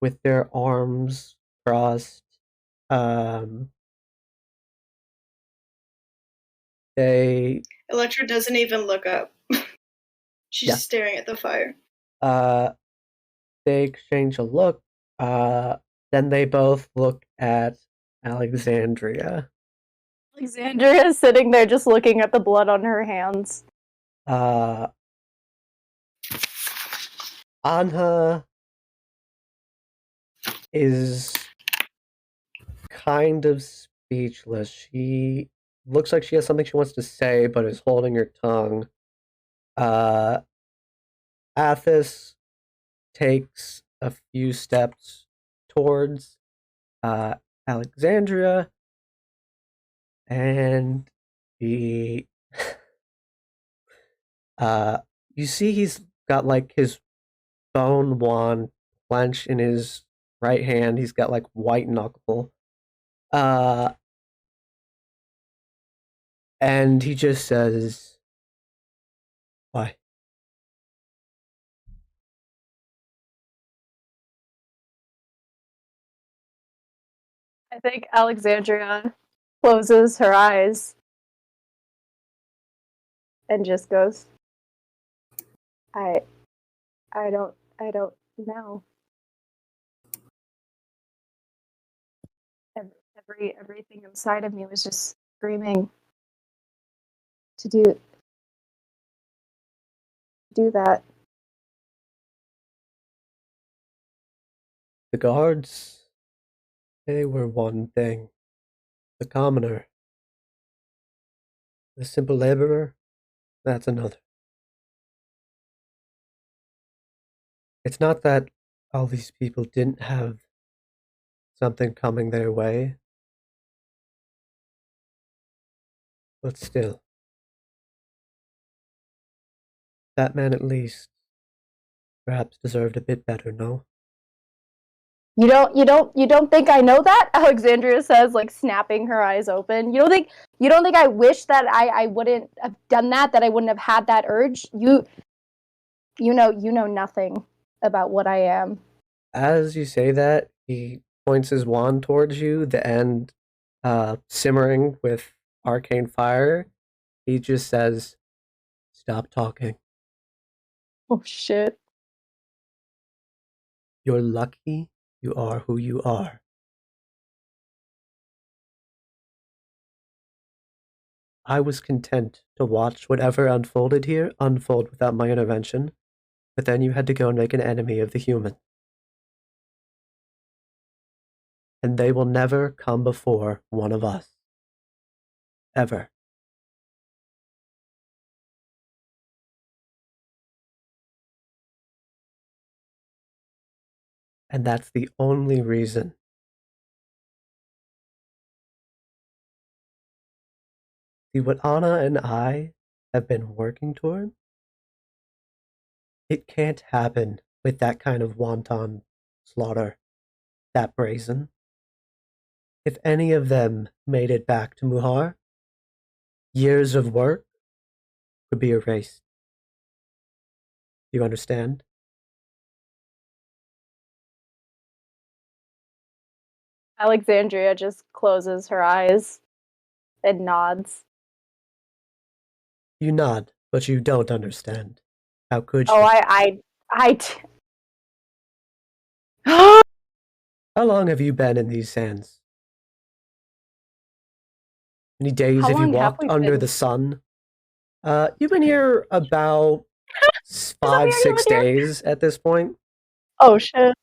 with their arms crossed. Electra doesn't even look up. She's staring at the fire. They exchange a look. Then they both look at Alexandria. Alexandria is sitting there just looking at the blood on her hands. Anha is kind of speechless. She looks like she has something she wants to say, but is holding her tongue. Athos takes a few steps towards Alexandria, and he you see he's got like his bone wand clenched in his right hand. He's got like white knuckle, and he just says, "Why?" I think Alexandria closes her eyes and just goes, I don't know. Everything inside of me was just screaming to do that. The guards, they were one thing. The commoner, the simple laborer, that's another. It's not that all these people didn't have something coming their way, but still. That man at least perhaps deserved a bit better, no? You don't think I know that? Alexandria says, like snapping her eyes open. You don't think I wish that I wouldn't have done that I wouldn't have had that urge? You know nothing about what I am. As you say that, he points his wand towards you, the end simmering with arcane fire. He just says, "Stop talking. Oh shit. You're lucky you are who you are." I was content to watch whatever unfolded here unfold without my intervention, but then you had to go and make an enemy of the human. And they will never come before one of us. Ever. And that's the only reason. See, what Anna and I have been working toward? It can't happen with that kind of wanton slaughter, that brazen. If any of them made it back to Muhar, years of work would be erased. You understand? Alexandria just closes her eyes and nods. You nod, but you don't understand. How could you? Oh, How long have you been in these sands? Many days How have you long have walked we under been? the sun? You've been here about How long 5-6 have you been here? days at this point. Oh shit.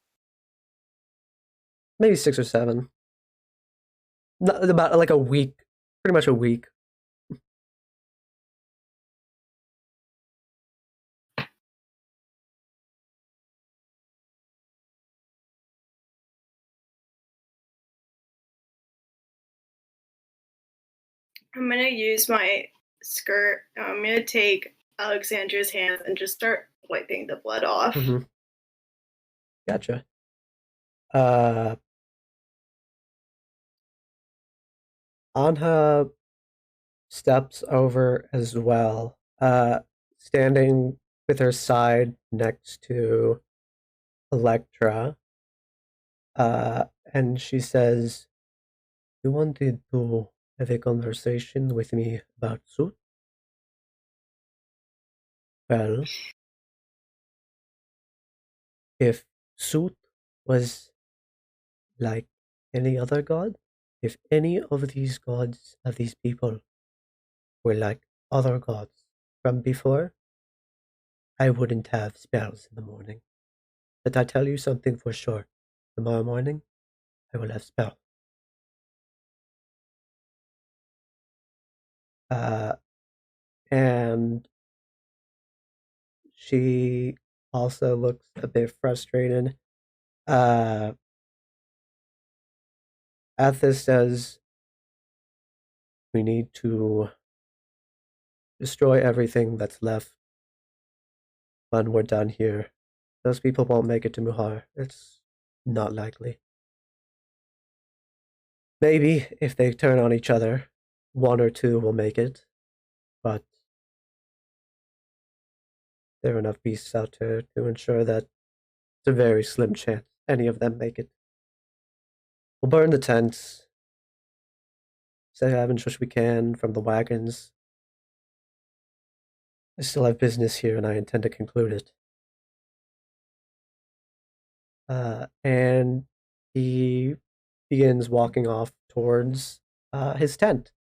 Maybe 6 or 7. About like a week. Pretty much a week. I'm gonna use my skirt. I'm gonna take Alexandra's hand and just start wiping the blood off. Mm-hmm. Gotcha. Anha steps over as well, standing with her side next to Electra, and she says, "You wanted to have a conversation with me about Sut? Well, if Sut was like any other god, if any of these gods of these people were like other gods from before, I wouldn't have spells in the morning. But I tell you something for sure. Tomorrow morning, I will have spells. And she also looks a bit frustrated. Athos says, we need to destroy everything that's left when we're done here. Those people won't make it to Muhar. It's not likely. Maybe if they turn on each other, 1 or 2 will make it, but there are enough beasts out there to ensure that it's a very slim chance any of them make it. We'll burn the tents, salvage what we can from the wagons. I still have business here and I intend to conclude it. And he begins walking off towards his tent.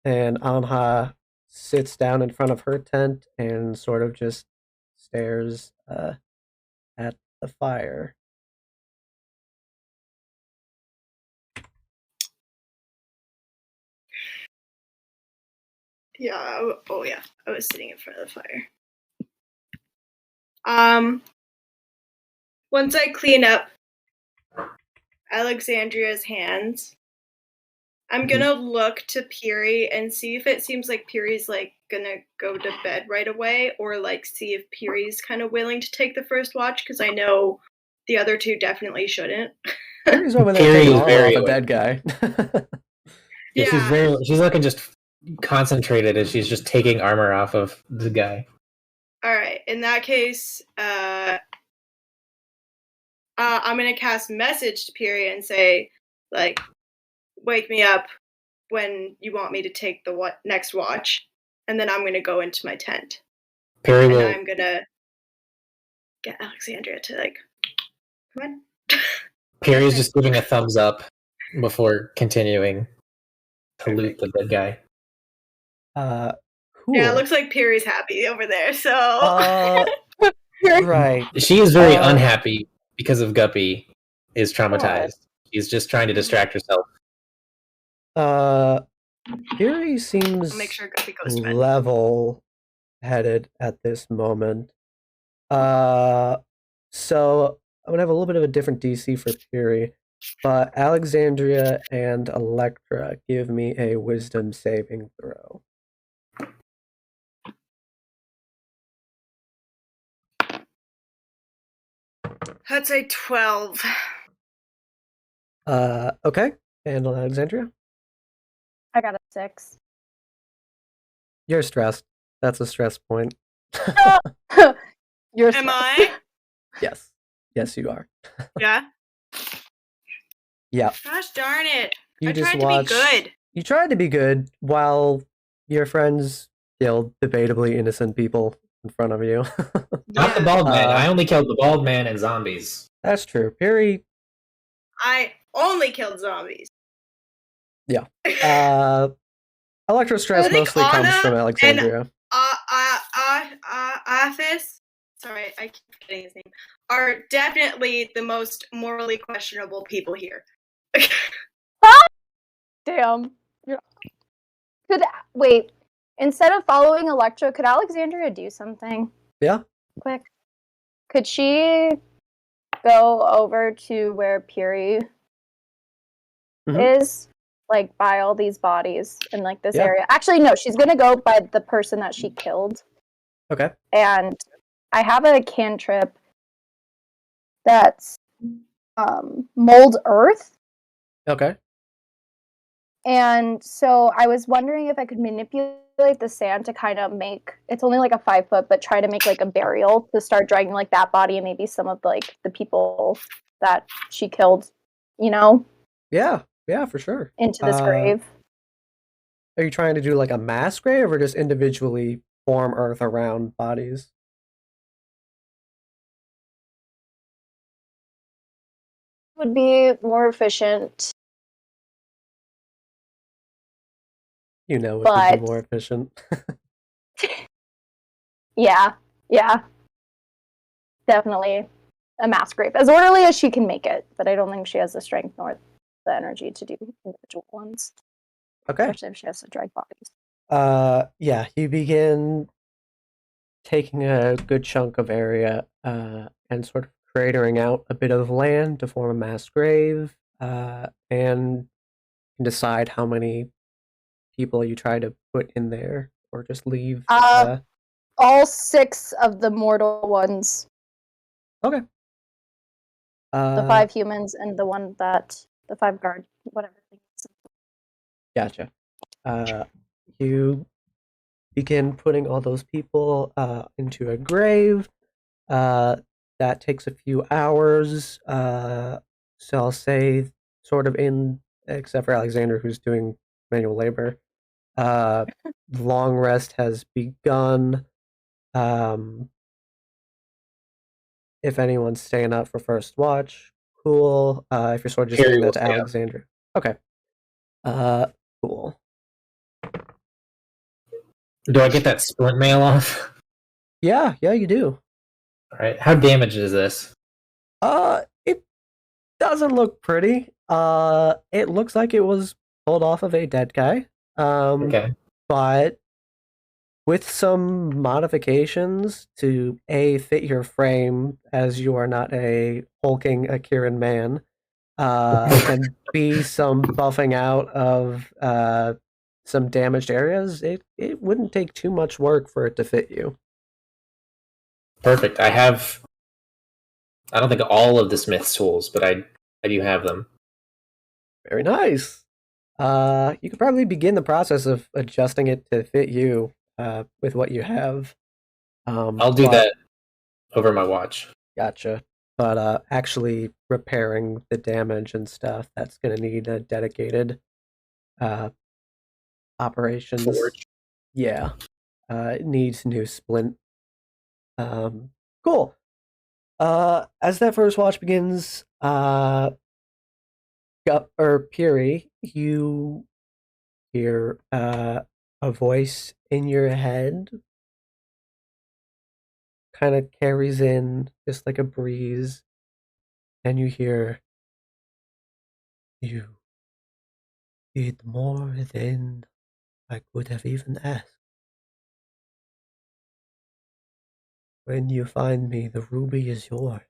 And Anha sits down in front of her tent and sort of just stares at the fire. Yeah. Oh yeah. I was sitting in front of the fire. Once I clean up Alexandria's hands, I'm gonna look to Piri and see if it seems like Piri's like gonna go to bed right away, or like see if Piri's kind of willing to take the first watch, because I know the other two definitely shouldn't. Piri's over there Piri taking is armor very off a aware. dead guy. Yeah, she's looking just concentrated as she's just taking armor off of the guy. All right, in that case, I'm gonna cast message to Piri and say, like, wake me up when you want me to take the next watch, and then I'm gonna go into my tent. Piri and will. I'm gonna get Alexandria to like, come on. Piri's just giving a thumbs up before continuing to loot the dead guy. Cool. Yeah, it looks like Piri's happy over there. So right. She is very unhappy because of Guppy is traumatized. She's just trying to distract herself. Piri seems I'll make sure Guppy goes to bed. level-headed at this moment. So I'm gonna have a little bit of a different DC for Piri, but Alexandria and Electra give me a Wisdom saving throw. I'd say 12. Okay. And Alexandria? I got a 6. You're stressed. That's a stress point. You're Am I? Yes. Yes, you are. Yeah. Yeah. Gosh darn it! You I just tried to watched... be good. You tried to be good while your friends killed debatably innocent people in front of you. Not the bald man. I only killed the bald man and zombies. That's true. Piri... I only killed zombies. Yeah. Electro-stress mostly comes from Alexandria. Office, sorry, I keep forgetting his name, are definitely the most morally questionable people here. Damn. Wait, instead of following Electra, could Alexandria do something? Yeah. Quick. Could she go over to where Piri is? Like, by all these bodies in, like, this area. Actually, no, she's gonna go by the person that she killed. Okay. And I have a cantrip that's mold earth. Okay. And so I was wondering if I could manipulate the sand to kind of make, it's only like a 5 foot, but try to make like a burial to start dragging like that body and maybe some of like the people that she killed, you know? Yeah, for sure. Into this grave. Are you trying to do like a mass grave or just individually form earth around bodies? Would be more efficient. You know, it would be more efficient. Yeah. Definitely a mass grave. As orderly as she can make it, but I don't think she has the strength nor the energy to do individual ones. Okay. Especially if she has to drag bodies. Yeah, you begin taking a good chunk of area and sort of cratering out a bit of land to form a mass grave and decide how many people you try to put in there or just leave. All 6 of the mortal ones. Okay. The 5 humans and the 5 guard, whatever. Gotcha. You begin putting all those people into a grave. That takes a few hours. So I'll say sort of except for Alexander, who's doing manual labor. Long rest has begun. If anyone's staying up for first watch, cool. If you're sort of just doing that to Alexander. Okay. Cool. Do I get that splint mail off? Yeah, you do. Alright. How damaged is this? It doesn't look pretty. It looks like it was pulled off of a dead guy. Okay. But with some modifications to fit your frame, as you are not a hulking Akirran man, and B, some buffing out of some damaged areas, it wouldn't take too much work for it to fit you. Perfect. I don't think all of the smith's tools, but I do have them. Very nice. You could probably begin the process of adjusting it to fit you with what you have. I'll do that over my watch. Gotcha. But actually repairing the damage and stuff, that's going to need a dedicated operations. Forge. Yeah. It needs new splint. Cool. As that first watch begins, Piri, you hear a voice in your head, kind of carries in just like a breeze, and you hear, "You did more than I could have even asked. When you find me, the ruby is yours.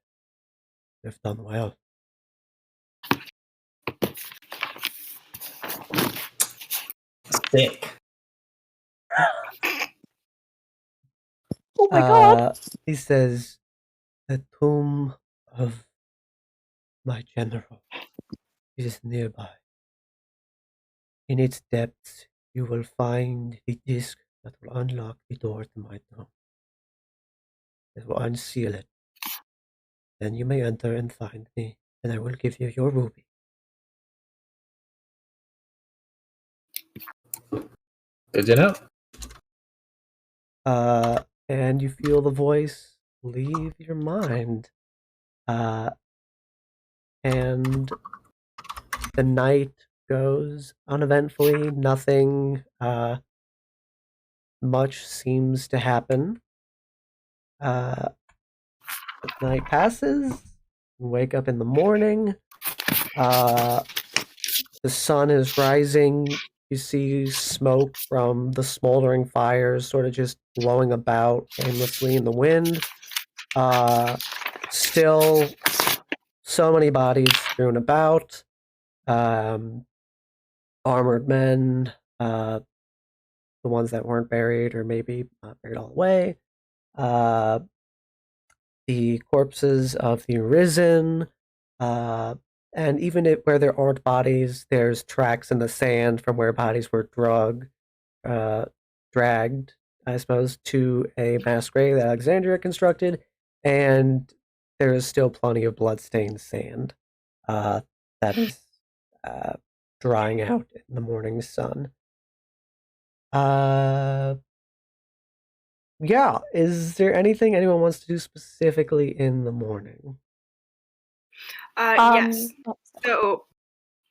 You've done well." Sick. Oh my god! He says, "The tomb of my general is nearby. In its depths, you will find the disc that will unlock the door to my tomb. It will unseal it. Then you may enter and find me, and I will give you your ruby." Good to know. And you feel the voice leave your mind. And the night goes uneventfully. Nothing much seems to happen. The night passes. You wake up in the morning. The sun is rising. You see smoke from the smoldering fires sort of just blowing about aimlessly in the wind. Still, so many bodies strewn about. Armored men, the ones that weren't buried or maybe not buried all the way. The corpses of the arisen. And even where there aren't bodies, there's tracks in the sand from where bodies were dragged, I suppose, to a mass grave that Alexandria constructed, and there is still plenty of bloodstained sand that is drying out in the morning sun. Yeah, is there anything anyone wants to do specifically in the morning? Yes. So,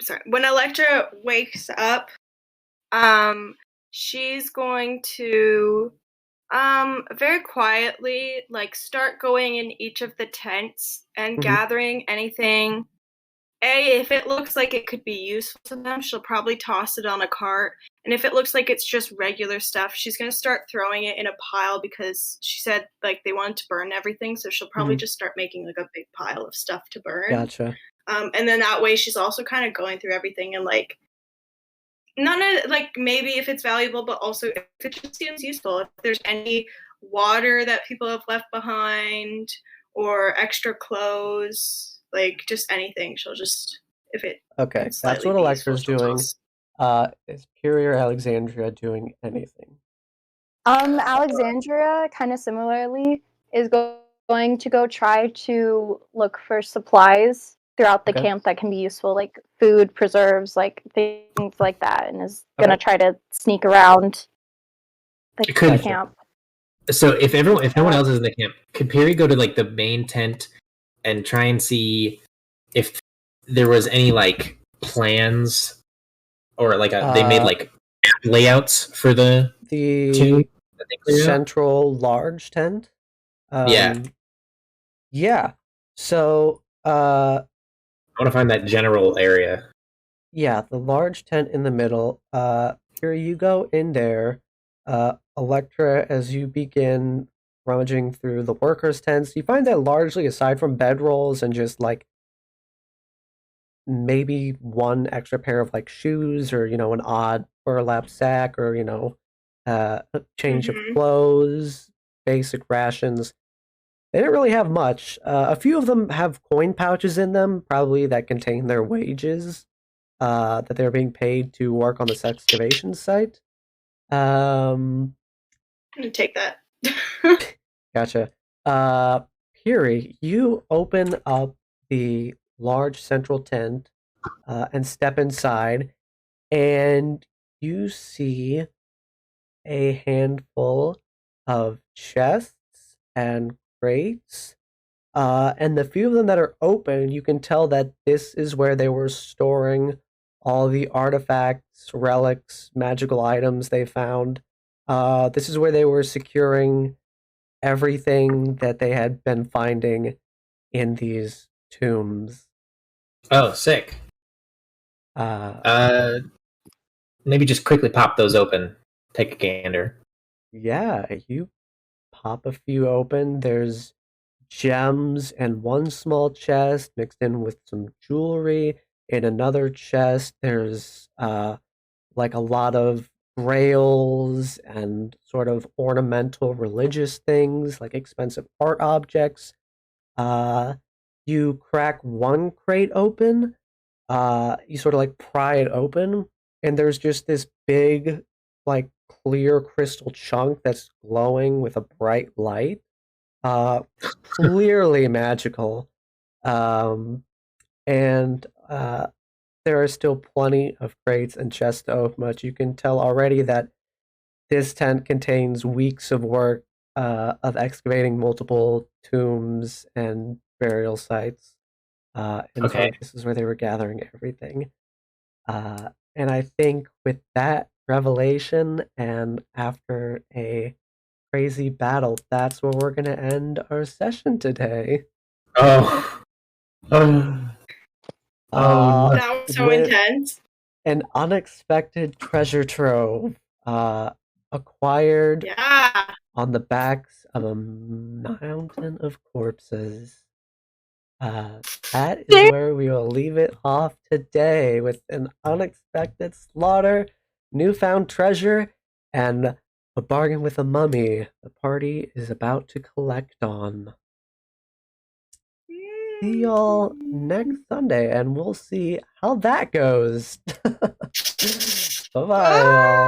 sorry. When Electra wakes up, she's going to, very quietly, like, start going in each of the tents and gathering anything. If it looks like it could be useful to them, she'll probably toss it on a cart. And if it looks like it's just regular stuff, she's going to start throwing it in a pile because she said, like, they wanted to burn everything. So she'll probably just start making, like, a big pile of stuff to burn. Gotcha. And then that way she's also kind of going through everything and, like, none of, like, maybe if it's valuable, but also if it just seems useful. If there's any water that people have left behind or extra clothes, like, just anything, she'll just, if it. Okay, that's what Electra's doing. Is Piri or Alexandria doing anything? Alexandria, kind of similarly, is going to go try to look for supplies throughout the camp that can be useful, like food, preserves, like things like that, and is gonna try to sneak around the camp. So if no one else is in the camp, could Piri go to, like, the main tent and try and see if there was any, like, plans or, like, they made, like, layouts for the tomb that they cleared central large tent? Yeah. So I want to find that general area. Yeah, the large tent in the middle. Here you go in there. Electra, as you begin rummaging through the workers' tents, you find that largely, aside from bedrolls and just, like, maybe one extra pair of like shoes, or an odd burlap sack, or a change of Mhm. clothes, basic rations. They didn't really have much. A few of them have coin pouches in them, probably that contain their wages that they're being paid to work on this excavation site. Um, I'm gonna take that. Gotcha. Piri, you open up the large central tent and step inside, and you see a handful of chests and crates. And the few of them that are open, you can tell that this is where they were storing all the artifacts, relics, magical items they found. This is where they were securing everything that they had been finding in these tombs. Oh, sick. Uh, Maybe just quickly pop those open. Take a gander. yeah, you pop a few open. There's gems and one small chest mixed in with some jewelry. In another chest, there's like a lot of grails and sort of ornamental religious things, like expensive art objects. Uh, you crack one crate open, you sort of like pry it open, and there's just this big, like clear crystal chunk that's glowing with a bright light. Clearly magical. Um, and there are still plenty of crates and chests to open, but you can tell already that this tent contains weeks of work of excavating multiple tombs and burial sites. And Okay. so this is where they were gathering everything. And I think with that revelation, and after a crazy battle, that's where we're going to end our session today. Oh. Oh. Oh, no. That was so With intense. an unexpected treasure trove acquired Yeah. on the backs of a mountain of corpses. That is where we will leave it off today, with an unexpected slaughter, newfound treasure, and a bargain with a mummy the party is about to collect on. See y'all next Sunday, and we'll see how that goes. Bye-bye, y'all.